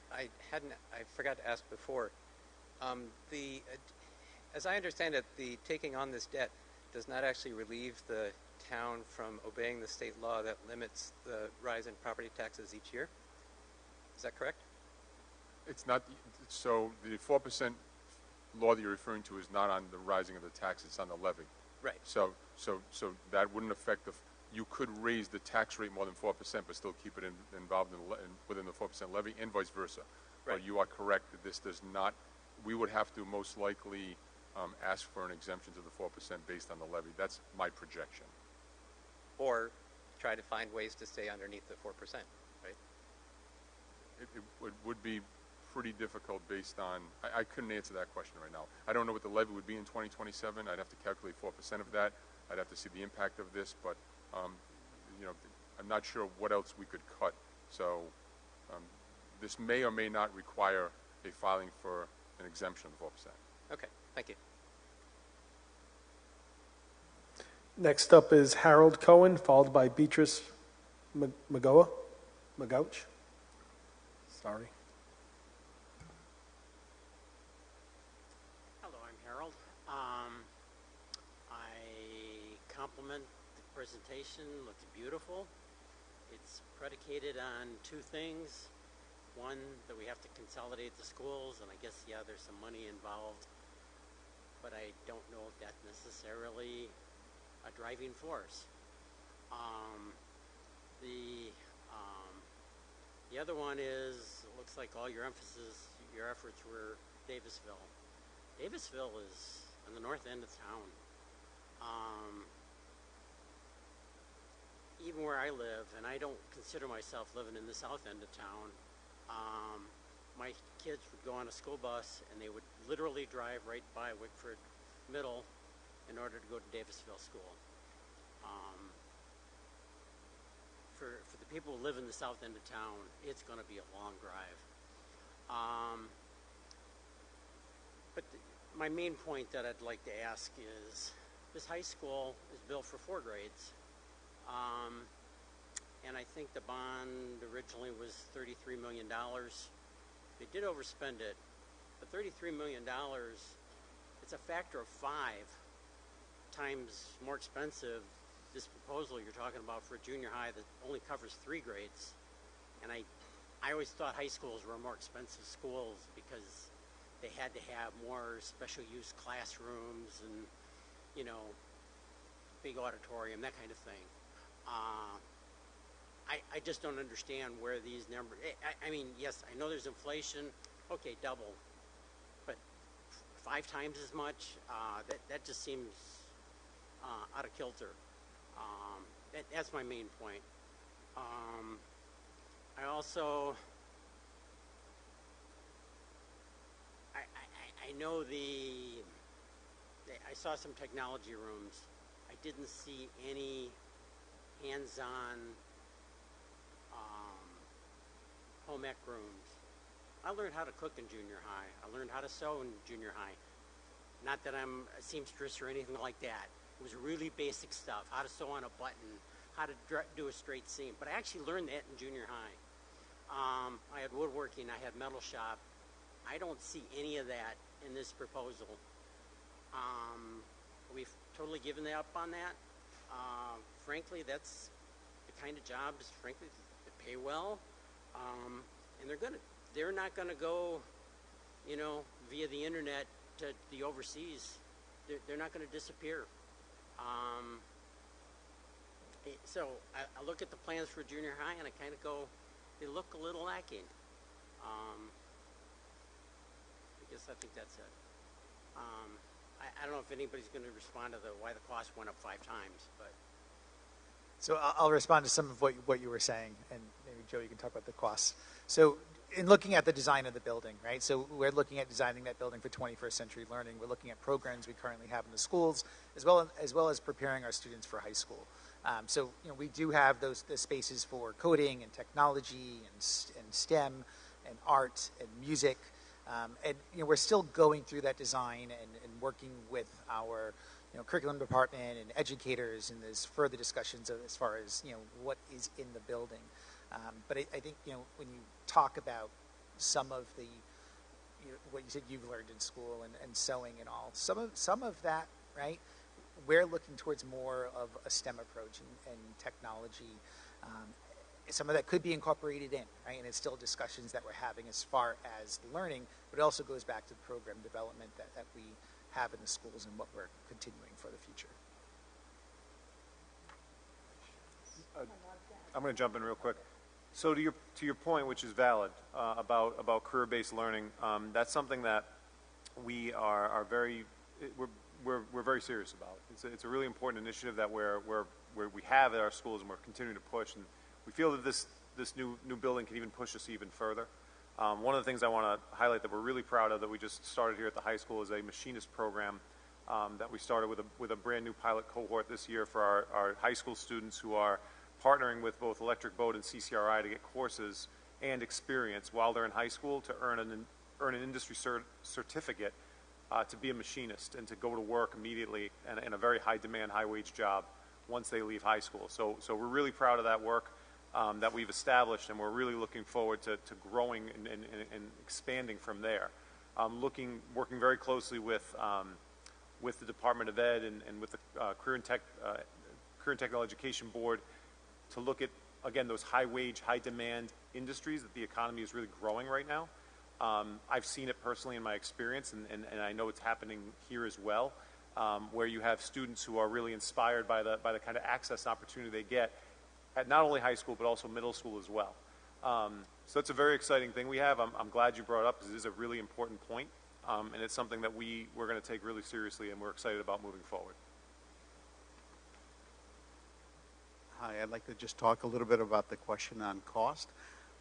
forgot to ask before. As I understand it, the taking on this debt does not actually relieve the town from obeying the state law that limits the rise in property taxes each year. Is that correct? It's not, so the 4% law that you're referring to is not on the rising of the tax, it's on the levy. Right. So that wouldn't affect you could raise the tax rate more than 4%, but still keep it involved within the 4% levy, and vice versa. Right. But you are correct that this does not, we would have to most likely ask for an exemption to the 4% based on the levy. That's my projection. Or try to find ways to stay underneath the 4%, right? It would be pretty difficult based on, I couldn't answer that question right now. I don't know what the levy would be in 2027. I'd have to calculate 4% of that. I'd have to see the impact of this, but I'm not sure what else we could cut. So this may or may not require a filing for an exemption of 4%. Okay, thank you. Next up is Harold Cohen, followed by Beatrice Magouch. Sorry. Hello, I'm Harold. I compliment the presentation. Looks beautiful. It's predicated on two things. One, that we have to consolidate the schools, and I guess, yeah, there's some money involved, but I don't know if that's necessarily a driving force. The other one is, it looks like all your efforts were Davisville. Davisville is on the north end of town. Even where I live, and I don't consider myself living in the south end of town, my kids would go on a school bus and they would literally drive right by Wickford Middle in order to go to Davisville School. For the people who live in the south end of town, it's going to be a long drive. But my main point that I'd like to ask is, this high school is built for 4 grades. And I think the bond originally was $33 million. They did overspend it, but $33 million, it's a factor of 5 times more expensive. This proposal you're talking about for a junior high that only covers 3 grades. And I always thought high schools were more expensive schools because they had to have more special use classrooms and, big auditorium, that kind of thing. I just don't understand where these numbers, I mean, yes, I know there's inflation, okay, double, but 5 times as much, that just seems out of kilter. That's my main point. I also, I know I saw some technology rooms. I didn't see any hands-on home ec rooms. I learned how to cook in junior high. I learned how to sew in junior high. Not that I'm a seamstress or anything like that. It was really basic stuff, how to sew on a button, how to do a straight seam. But I actually learned that in junior high. I had woodworking, I had metal shop. I don't see any of that in this proposal. We've totally given up on that. Frankly, that's the kind of jobs, frankly, that pay well. And they're not gonna go, via the internet to the overseas. They're not gonna disappear. So I look at the plans for junior high and I kind of go, they look a little lacking. I guess I think that's it. I don't know if anybody's going to respond to why the cost went up 5 times, but. So I'll respond to some of what you were saying, and maybe Joe, you can talk about the costs. So in looking at the design of the building, right? So we're looking at designing that building for 21st century learning. We're looking at programs we currently have in the schools, as well as preparing our students for high school. So we do have the spaces for coding and technology and STEM and art and music. And we're still going through that design and working with our curriculum department and educators, and there's further discussions of, as far as what is in the building. But I think when you talk about some of the what you said you've learned in school and sewing and all, some of that, right? We're looking towards more of a STEM approach and technology. Some of that could be incorporated in, right? And it's still discussions that we're having as far as learning, but it also goes back to the program development that we have in the schools and what we're continuing for the future. I'm going to jump in real quick. So to your point, which is valid, about career-based learning, that's something that we are very we're very serious about. It's a really important initiative that we have at our schools, and we're continuing to push. And we feel that this new building can even push us even further. One of the things I want to highlight that we're really proud of that we just started here at the high school is a machinist program that we started with a brand new pilot cohort this year for our high school students who are partnering with both Electric Boat and CCRI to get courses and experience while they're in high school to earn an industry certificate to be a machinist and to go to work immediately in a very high demand, high wage job once they leave high school. So we're really proud of that work that we've established, and we're really looking forward to growing and expanding from there. Working very closely with the Department of Ed and with the Career and Technical Education Board to look at, again, those high wage, high demand industries that the economy is really growing right now. I've seen it personally in my experience, and I know it's happening here as well, where you have students who are really inspired by the kind of access and opportunity they get at not only high school but also middle school as well. So it's a very exciting thing we have. I'm glad you brought it up because it is a really important point, and it's something that we're going to take really seriously, and we're excited about moving forward. Hi, I'd like to just talk a little bit about the question on cost.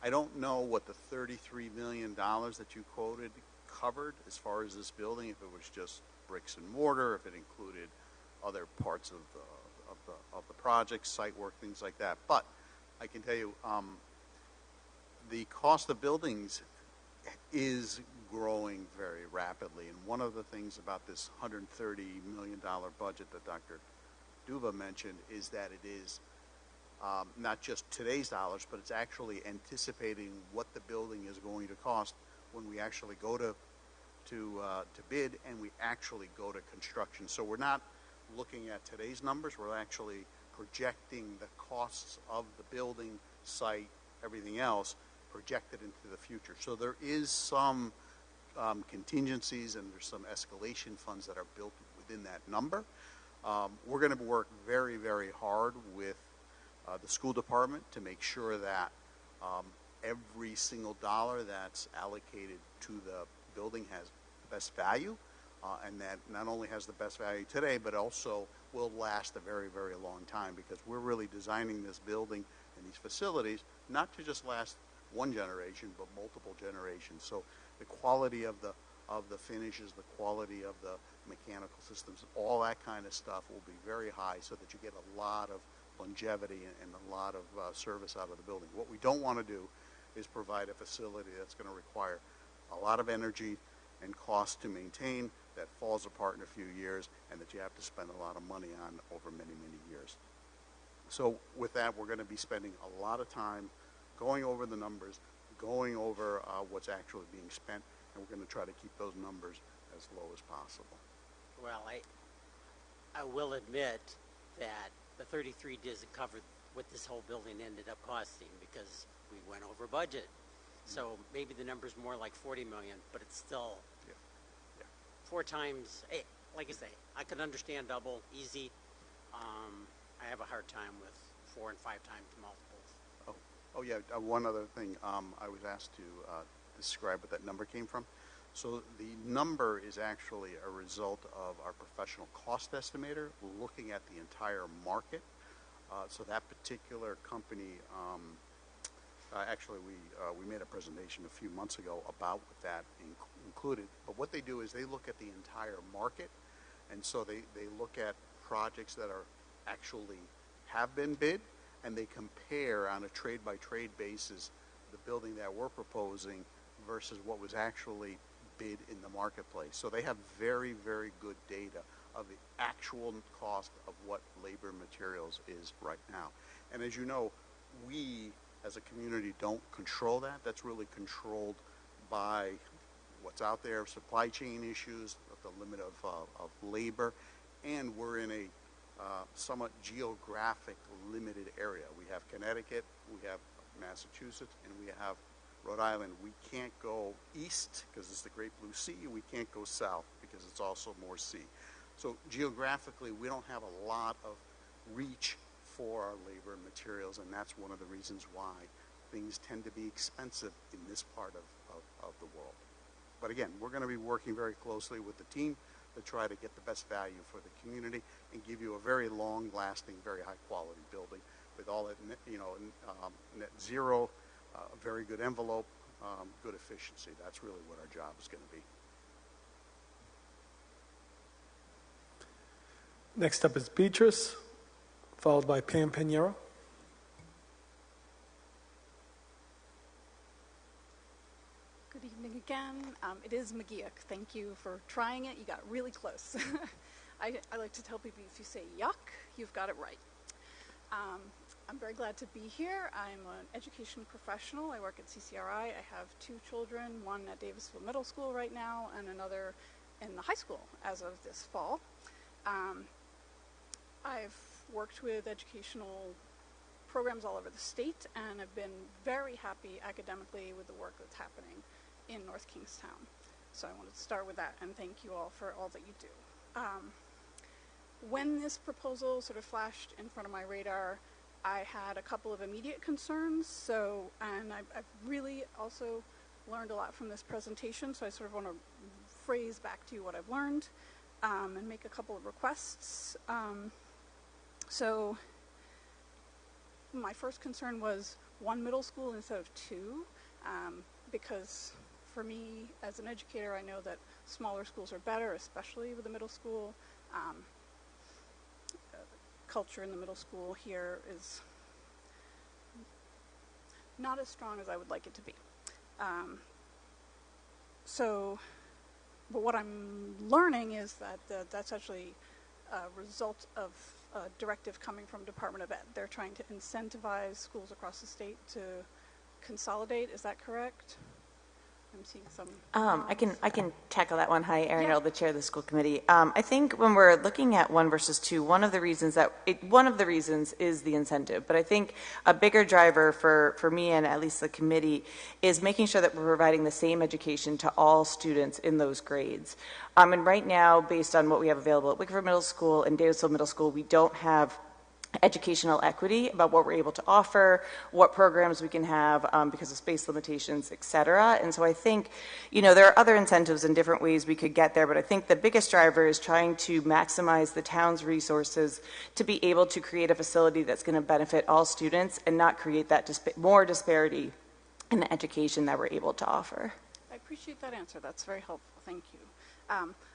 I don't know what the $33 million that you quoted covered as far as this building, if it was just bricks and mortar, if it included other parts of the project, site work, things like that. But I can tell you the cost of buildings is growing very rapidly. And one of the things about this $130 million budget that Dr. Duva mentioned is that it is not just today's dollars, but it's actually anticipating what the building is going to cost when we actually go to bid and we actually go to construction. So we're not looking at today's numbers. We're actually projecting the costs of the building, site, everything else projected into the future. So there is some contingencies and there's some escalation funds that are built within that number. We're going to work very, very hard with the school department to make sure that every single dollar that's allocated to the building has the best value, and that not only has the best value today, but also will last a very, very long time, because we're really designing this building and these facilities not to just last one generation, but multiple generations. So the quality of the finishes, the quality of the mechanical systems, all that kind of stuff will be very high so that you get a lot of longevity and a lot of service out of the building. What we don't want to do is provide a facility that's going to require a lot of energy and cost to maintain, that falls apart in a few years, and that you have to spend a lot of money on over many, many years. So with that, we're going to be spending a lot of time going over the numbers, going over what's actually being spent, and we're going to try to keep those numbers as low as possible. Well, I will admit that the 33 doesn't cover what this whole building ended up costing, because we went over budget. So maybe the number's more like 40 million, but it's still 4 times. Hey, like I say, I could understand double, easy. I have a hard time with 4 and 5 times multiples. Oh yeah, one other thing. I was asked to describe what that number came from. So the number is actually a result of our professional cost estimator looking at the entire market. So that particular company, actually we made a presentation a few months ago about what that included. But what they do is they look at the entire market, and so they look at projects that are actually have been bid, and they compare on a trade-by-trade basis the building that we're proposing versus what was actually bid in the marketplace. So they have very, very good data of the actual cost of what labor and materials is right now. And as you know, we as a community don't control that. That's really controlled by what's out there, supply chain issues, the limit of labor, and we're in a somewhat geographic limited area. We have Connecticut, we have Massachusetts, and we have Rhode Island. We can't go east because it's the Great Blue Sea. We can't go south because it's also more sea. So geographically, we don't have a lot of reach for our labor and materials, and that's one of the reasons why things tend to be expensive in this part of the world. But again, we're going to be working very closely with the team to try to get the best value for the community and give you a very long-lasting, very high-quality building with all that, net zero, very good envelope, good efficiency. That's really what our job is going to be. Next up is Beatrice, followed by Pam Pinheiro. Good evening again. It is McGeoch. Thank you for trying it. You got really close. I like to tell people if you say yuck, you've got it right. I'm very glad to be here. I'm an education professional. I work at CCRI. I have 2 children, one at Davisville Middle School right now and another in the high school as of this fall. I've worked with educational programs all over the state, and I've been very happy academically with the work that's happening in North Kingstown. So I wanted to start with that, and thank you all for all that you do. When this proposal sort of flashed in front of my radar, I had a couple of immediate concerns, and I've really also learned a lot from this presentation, so I sort of want to phrase back to you what I've learned and make a couple of requests. So my first concern was 1 middle school instead of 2, because for me as an educator, I know that smaller schools are better, especially with the middle school. Culture in the middle school here is not as strong as I would like it to be. But what I'm learning is that that's actually a result of a directive coming from Department of Ed. They're trying to incentivize schools across the state to consolidate. Is that correct? I'm seeing some. I can tackle that one. Hi, Erin Earl, the chair of the school committee. I think when we're looking at 1 versus 2, one of the reasons is the incentive. But I think a bigger driver for me and at least the committee is making sure that we're providing the same education to all students in those grades. And right now, based on what we have available at Wickerford Middle School and Davisville Middle School, we don't have educational equity about what we're able to offer, what programs we can have because of space limitations, et cetera. And so I think, there are other incentives and different ways we could get there, but I think the biggest driver is trying to maximize the town's resources to be able to create a facility that's going to benefit all students and not create that more disparity in the education that we're able to offer. I appreciate that answer. That's very helpful. Thank you.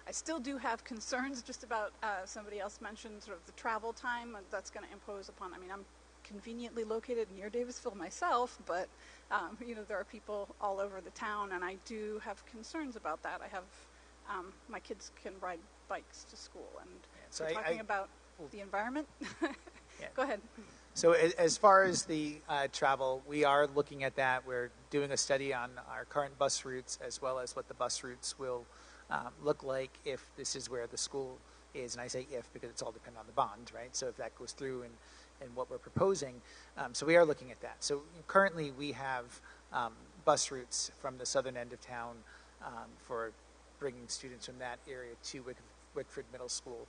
I still do have concerns just about, somebody else mentioned sort of the travel time that's going to impose upon, I'm conveniently located near Davisville myself, but, there are people all over the town, and I do have concerns about that. I have, my kids can ride bikes to school, and so we're talking about the environment. Go ahead. So as far as the travel, we are looking at that. We're doing a study on our current bus routes as well as what the bus routes will look like if this is where the school is. And I say if because it's all dependent on the bond, right? So if that goes through and what we're proposing, so we are looking at that. So currently we have bus routes from the southern end of town for bringing students from that area to Wickford Middle School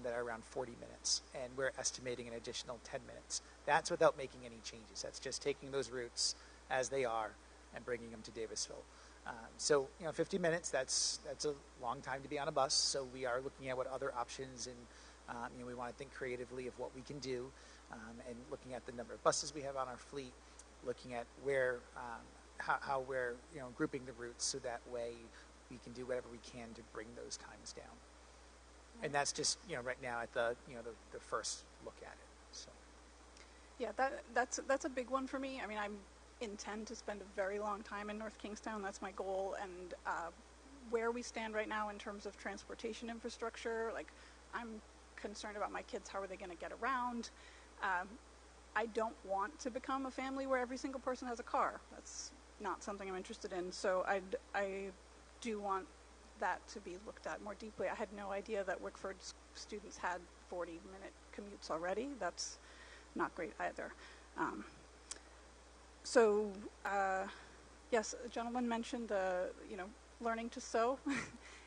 that are around 40 minutes. And we're estimating an additional 10 minutes. That's without making any changes. That's just taking those routes as they are and bringing them to Davisville. So 50 minutes, that's a long time to be on a bus. So we are looking at what other options, and we want to think creatively of what we can do, and looking at the number of buses we have on our fleet, looking at where, how we're grouping the routes so that way we can do whatever we can to bring those times down. And that's just right now at the the first look at it. So yeah, that's a big one for me. I intend to spend a very long time in North Kingstown. That's my goal. And where we stand right now in terms of transportation infrastructure, like I'm concerned about my kids. How are they going to get around? I don't want to become a family where every single person has a car. That's not something I'm interested in. So I do want that to be looked at more deeply. I had no idea that Wickford students had 40-minute commutes already. That's not great either. Yes, a gentleman mentioned learning to sew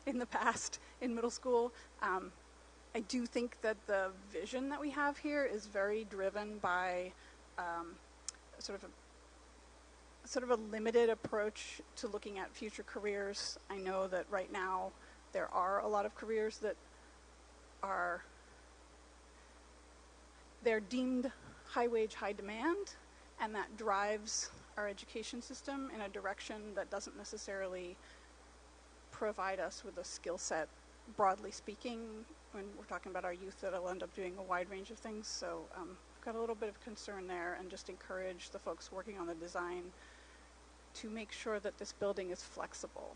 in the past in middle school. I do think that the vision that we have here is very driven by sort of a limited approach to looking at future careers. I know that right now there are a lot of careers that they're deemed high wage, high demand, and that drives our education system in a direction that doesn't necessarily provide us with a skill set, broadly speaking, when we're talking about our youth that'll end up doing a wide range of things. So I've got a little bit of concern there, and just encourage the folks working on the design to make sure that this building is flexible.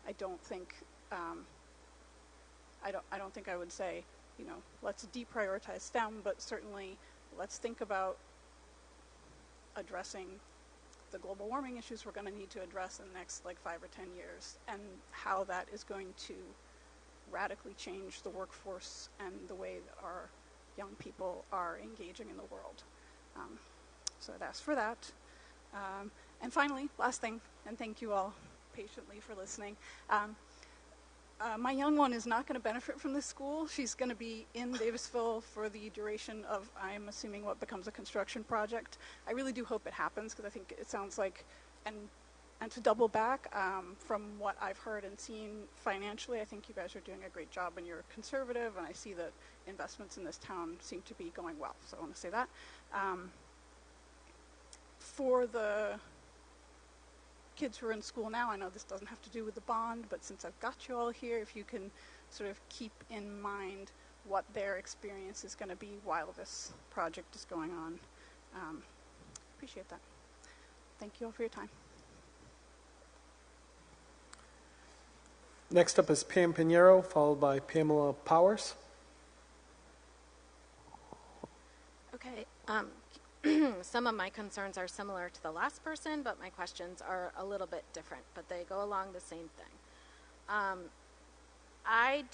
I don't think I would say, let's deprioritize STEM, but certainly let's think about addressing the global warming issues we're going to need to address in the next 5 or 10 years, and how that is going to radically change the workforce and the way that our young people are engaging in the world. So I'd ask for that. And finally, last thing, and thank you all patiently for listening. My young one is not going to benefit from this school. She's going to be in Davisville for the duration of, I'm assuming, what becomes a construction project. I really do hope it happens, because I think it sounds like, and to double back, from what I've heard and seen financially, I think you guys are doing a great job, and you're conservative, and I see that investments in this town seem to be going well. So I want to say that. For the kids who are in school now, I know this doesn't have to do with the bond, but since I've got you all here, if you can sort of keep in mind what their experience is going to be while this project is going on. Appreciate that. Thank you all for your time. Next up is Pam Pinheiro, followed by Pamela Powers. Okay. Some of my concerns are similar to the last person, but my questions are a little bit different, but they go along the same thing. I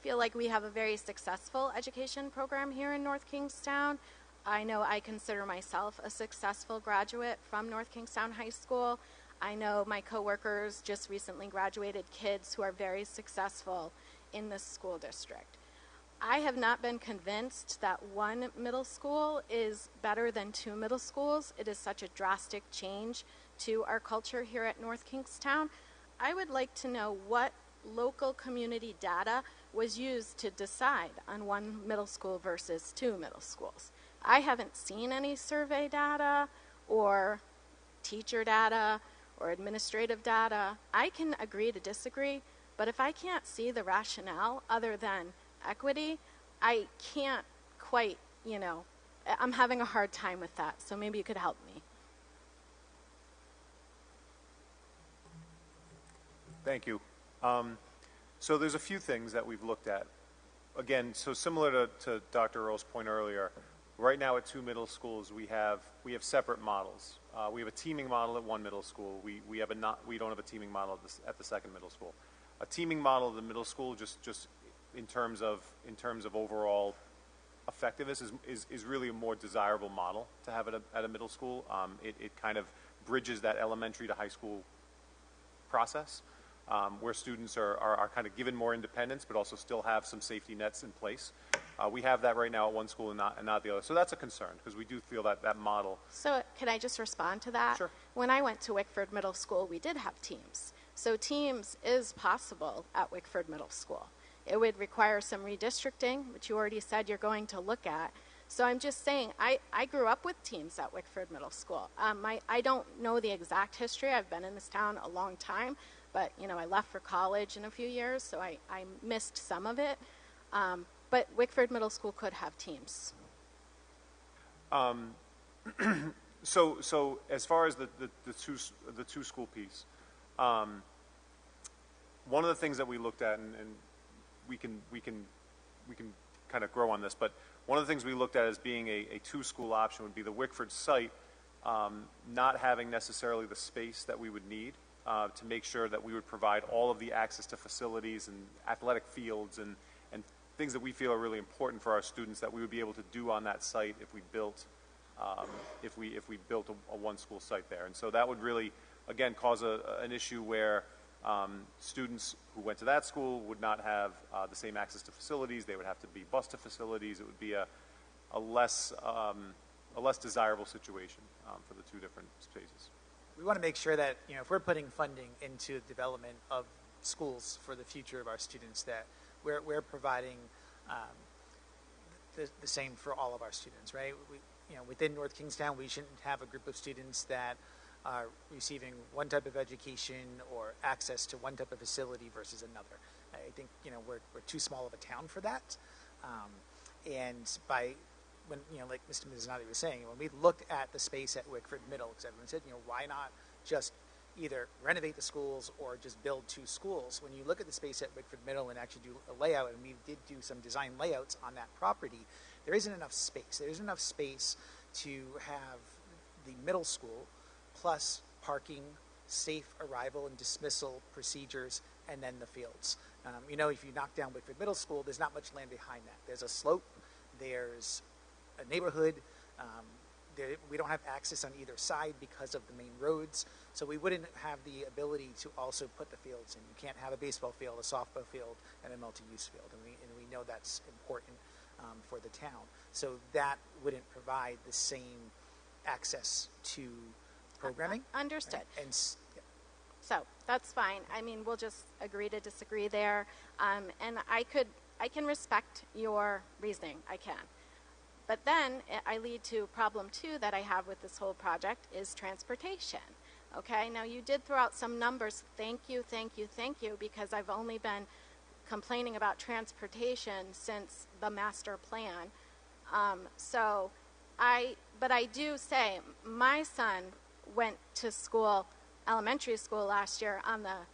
feel like we have a very successful education program here in North Kingstown. I know I consider myself a successful graduate from North Kingstown High School. I know my coworkers just recently graduated kids who are very successful in this school district. I have not been convinced that one middle school is better than 2 middle schools. It is such a drastic change to our culture here at North Kingstown. I would like to know what local community data was used to decide on 1 middle school versus 2 middle schools. I haven't seen any survey data or teacher data or administrative data. I can agree to disagree, but if I can't see the rationale other than equity, I can't quite, I'm having a hard time with that, so maybe you could help me. Thank you. So there's a few things that we've looked at. Again, so similar to Dr. Earle's point earlier, right now at 2 middle schools we have separate models. We have a teaming model at 1 middle school. We don't have a teaming model at the 2nd middle school. A teaming model at the middle school just in terms of overall effectiveness is really a more desirable model to have at a middle school. It kind of bridges that elementary to high school process, where students are kind of given more independence but also still have some safety nets in place. We have that right now at one school and not the other. So that's a concern, because we do feel that model. So can I just respond to that? Sure. When I went to Wickford Middle School, we did have teams. So teams is possible at Wickford Middle School. It would require some redistricting, which you already said you're going to look at. So I'm just saying, I grew up with teams at Wickford Middle School. I don't know the exact history. I've been in this town a long time, but I left for college in a few years, so I missed some of it. But Wickford Middle School could have teams. So as far as the two school piece, one of the things that we looked at, and we can can kind of grow on this, but one of the things we looked at as being a two-school option would be the Wickford site not having necessarily the space that we would need to make sure that we would provide all of the access to facilities and athletic fields and things that we feel are really important for our students that we would be able to do on that site if we built a one-school site there. And so that would really, again, cause an issue where students who went to that school would not have the same access to facilities. They would have to be bused to facilities. It would be a less desirable situation for the two different spaces. We want to make sure that, if we're putting funding into the development of schools for the future of our students, that we're providing the same for all of our students, right? Within North Kingstown, we shouldn't have a group of students that are receiving one type of education or access to one type of facility versus another. I think, we're too small of a town for that. And when, like Mr. Mizzanotti was saying, when we looked at the space at Wickford Middle, because everyone said, why not just either renovate the schools or just build two schools? When you look at the space at Wickford Middle and actually do a layout, and we did do some design layouts on that property, there isn't enough space. There isn't enough space to have the middle school plus parking, safe arrival and dismissal procedures, and then the fields. If you knock down Wickford Middle School, there's not much land behind that. There's a slope, there's a neighborhood, we don't have access on either side because of the main roads, so we wouldn't have the ability to also put the fields in. You can't have a baseball field, a softball field, and a multi-use field, and we know that's important for the town. So that wouldn't provide the same access to programming. Understood. Right? And so that's fine. I mean, we'll just agree to disagree there, and I can respect your reasoning. I can. But then I lead to problem 2 that I have with this whole project is transportation. Okay, now you did throw out some numbers. Thank you, because I've only been complaining about transportation since the master plan. But I do say my son went to school, elementary school last year on the,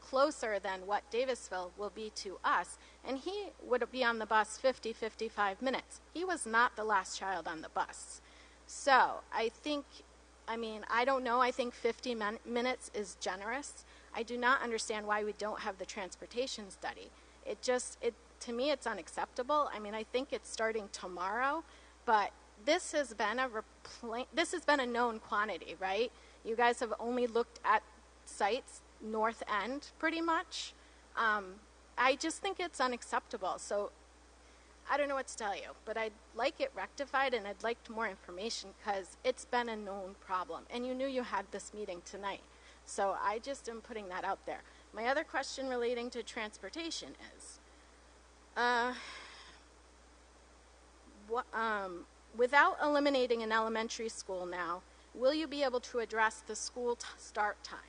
closer than what Davisville will be to us, and he would be on the bus 55 minutes. He was not the last child on the bus. So I think, I don't know, I think 50 minutes is generous. I do not understand why we don't have the transportation study. To me, it's unacceptable. I think it's starting tomorrow, but this has been a known quantity, right? You guys have only looked at sites north end pretty much. I just think it's unacceptable. So I don't know what to tell you, but I'd like it rectified and I'd like more information because it's been a known problem. And you knew you had this meeting tonight. So I just am putting that out there. My other question relating to transportation is, without eliminating an elementary school now, will you be able to address the school start times?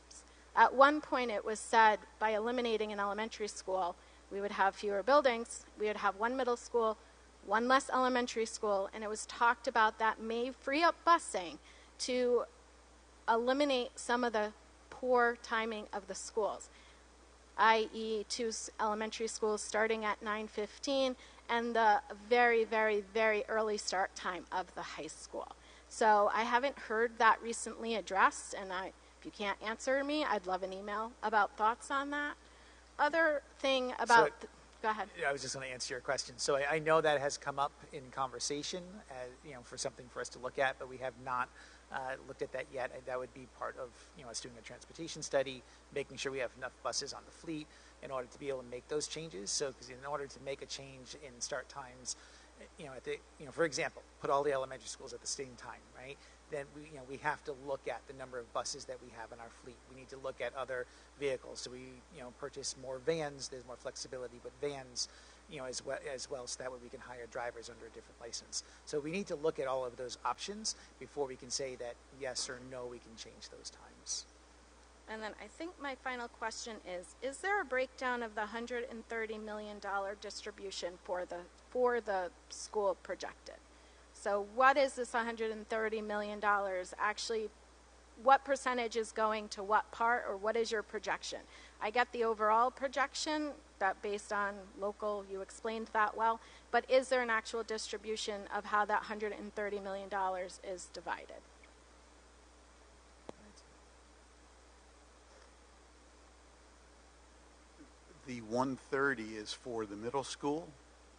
At one point it was said by eliminating an elementary school, we would have fewer buildings, we would have one middle school, one less elementary school, and it was talked about that may free up busing to eliminate some of the poor timing of the schools, i.e. 2 elementary schools starting at 9:15 and the very, very, very early start time of the high school. So I haven't heard that recently addressed, and if you can't answer me, I'd love an email about thoughts on that. Other thing about... Go ahead. I was just going to answer your question. So I know that has come up in conversation, for something for us to look at, but we have not looked at that yet. That would be part of, us doing a transportation study, making sure we have enough buses on the fleet in order to be able to make those changes. So, because in order to make a change in start times, for example, put all the elementary schools at the same time, right? Then we have to look at the number of buses that we have in our fleet. We need to look at other vehicles. So we purchase more vans. There's more flexibility, but vans as well, so that way we can hire drivers under a different license. So we need to look at all of those options before we can say that yes or no, we can change those times. And then I think my final question is there a breakdown of the $130 million distribution for the school projected? So what is this $130 million actually what percentage is going to what part, or what is your projection? I get the overall projection that based on local, you explained that well, but is there an actual distribution of how that $130 million is divided? The 130 is for the middle school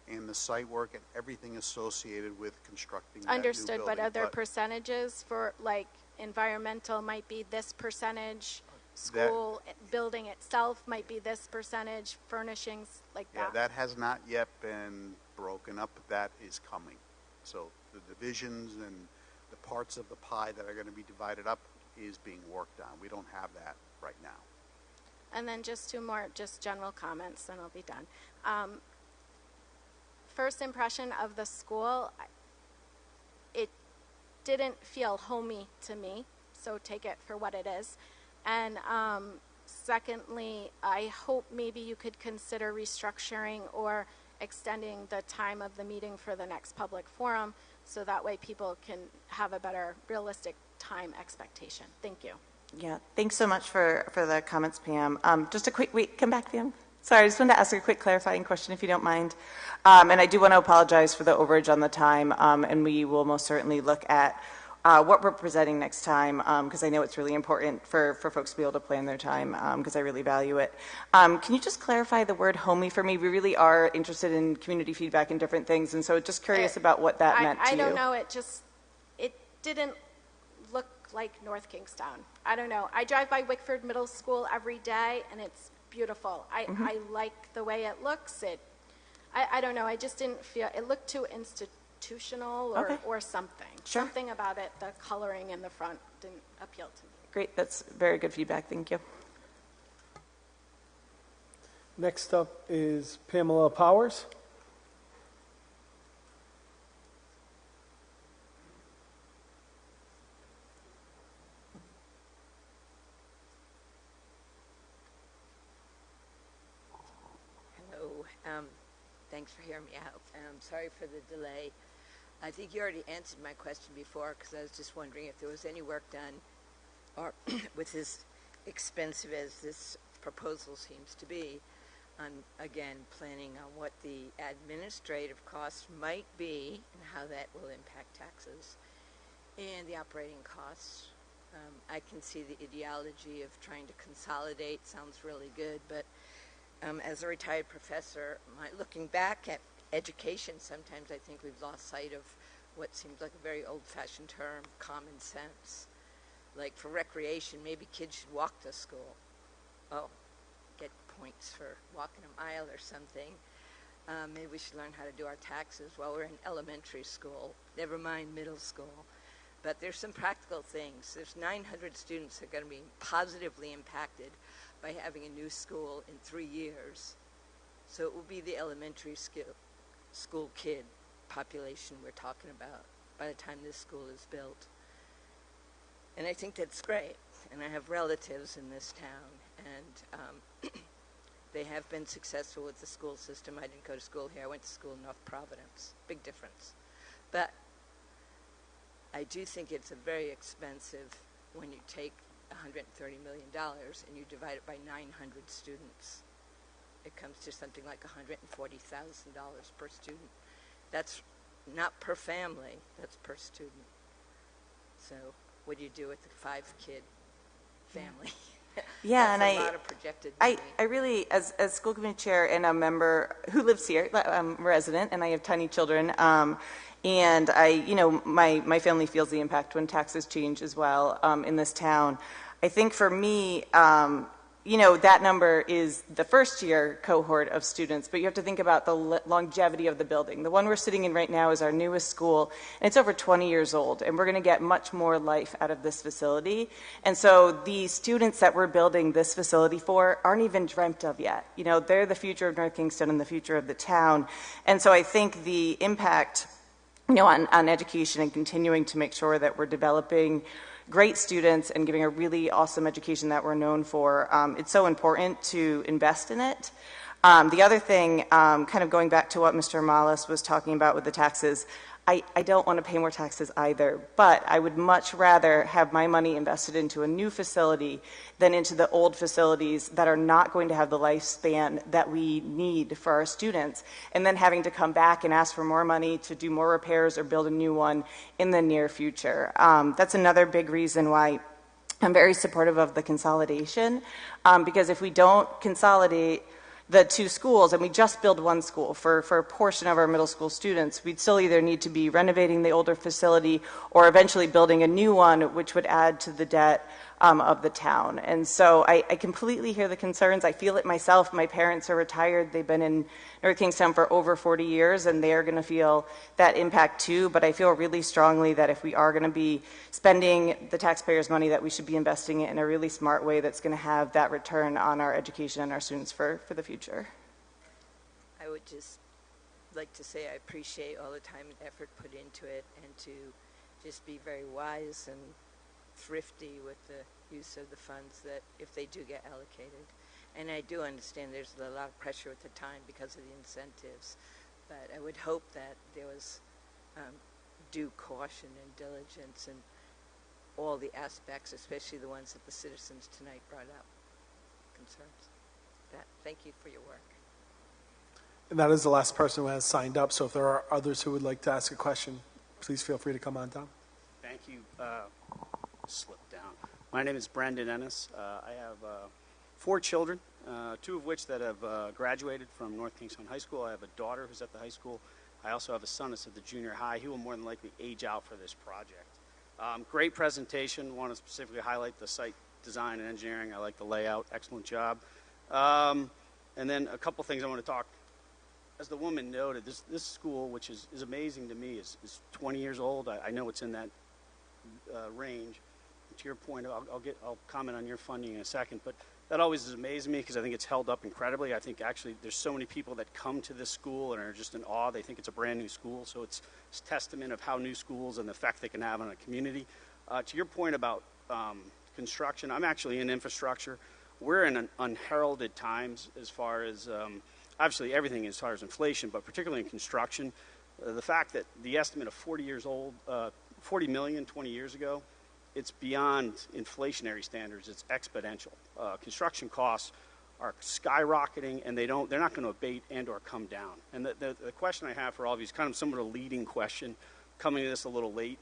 and the site work and everything associated with constructing that new Understood, but building. are there percentages for, like, environmental might be this percentage, school building itself might be this percentage, furnishings, like Yeah, that? that has not yet been broken up, but that is coming. So the divisions and the parts of the pie that are going to be divided up is being worked on. We don't have that right now. And then just two more, just general comments, then I'll be done. First impression of the school, it didn't feel homey to me, so take it for what it is. And secondly, I hope maybe you could consider restructuring or extending the time of the meeting for the next public forum, so that way people can have a better realistic time expectation. Thank you. Yeah, thanks so much for the comments, Pam. Just a quick, wait, come back, Pam. Sorry, I just wanted to ask a quick clarifying question, if you don't mind. And I do want to apologize for the overage on the time, and we will most certainly look at what we're presenting next time, because I know it's really important for folks to be able to plan their time, because I really value it. Can you just clarify the word homey for me? We really are interested in community feedback and different things, and so just curious about what that meant to you. I don't know, it didn't look like North Kingstown. I don't know. I drive by Wickford Middle School every day, and it's beautiful. I like the way it looks. I don't know. I just didn't feel, it looked too institutional or something. Sure. Something about it, the coloring in the front didn't appeal to me. Great, that's very good feedback. Thank you. Next up is Pamela Powers. Hello. Thanks for hearing me out. I'm sorry for the delay. I think you already answered my question before, because I was just wondering if there was any work done, or with as expensive as this proposal seems to be, on, again, planning on what the administrative costs might be and how that will impact taxes, and the operating costs. I can see the ideology of trying to consolidate. Sounds really good, but as a retired professor, looking back at education, sometimes I think we've lost sight of what seems like a very old-fashioned term, common sense. Like for recreation, maybe kids should walk to school. Oh, get points for walking a mile or something. Maybe we should learn how to do our taxes while we're in elementary school, never mind middle school. But there's some practical things. There's 900 students that are going to be positively impacted by having a new school in 3 years. So it will be the elementary school kid population we're talking about by the time this school is built. And I think that's great. And I have relatives in this town, and they have been successful with the school system. I didn't go to school here. I went to school in North Providence. Big difference. But I do think it's a very expensive when you take $130 million and you divide it by 900 students. It comes to something like $140,000 per student. That's not per family, that's per student. So what do you do with the 5-kid family? Yeah, That's and a lot of projected money. I really, as school committee chair and a member who lives here, I'm a resident, and I have tiny children, and my family feels the impact when taxes change as well in this town. I think for me, that number is the first year cohort of students, but you have to think about the longevity of the building. The one we're sitting in right now is our newest school, and it's over 20 years old, and we're going to get much more life out of this facility. And so the students that we're building this facility for aren't even dreamt of yet. They're the future of North Kingstown and the future of the town. And so I think the impact, on education and continuing to make sure that we're developing great students and giving a really awesome education that we're known for, it's so important to invest in it. The other thing, kind of going back to what Mr. Malas was talking about with the taxes, I don't want to pay more taxes either, but I would much rather have my money invested into a new facility than into the old facilities that are not going to have the lifespan that we need for our students, and then having to come back and ask for more money to do more repairs or build a new one in the near future. That's another big reason why I'm very supportive of the consolidation, because if we don't consolidate the two schools and we just build one school for a portion of our middle school students, we'd still either need to be renovating the older facility or eventually building a new one, which would add to the debt of the town. And so I completely hear the concerns. I feel it myself. My parents are retired. They've been in North Kingstown for over 40 years, and they are going to feel that impact too. But I feel really strongly that if we are going to be spending the taxpayers' money, that we should be investing it in a really smart way that's going to have that return on our education and our students for the future. I would just like to say I appreciate all the time and effort put into it, and to just be very wise and thrifty with the use of the funds that if they do get allocated. And I do understand there's a lot of pressure at the time because of the incentives, but I would hope that there was due caution and diligence in all the aspects, especially the ones that the citizens tonight brought up, concerns. Thank you for your work. And that is the last person who has signed up, so if there are others who would like to ask a question, please feel free to come on down. Thank you. Slip down. My name is Brendan Ennis. I have 4 children, 2 of which that have graduated from North Kingstown High School. I have a daughter who's at the high school. I also have a son that's at the junior high. He will more than likely age out for this project. Great presentation. Want to specifically highlight the site design and engineering. I like the layout. Excellent job. And then a couple things I want to talk. As the woman noted, this school, which is amazing to me, is 20 years old. I know it's in that range. To your point, I'll comment on your funding in a second, but that always has amazed me because I think it's held up incredibly. I think actually there's so many people that come to this school and are just in awe. They think it's a brand new school, so it's testament of how new schools and the effect they can have on a community. To your point about construction, I'm actually in infrastructure. We're in unheralded times as far as obviously everything as far as inflation, but particularly in construction. The fact that the estimate of 40 years old, 40 million 20 years ago, it's beyond inflationary standards. It's exponential. Construction costs are skyrocketing, and they're not going to abate and or come down. And the question I have for all of you is kind of somewhat a leading question, coming to this a little late.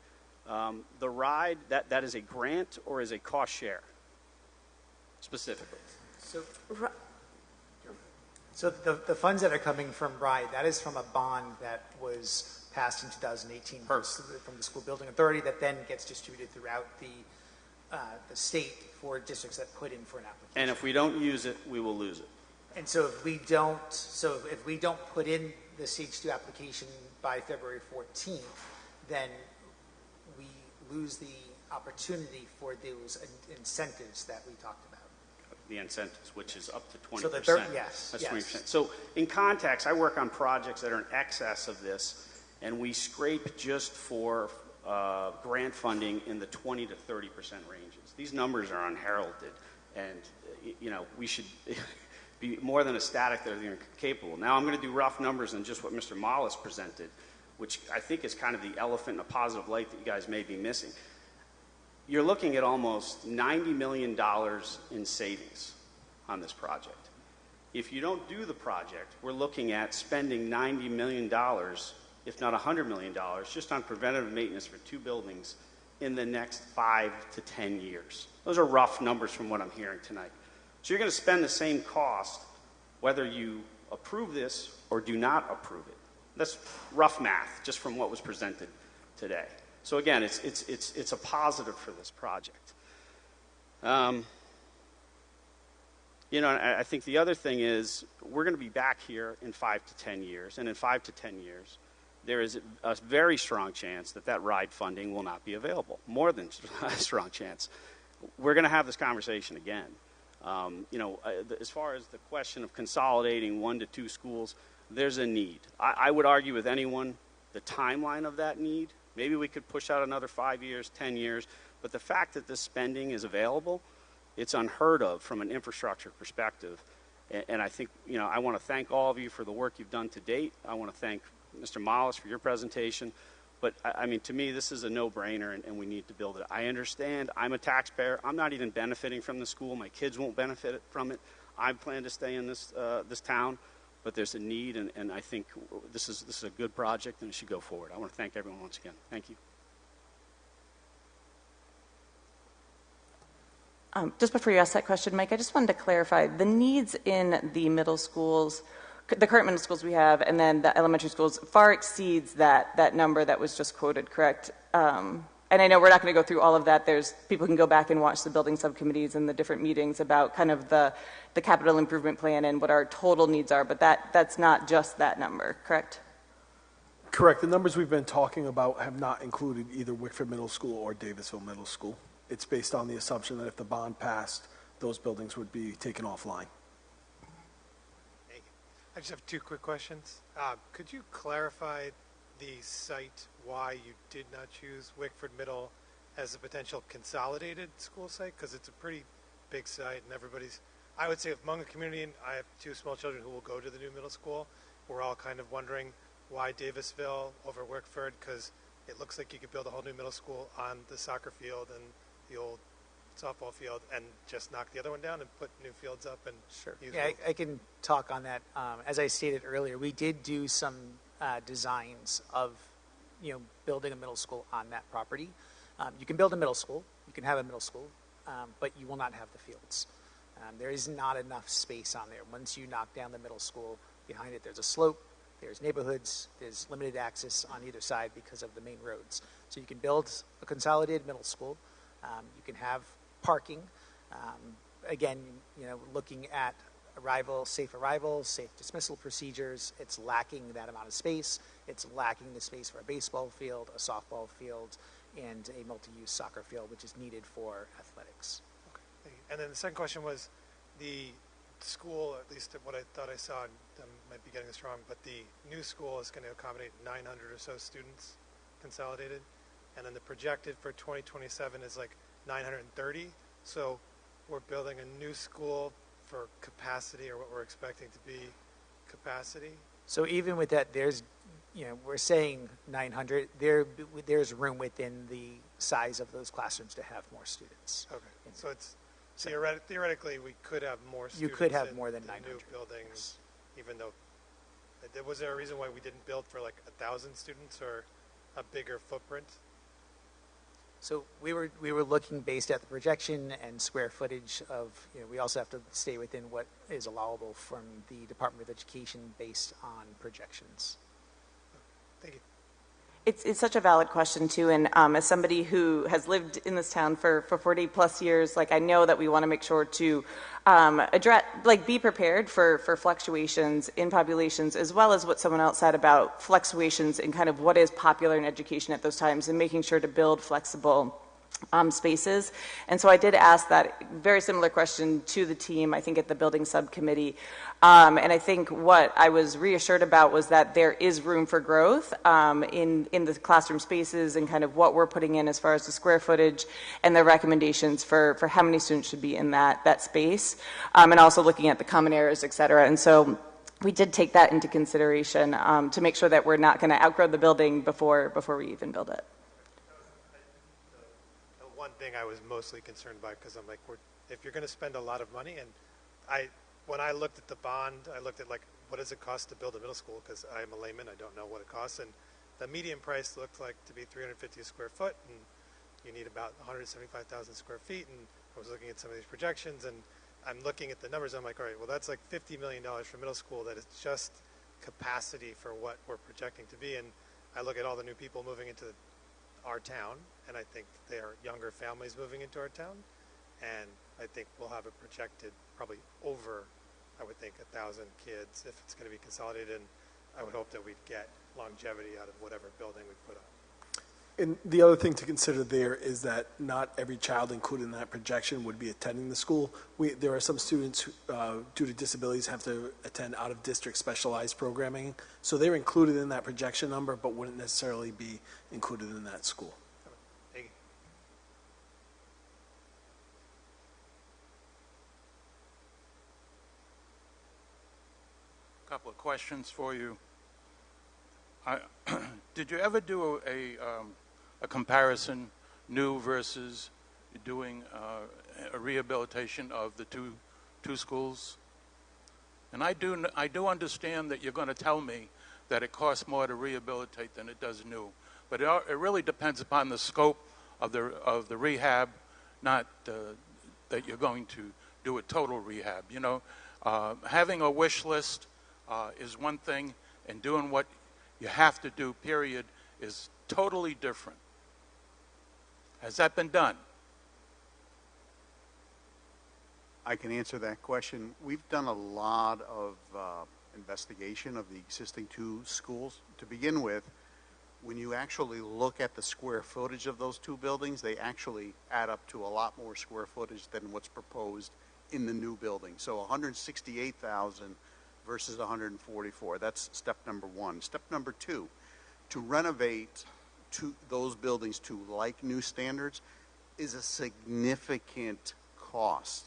The ride, that is a grant or is a cost share, specifically? So the funds that are coming from RIDE, that is from a bond that was passed in 2018 from the School Building Authority that then gets distributed throughout the state for districts that put in for an application. And if we don't use it, we will lose it. And so if we don't put in the Stage 2 application by February 14th, then we lose the opportunity for those incentives that we talked about. The incentives, which is up to 20%. So yes. That's 20%. So in context, I work on projects that are in excess of this, and we scrape just for grant funding in the 20 to 30% ranges. These numbers are unheralded, and we should be more than ecstatic that they're capable. Now I'm going to do rough numbers on just what Mr. Mollis presented, which I think is kind of the elephant in a positive light that you guys may be missing. You're looking at almost $90 million in savings on this project. If you don't do the project, we're looking at spending $90 million, if not $100 million, just on preventative maintenance for 2 buildings in the next 5 to 10 years. Those are rough numbers from what I'm hearing tonight. So you're going to spend the same cost whether you approve this or do not approve it. That's rough math just from what was presented today. So again, it's a positive for this project. I think the other thing is we're going to be back here in 5 to 10 years, and in 5 to 10 years, there is a very strong chance that RIDE funding will not be available. More than a strong chance. We're going to have this conversation again. As far as the question of consolidating 1 to 2 schools, there's a need. I would argue with anyone the timeline of that need. Maybe we could push out another 5 years, 10 years, but the fact that this spending is available, it's unheard of from an infrastructure perspective. And I think, I want to thank all of you for the work you've done to date. I want to thank Mr. Mollis for your presentation. But I mean, to me, this is a no-brainer, and we need to build it. I understand. I'm a taxpayer. I'm not even benefiting from the school. My kids won't benefit from it. I plan to stay in this town, but there's a need, and I think this is a good project, and it should go forward. I want to thank everyone once again. Thank you. Just before you ask that question, Mike, I just wanted to clarify the needs in the middle schools, the current middle schools we have, and then the elementary schools far exceeds that number that was just quoted, correct? And I know we're not going to go through all of that. There's people can go back and watch the building subcommittees and the different meetings about kind of the capital improvement plan and what our total needs are, but that's not just that number, correct? Correct. The numbers we've been talking about have not included either Wickford Middle School or Davisville Middle School. It's based on the assumption that if the bond passed, those buildings would be taken offline. I just have two quick questions. Could you clarify the site why you did not choose Wickford Middle as a potential consolidated school site? Because it's a pretty big site, and I would say among the community, and I have two small children who will go to the new middle school, we're all kind of wondering why Davisville over Wickford, because it looks like you could build a whole new middle school on the soccer field and the old softball field and just knock the other one down and put new fields up and use Yeah, I can talk on that. As I stated earlier, we did do some designs of, building a middle school on that property. You can build a middle school, you can have a middle school, but you will not have the fields. There is not enough space on there. Once you knock down the middle school, behind it there's a slope, there's neighborhoods, there's limited access on either side because of the main roads. So you can build a consolidated middle school. You can have parking. Again, looking at safe arrival, safe dismissal procedures, it's lacking that amount of space. It's lacking the space for a baseball field, a softball field, and a multi-use soccer field, which is needed for athletics. Okay. And then the second question was the school, at least what I thought I saw, and I might be getting this wrong, but the new school is going to accommodate 900 or so students consolidated. And then the projected for 2027 is like 930. So we're building a new school for capacity, or what we're expecting to be capacity. So even with that, there's, we're saying 900. There's room within the size of those classrooms to have more students. Okay. So it's theoretically we could have more students. You could have in more than the 900 new buildings, even though. Was there a reason why we didn't build for like 1,000 students or a bigger footprint? So we were looking based at the projection and square footage of, we also have to stay within what is allowable from the Department of Education based on projections. Thank you. It's such a valid question too, and as somebody who has lived in this town for 40 plus years, I know that we want to make sure to address, be prepared for fluctuations in populations, as well as what someone else said about fluctuations in kind of what is popular in education at those times, and making sure to build flexible spaces. And so I did ask that very similar question to the team, I think at the building subcommittee. And I think what I was reassured about was that there is room for growth in the classroom spaces and kind of what we're putting in as far as the square footage and the recommendations for how many students should be in that space. And also looking at the common areas, et cetera. And so we did take that into consideration to make sure that we're not going to outgrow the building before we even build it. One thing I was mostly concerned about, because I'm like, if you're going to spend a lot of money, and when I looked at the bond, I looked at what does it cost to build a middle school, because I'm a layman, I don't know what it costs, and the median price looked like to be $350 a square foot, and you need about 175,000 square feet, and I was looking at some of these projections, and I'm looking at the numbers, I'm like, all right, well that's like $50 million for middle school, that is just capacity for what we're projecting to be, and I look at all the new people moving into our town, and I think they are younger families moving into our town, and I think we'll have it projected probably over, I would think, 1,000 kids if it's going to be consolidated, and I would hope that we'd get longevity out of whatever building we put up. And the other thing to consider there is that not every child included in that projection would be attending the school. There are some students who, due to disabilities, have to attend out-of-district specialized programming. So they're included in that projection number, but wouldn't necessarily be included in that school. Thank you. A couple of questions for you. Did you ever do a comparison, new versus doing a rehabilitation of the two schools? And I do understand that you're going to tell me that it costs more to rehabilitate than it does new, but it really depends upon the scope of the rehab, not that you're going to do a total rehab. You know, having a wish list is one thing, and doing what you have to do, period, is totally different. Has that been done? I can answer that question. We've done a lot of investigation of the existing two schools. To begin with, when you actually look at the square footage of those two buildings, they actually add up to a lot more square footage than what's proposed in the new building. So 168,000 versus 144. That's step number one. Step number two, to renovate those buildings to like new standards is a significant cost.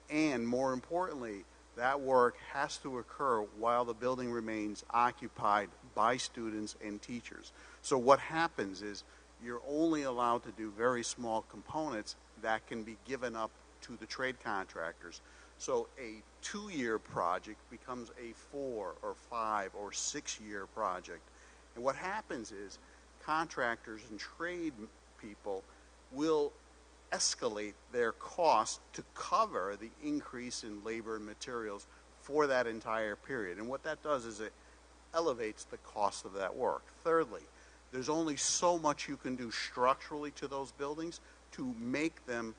And more importantly, that work has to occur while the building remains occupied by students and teachers. So what happens is you're only allowed to do very small components that can be given up to the trade contractors. So a 2-year project becomes a 4 or 5 or 6-year project. And what happens is contractors and trade people will escalate their costs to cover the increase in labor and materials for that entire period. And what that does is it elevates the cost of that work. Thirdly, there's only so much you can do structurally to those buildings to make them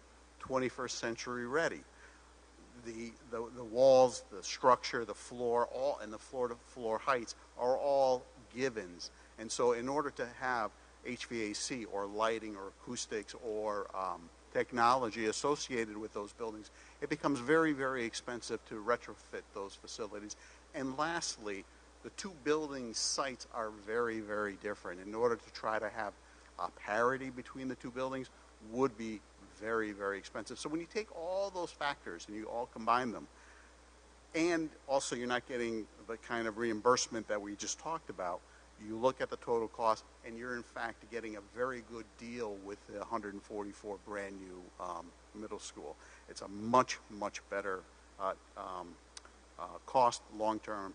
21st century ready. The walls, the structure, the floor, and the floor-to-floor heights are all givens. And so in order to have HVAC or lighting or acoustics or technology associated with those buildings, it becomes very, very expensive to retrofit those facilities. And lastly, the two building sites are very, very different. In order to try to have a parity between the two buildings would be very, very expensive. So when you take all those factors and you all combine them, and also you're not getting the kind of reimbursement that we just talked about, you look at the total cost, and you're in fact getting a very good deal with the 144 brand new middle school. It's a much, much better cost long term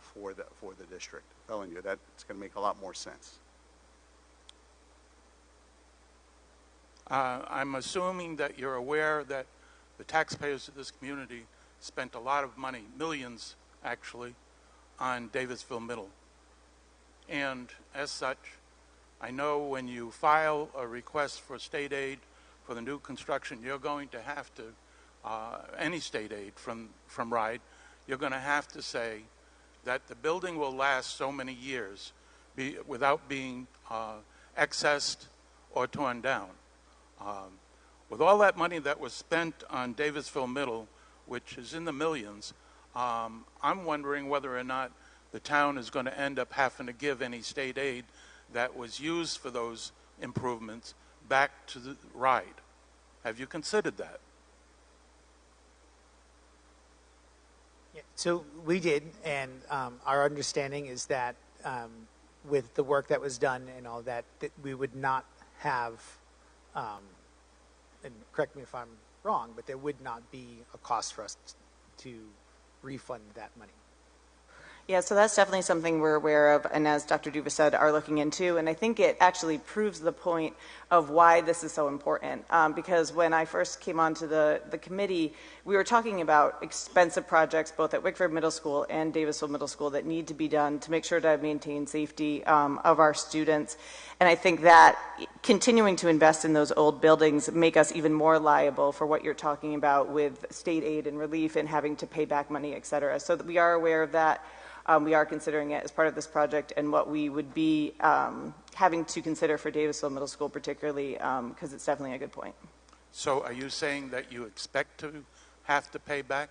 for the district. I'm telling you, that's going to make a lot more sense. I'm assuming that you're aware that the taxpayers of this community spent a lot of money, millions actually, on Davisville Middle. And as such, I know when you file a request for state aid for the new construction, you're going to have to, any state aid from RIDE, you're going to have to say that the building will last so many years without being accessed or torn down. With all that money that was spent on Davisville Middle, which is in the millions, I'm wondering whether or not the town is going to end up having to give any state aid that was used for those improvements back to the RIDE. Have you considered that? Yeah, so we did, and our understanding is that with the work that was done and all that we would not have, and correct me if I'm wrong, but there would not be a cost for us to refund that money. Yeah, so that's definitely something we're aware of, and as Dr. Duva said, are looking into. And I think it actually proves the point of why this is so important. Because when I first came onto the committee, we were talking about expensive projects both at Wickford Middle School and Davisville Middle School that need to be done to make sure to maintain safety of our students. And I think that continuing to invest in those old buildings make us even more liable for what you're talking about with state aid and relief and having to pay back money, et cetera. So that we are aware of that. We are considering it as part of this project and what we would be having to consider for Davisville Middle School particularly, because it's definitely a good point. So are you saying that you expect to have to pay back?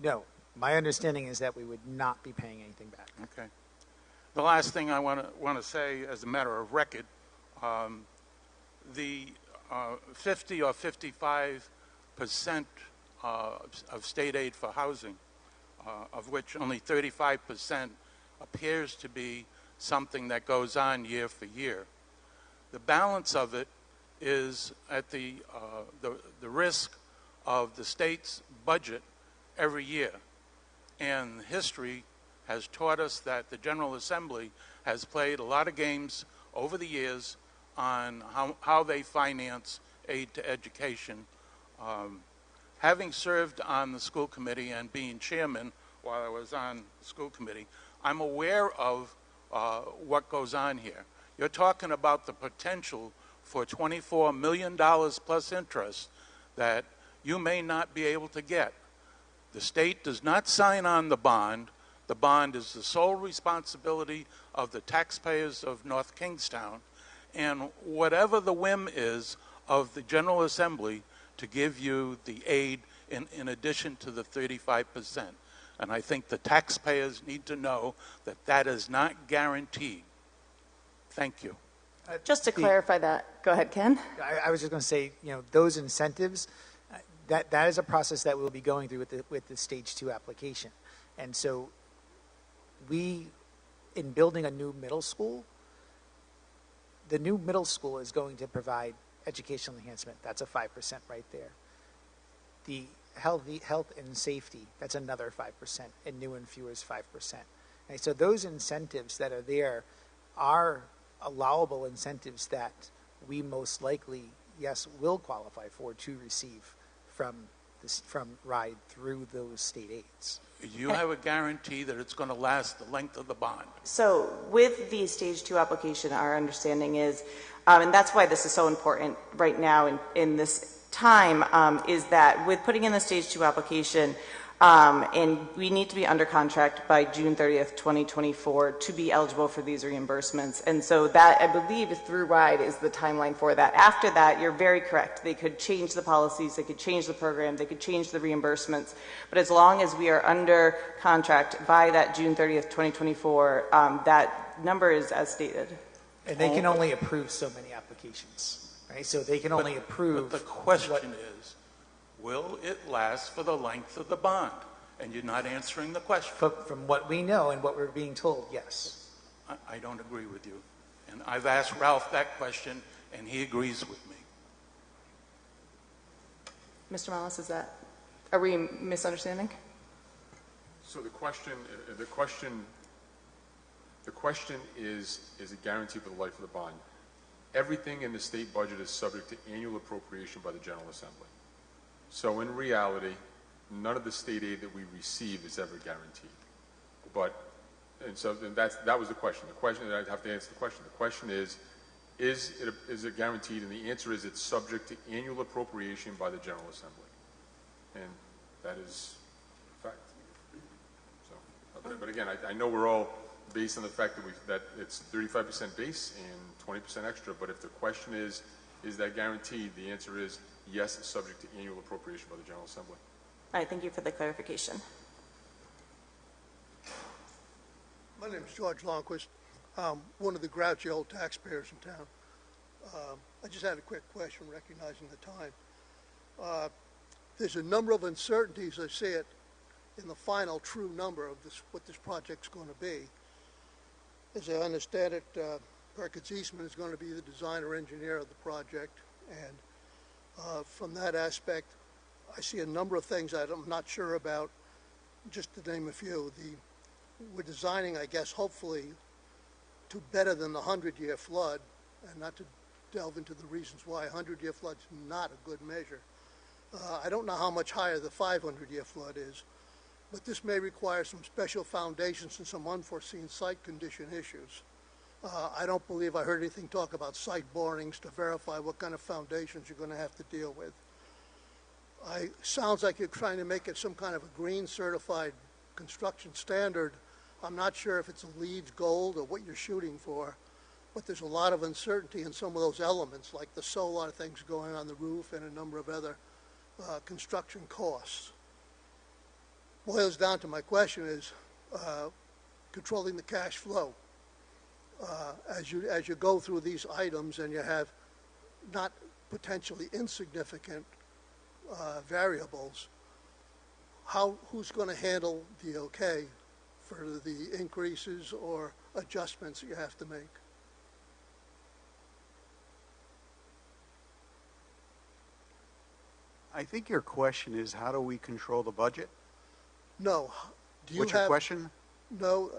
No. My understanding is that we would not be paying anything back. Okay. The last thing I want to say as a matter of record, the 50 or 55% of state aid for housing, of which only 35% appears to be something that goes on year for year. The balance of it is at the risk of the state's budget every year. And history has taught us that the General Assembly has played a lot of games over the years on how they finance aid to education. Having served on the school committee and being chairman while I was on the school committee, I'm aware of what goes on here. You're talking about the potential for $24 million plus interest that you may not be able to get. The state does not sign on the bond. The bond is the sole responsibility of the taxpayers of North Kingstown, and whatever the whim is of the General Assembly to give you the aid in addition to the 35%. And I think the taxpayers need to know that that is not guaranteed. Thank you. Just to clarify that, go ahead, Ken. I was just going to say, those incentives, that is a process that we'll be going through with the stage 2 application. And so in building a new middle school, the new middle school is going to provide educational enhancement. That's a 5% right there. The health and safety, that's another 5%, and new and fewer is 5%. And so those incentives that are there are allowable incentives that we most likely, yes, will qualify for to receive from RIDE through those state aids. You have a guarantee that it's going to last the length of the bond. So with the stage 2 application, our understanding is, and that's why this is so important right now in this time, is that with putting in the stage 2 application, and we need to be under contract by June 30th, 2024 to be eligible for these reimbursements. And so that, I believe, through RIDE is the timeline for that. After that, you're very correct. They could change the policies, they could change the program, they could change the reimbursements. But as long as we are under contract by that June 30th, 2024, that number is as stated. And they can only approve so many applications, right? So they can only approve. But the question is, will it last for the length of the bond? And you're not answering the question. From what we know and what we're being told, yes. I don't agree with you. And I've asked Ralph that question, and he agrees with me. Mr. Mollis, are we misunderstanding? So the question is a guarantee for the life of the bond. Everything in the state budget is subject to annual appropriation by the General Assembly. So in reality, none of the state aid that we receive is ever guaranteed. That was the question. The question, I'd have to answer the question. The question is it guaranteed? And the answer is it's subject to annual appropriation by the General Assembly. And that is a fact. So, but again, I know we're all based on the fact that it's 35% base and 20% extra, but if the question is that guaranteed, the answer is yes, it's subject to annual appropriation by the General Assembly. All right, thank you for the clarification. My name is George Longquist. One of the grouchy old taxpayers in town. I just had a quick question, recognizing the time. There's a number of uncertainties, I see it, in the final true number of what this project's going to be. As I understand it, Perkins Eastman is going to be the designer engineer of the project, and from that aspect, I see a number of things I'm not sure about. Just to name a few, we're designing, I guess, hopefully, to better than the 100-year flood, and not to delve into the reasons why 100-year flood's not a good measure. I don't know how much higher the 500-year flood is, but this may require some special foundations and some unforeseen site condition issues. I don't believe I heard anything talk about site borings to verify what kind of foundations you're going to have to deal with. Sounds like you're trying to make it some kind of a green certified construction standard. I'm not sure if it's a LEED gold or what you're shooting for, but there's a lot of uncertainty in some of those elements, like the solar things going on the roof and a number of other construction costs. Boils down to my question is controlling the cash flow. As you go through these items and you have not potentially insignificant variables, who's going to handle the okay for the increases or adjustments that you have to make? I think your question is, how do we control the budget? No. Do you What's have, your question? No,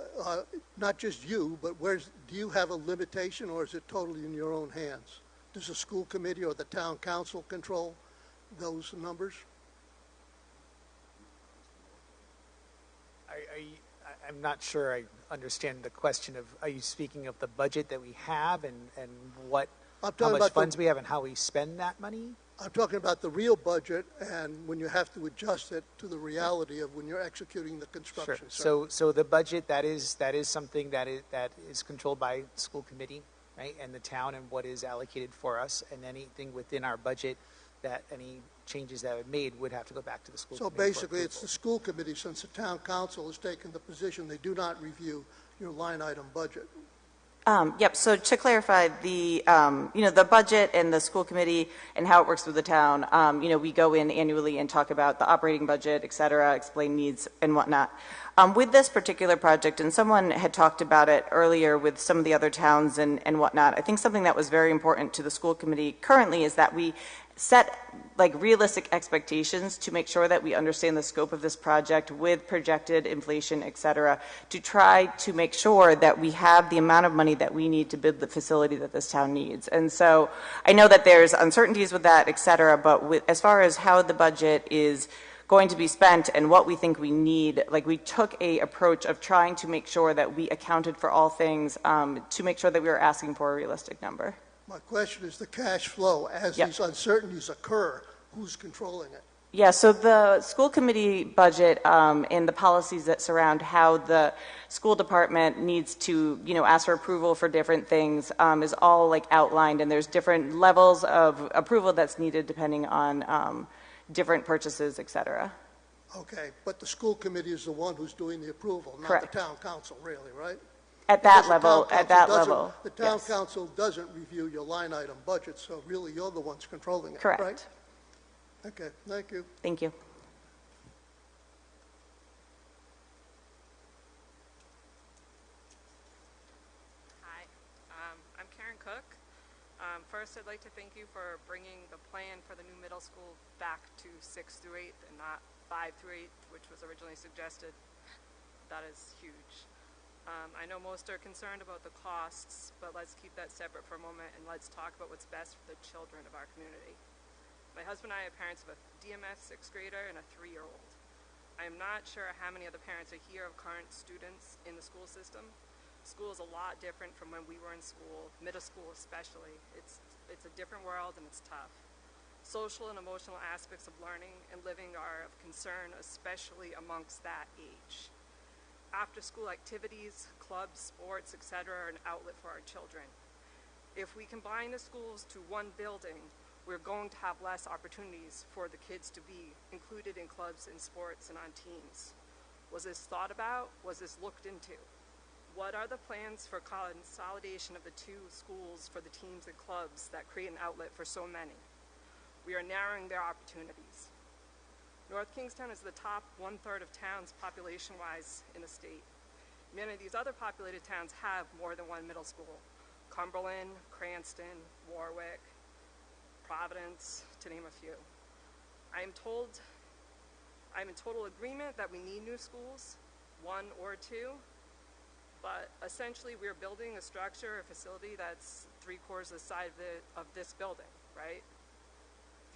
not just you, but do you have a limitation, or is it totally in your own hands? Does the school committee or the town council control those numbers? I'm not sure I understand the question of, are you speaking of the budget that we have and how much funds we have and how we spend that money? I'm talking about the real budget and when you have to adjust it to the reality of when you're executing the construction. Sure. So the budget, that is something that is controlled by the school committee, right, and the town, and what is allocated for us, and anything within our budget that any changes that are made would have to go back to the school committee. So basically, it's the school committee, since the town council has taken the position they do not review your line item budget. Yep. So to clarify, the the budget and the school committee and how it works with the town, we go in annually and talk about the operating budget, et cetera, explain needs and whatnot. With this particular project, and someone had talked about it earlier with some of the other towns and whatnot, I think something that was very important to the school committee currently is that we set realistic expectations to make sure that we understand the scope of this project with projected inflation, et cetera, to try to make sure that we have the amount of money that we need to build the facility that this town needs. And so I know that there's uncertainties with that, et cetera, but as far as how the budget is going to be spent and what we think we need, we took a approach of trying to make sure that we accounted for all things to make sure that we were asking for a realistic number. My question is the cash flow. As these uncertainties occur, who's controlling it? Yeah, so the school committee budget and the policies that surround how the school department needs to, ask for approval for different things is all outlined, and there's different levels of approval that's needed depending on different purchases, et cetera. Okay, but the school committee is the one who's doing the approval, not Correct. the town council, really, right? At that level, The town council doesn't review your line item budget, so really you're the ones controlling it, Correct. right? Okay, thank you. Thank you. Hi, I'm Karen Cook. First, I'd like to thank you for bringing the plan for the new middle school back to 6th through 8th and not 5 through 8th, which was originally suggested. That is huge. I know most are concerned about the costs, but let's keep that separate for a moment and let's talk about what's best for the children of our community. My husband and I are parents of a DMS 6th grader and a 3-year-old. I am not sure how many other parents are here of current students in the school system. School is a lot different from when we were in school, middle school especially. It's a different world and it's tough. Social and emotional aspects of learning and living are of concern, especially amongst that age. After-school activities, clubs, sports, etc. are an outlet for our children. If we combine the schools to one building, we're going to have less opportunities for the kids to be included in clubs and sports and on teams. Was this thought about? Was this looked into? What are the plans for consolidation of the two schools for the teams and clubs that create an outlet for so many? We are narrowing their opportunities. North Kingstown is the top 1/3 of towns population-wise in the state. Many of these other populated towns have more than one middle school. Cumberland, Cranston, Warwick, Providence, to name a few. I'm in total agreement that we need new schools, 1 or 2, but essentially we're building a structure, a facility that's 3/4 the size of this building, right?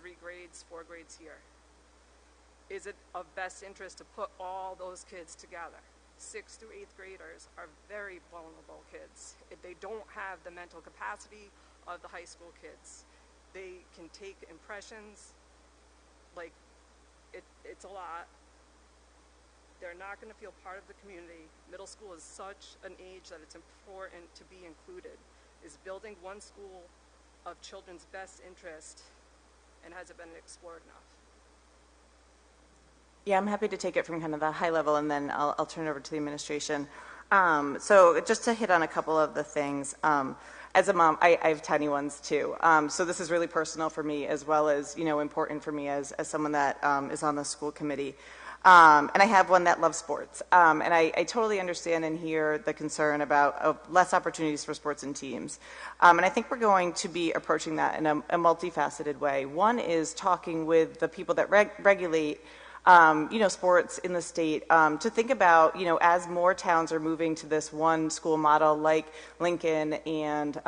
3 grades, 4 grades here. Is it of best interest to put all those kids together? 6th through 8th graders are very vulnerable kids. If they don't have the mental capacity of the high school kids, they can take impressions, it's a lot. They're not going to feel part of the community. Middle school is such an age that it's important to be included. Is building one school of children's best interest, and has it been explored enough? Yeah, I'm happy to take it from kind of the high level, and then I'll turn it over to the administration. So just to hit on a couple of the things, as a mom, I have tiny ones too. So this is really personal for me, as well as important for me as someone that is on the school committee. And I have one that loves sports. And I totally understand and hear the concern about less opportunities for sports and teams. And I think we're going to be approaching that in a multifaceted way. One is talking with the people that regulate sports in the state, to think about, as more towns are moving to this one school model like Lincoln and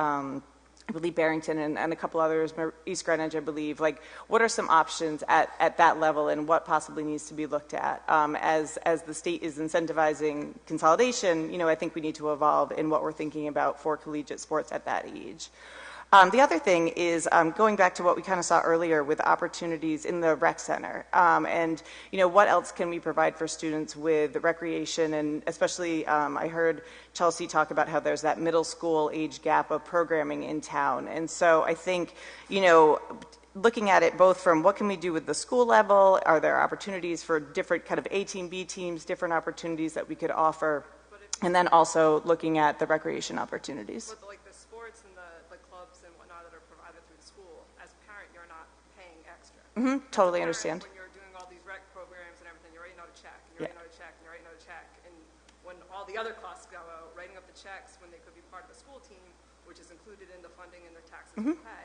I believe Barrington and a couple others, East Greenwich, I believe, like what are some options at that level and what possibly needs to be looked at? As the state is incentivizing consolidation, I think we need to evolve in what we're thinking about for collegiate sports at that age. The other thing is going back to what we kind of saw earlier with opportunities in the rec center, and what else can we provide for students with recreation, and especially I heard Chelsea talk about how there's that middle school age gap of programming in town, and so I think looking at it both from what can we do with the school level, are there opportunities for different kind of A team, B teams, different opportunities that we could offer, and then also looking at the recreation opportunities. But like the sports and the clubs and whatnot that are provided through the school, as a parent, you're not paying extra. Totally As a parent, understand. When you're doing all these rec programs and everything, you're writing out a check, and you're writing out a check, and you're writing out a check. And when all the other costs go out, writing up the checks when they could be part of a school team, which is included in the funding and the taxes we pay,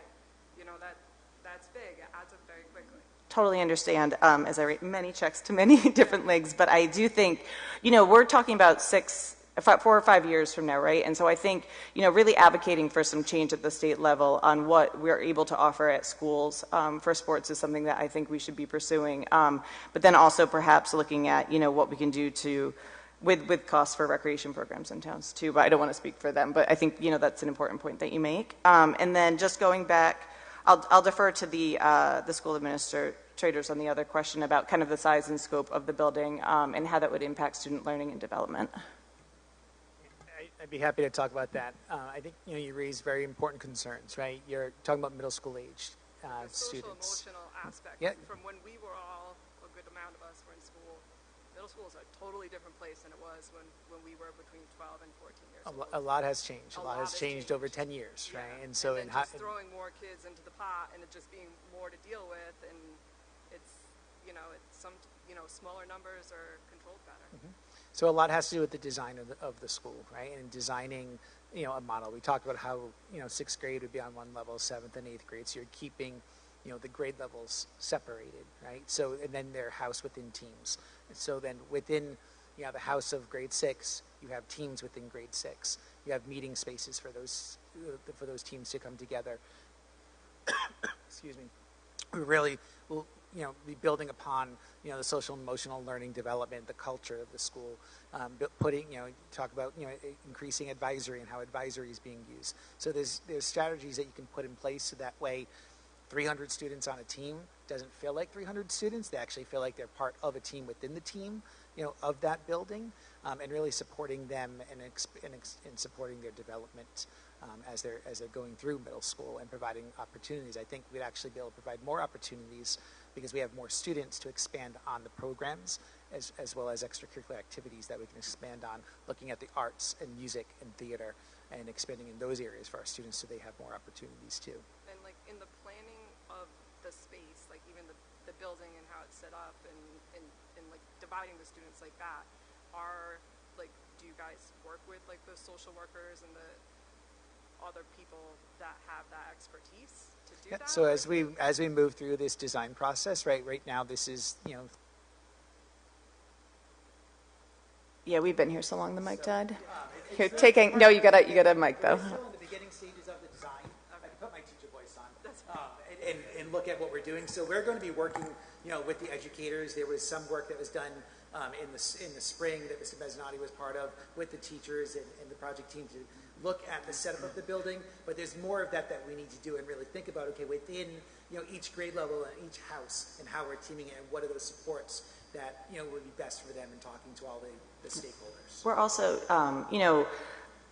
that's big. It adds up very quickly. Totally understand, as I write many checks to many different leagues, but I do think, we're talking about 4 or 5 years from now, right? And so I think, really advocating for some change at the state level on what we're able to offer at schools for sports is something that I think we should be pursuing. But then also perhaps looking at, what we can do with costs for recreation programs in towns too. But I don't want to speak for them, but I think, that's an important point that you make. And then just going back, I'll defer to the school administrators on the other question about kind of the size and scope of the building and how that would impact student learning and development. I'd be happy to talk about that. I think you raise very important concerns, right? You're talking about middle school age the students. social emotional aspect. Yeah. From when we were all, a good amount of us were in school, middle school is a totally different place than it was when we were between 12 and 14 years old. A lot has changed. A lot has changed over 10 years, right? And so, and just throwing more kids into the pot and it just being more to deal with, and it's some smaller numbers are controlled better. So a lot has to do with the design of the school, right? And designing, a model. We talked about how, 6th grade would be on one level, 7th and 8th grade. So you're keeping, the grade levels separated, right? So, and then they're housed within teams. And so then within, the house of grade 6, you have teams within grade 6. You have meeting spaces for those teams to come together. Excuse me. We really will, be building upon, the social and emotional learning development, the culture of the school, talk about, increasing advisory and how advisory is being used. So there's strategies that you can put in place so that way 300 students on a team doesn't feel like 300 students. They actually feel like they're part of a team within the team, of that building, and really supporting them and supporting their development as they're going through middle school and providing opportunities. I think we'd actually be able to provide more opportunities because we have more students to expand on the programs as well as extracurricular activities that we can expand on, looking at the arts and music and theater and expanding in those areas for our students so they have more opportunities too. And like in the planning of the space, like even the building and how it's set up and like dividing the students like that, do you guys work with like the social workers and the other people that have that expertise to do that? So as we move through this design process, right now this is, Yeah, we've been here so long the mic died. Here, no, you got a mic though. We're still in the beginning stages of the design. I can put my teacher voice on and look at what we're doing. So we're going to be working, with the educators. There was some work that was done in the spring that Mr. Mezzanotte was part of with the teachers and the project team to look at the setup of the building. But there's more of that we need to do and really think about, okay, within, each grade level and each house and how we're teaming it and what are those supports that, would be best for them and talking to all the stakeholders. We're also,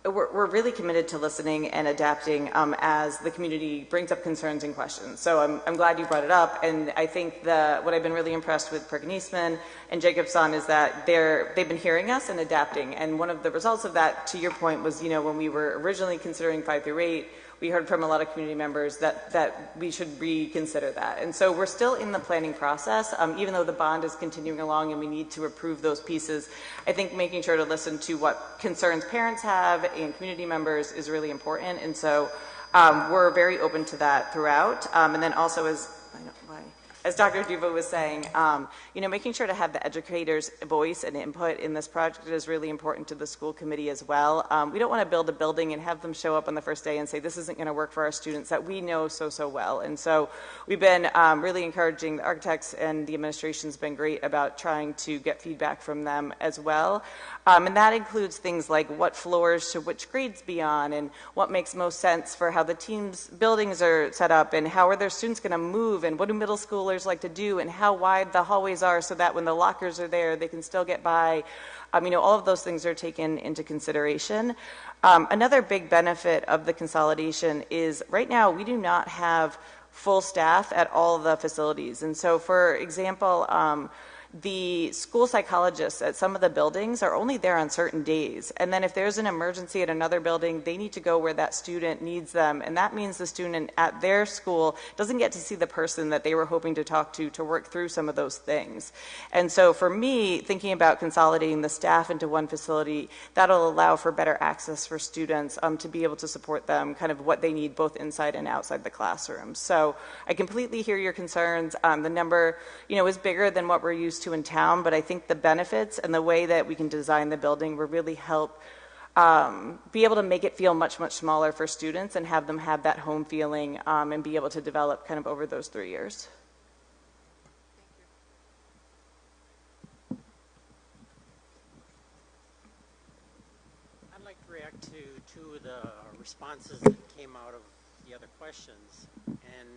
we're really committed to listening and adapting as the community brings up concerns and questions. So I'm glad you brought it up. And I think what I've been really impressed with Perkin Eastman and Jacobson is that they've been hearing us and adapting. And one of the results of that, to your point, was, when we were originally considering 5 through 8, we heard from a lot of community members that we should reconsider that. And so we're still in the planning process, even though the bond is continuing along and we need to approve those pieces. I think making sure to listen to what concerns parents have and community members is really important. And so we're very open to that throughout. And then also as Dr. Duva was saying, making sure to have the educators' voice and input in this project is really important to the school committee as well. We don't want to build a building and have them show up on the first day and say, this isn't going to work for our students that we know so well. And so we've been really encouraging, the architects and the administration's been great about trying to get feedback from them as well. And that includes things like what floors should which grades be on, and what makes most sense for how the team's buildings are set up, and how are their students going to move, and what do middle schoolers like to do, and how wide the hallways are so that when the lockers are there, they can still get by. All of those things are taken into consideration. Another big benefit of the consolidation is right now we do not have full staff at all the facilities. And so, for example, the school psychologists at some of the buildings are only there on certain days. And then if there's an emergency at another building, they need to go where that student needs them. And that means the student at their school doesn't get to see the person that they were hoping to talk to work through some of those things. And so for me, thinking about consolidating the staff into one facility, that'll allow for better access for students to be able to support them kind of what they need both inside and outside the classroom. So I completely hear your concerns. The number, is bigger than what we're used to in town, but I think the benefits and the way that we can design the building will really help be able to make it feel much smaller for students and have them have that home feeling and be able to develop kind of over those 3 years. I'd like to react to two of the responses that came out of the other questions. And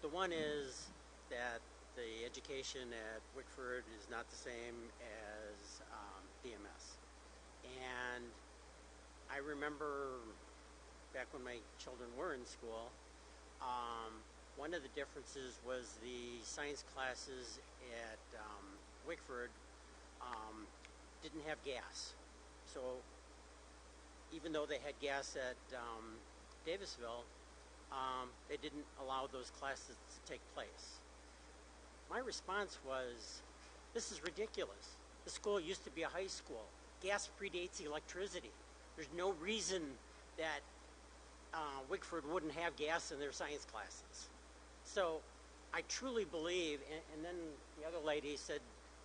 the one is that the education at Wickford is not the same as DMS. And I remember back when my children were in school, one of the differences was the science classes at Wickford didn't have gas. So even though they had gas at Davisville, they didn't allow those classes to take place. My response was, this is ridiculous. The school used to be a high school. Gas predates electricity. There's no reason that Wickford wouldn't have gas in their science classes. So I truly believe, and then the other lady said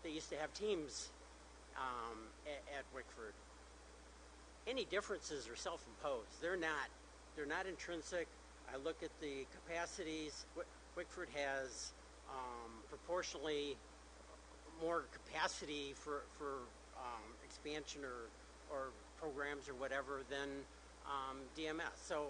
they used to have teams at Wickford. Any differences are self-imposed. They're not intrinsic. I look at the capacities. Wickford has proportionally more capacity for expansion or programs or whatever than DMS. So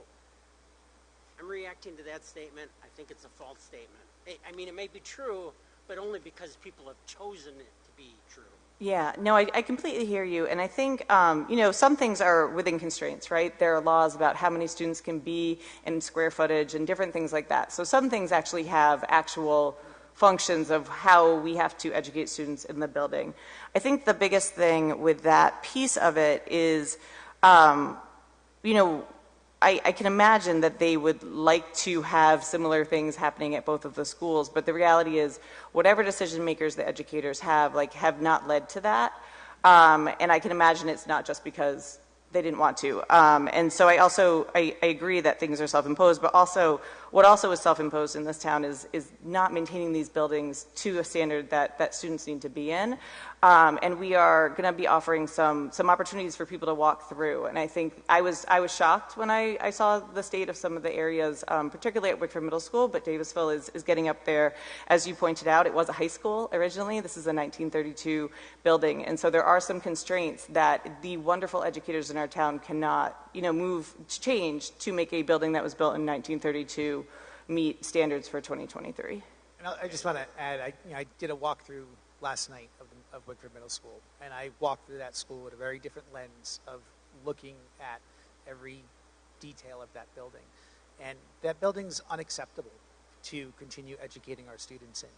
I'm reacting to that statement. I think it's a false statement. I mean, it may be true, but only because people have chosen it to be true. Yeah, no, I completely hear you. And I think, some things are within constraints, right? There are laws about how many students can be in square footage and different things like that. So some things actually have actual functions of how we have to educate students in the building. I think the biggest thing with that piece of it is, I can imagine that they would like to have similar things happening at both of the schools, but the reality is whatever decision makers the educators have not led to that. And I can imagine it's not just because they didn't want to. And so I agree that things are self-imposed, but also what also is self-imposed in this town is not maintaining these buildings to a standard that students need to be in. And we are going to be offering some opportunities for people to walk through. And I think I was shocked when I saw the state of some of the areas, particularly at Wickford Middle School, but Davisville is getting up there. As you pointed out, it was a high school originally. This is a 1932 building. And so there are some constraints that the wonderful educators in our town cannot, change to make a building that was built in 1932 meet standards for 2023. And I just want to add, I did a walkthrough last night of Wickford Middle School, and I walked through that school with a very different lens of looking at every detail of that building. And that building's unacceptable to continue educating our students in.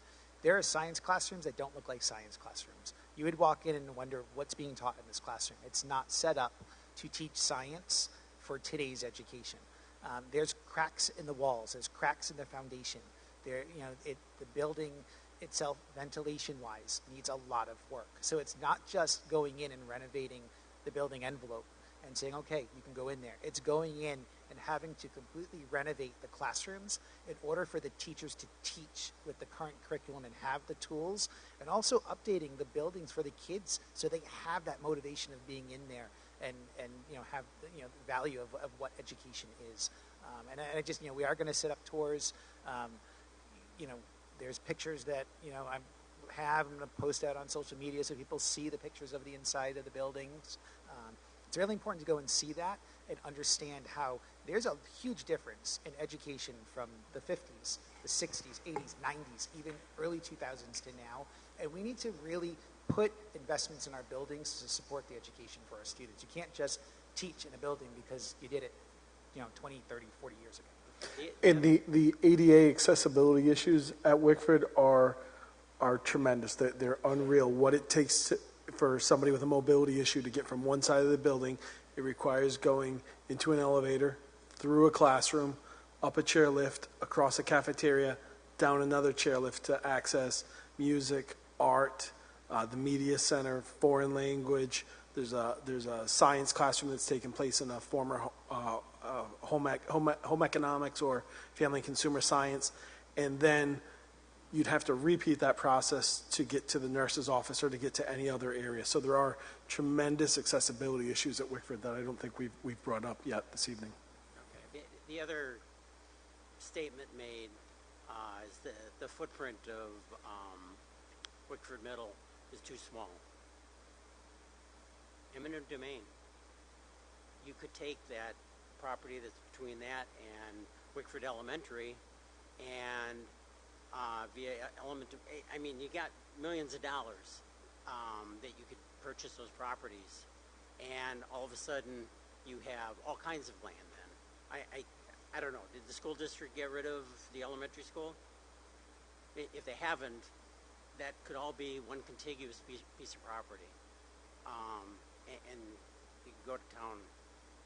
There are science classrooms that don't look like science classrooms. You would walk in and wonder what's being taught in this classroom. It's not set up to teach science for today's education. There's cracks in the walls. There's cracks in the foundation. The building itself, ventilation-wise, needs a lot of work. So it's not just going in and renovating the building envelope and saying, okay, you can go in there. It's going in and having to completely renovate the classrooms in order for the teachers to teach with the current curriculum and have the tools, and also updating the buildings for the kids so they have that motivation of being in there and have the value of what education is. And I just, we are going to set up tours. There's pictures that, I'm going to post out on social media so people see the pictures of the inside of the buildings. It's really important to go and see that and understand how there's a huge difference in education from the 50s, the 60s, 80s, 90s, even early 2000s to now. And we need to really put investments in our buildings to support the education for our students. You can't just teach in a building because you did it, 20, 30, 40 years ago. And the ADA accessibility issues at Wickford are tremendous. They're unreal. What it takes for somebody with a mobility issue to get from one side of the building, it requires going into an elevator, through a classroom, up a chairlift, across a cafeteria, down another chairlift to access music, art, the media center, foreign language. There's a science classroom that's taken place in a former home economics or family and consumer science, and then you'd have to repeat that process to get to the nurse's office or to get to any other area. So there are tremendous accessibility issues at Wickford that I don't think we've brought up yet this evening. Okay. The other statement made is the footprint of Wickford Middle is too small. Eminent domain. You could take that property that's between that and Wickford Elementary and via you got millions of dollars that you could purchase those properties, and all of a sudden you have all kinds of land. Then I don't know. Did the school district get rid of the elementary school? If they haven't, that could all be one contiguous piece of property, and you can go to town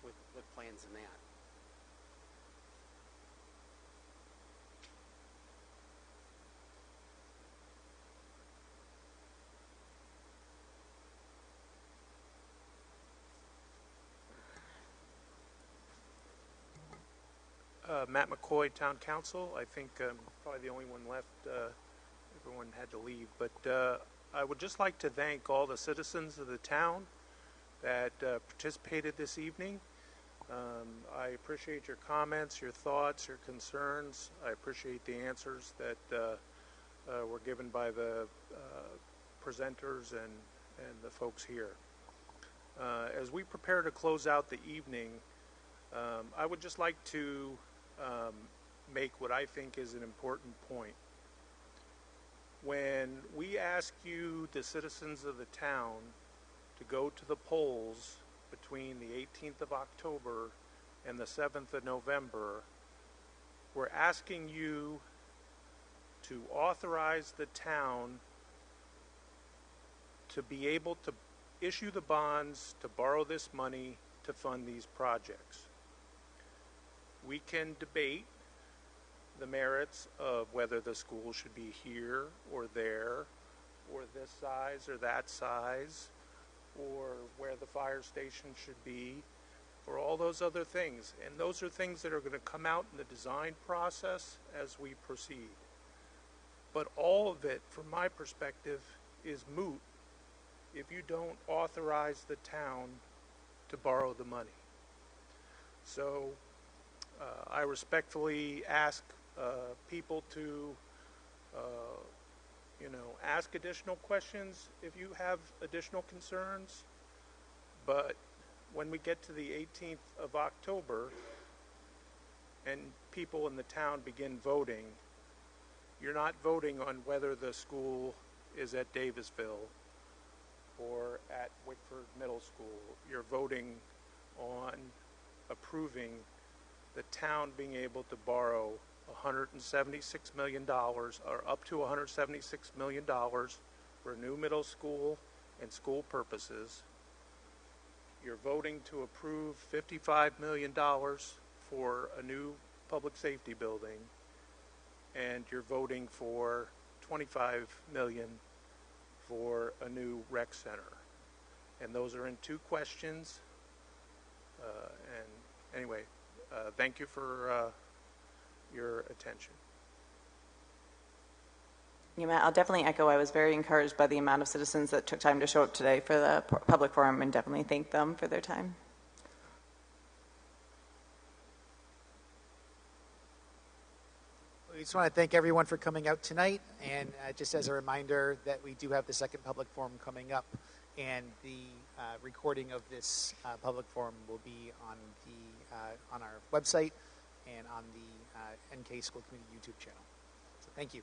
with plans in that. Matt McCoy, Town Council. I think I'm probably the only one left. Everyone had to leave. But I would just like to thank all the citizens of the town that participated this evening. I appreciate your comments, your thoughts, your concerns. I appreciate the answers that were given by the presenters and the folks here. As we prepare to close out the evening, I would just like to make what I think is an important point. When we ask you, the citizens of the town, to go to the polls between the 18th of October and the 7th of November, we're asking you to authorize the town to be able to issue the bonds to borrow this money to fund these projects. We can debate the merits of whether the school should be here or there, or this size or that size, or where the fire station should be, or all those other things. And those are things that are going to come out in the design process as we proceed. But all of it, from my perspective, is moot if you don't authorize the town to borrow the money. So I respectfully ask people to ask additional questions if you have additional concerns, but when we get to the 18th of October and people in the town begin voting, you're not voting on whether the school is at Davisville or at Wickford Middle School. You're voting on approving the town being able to borrow $176 million, or up to $176 million for a new middle school and school purposes. You're voting to approve $55 million for a new public safety building, and you're voting for 25 million for a new rec center. And those are in two questions. And anyway, thank you for your attention. Yeah, Matt, I'll definitely echo. I was very encouraged by the amount of citizens that took time to show up today for the public forum, and definitely thank them for their time. We just want to thank everyone for coming out tonight, and just as a reminder that we do have the second public forum coming up, and the recording of this public forum will be on our website and on the NK School Committee YouTube channel. So thank you.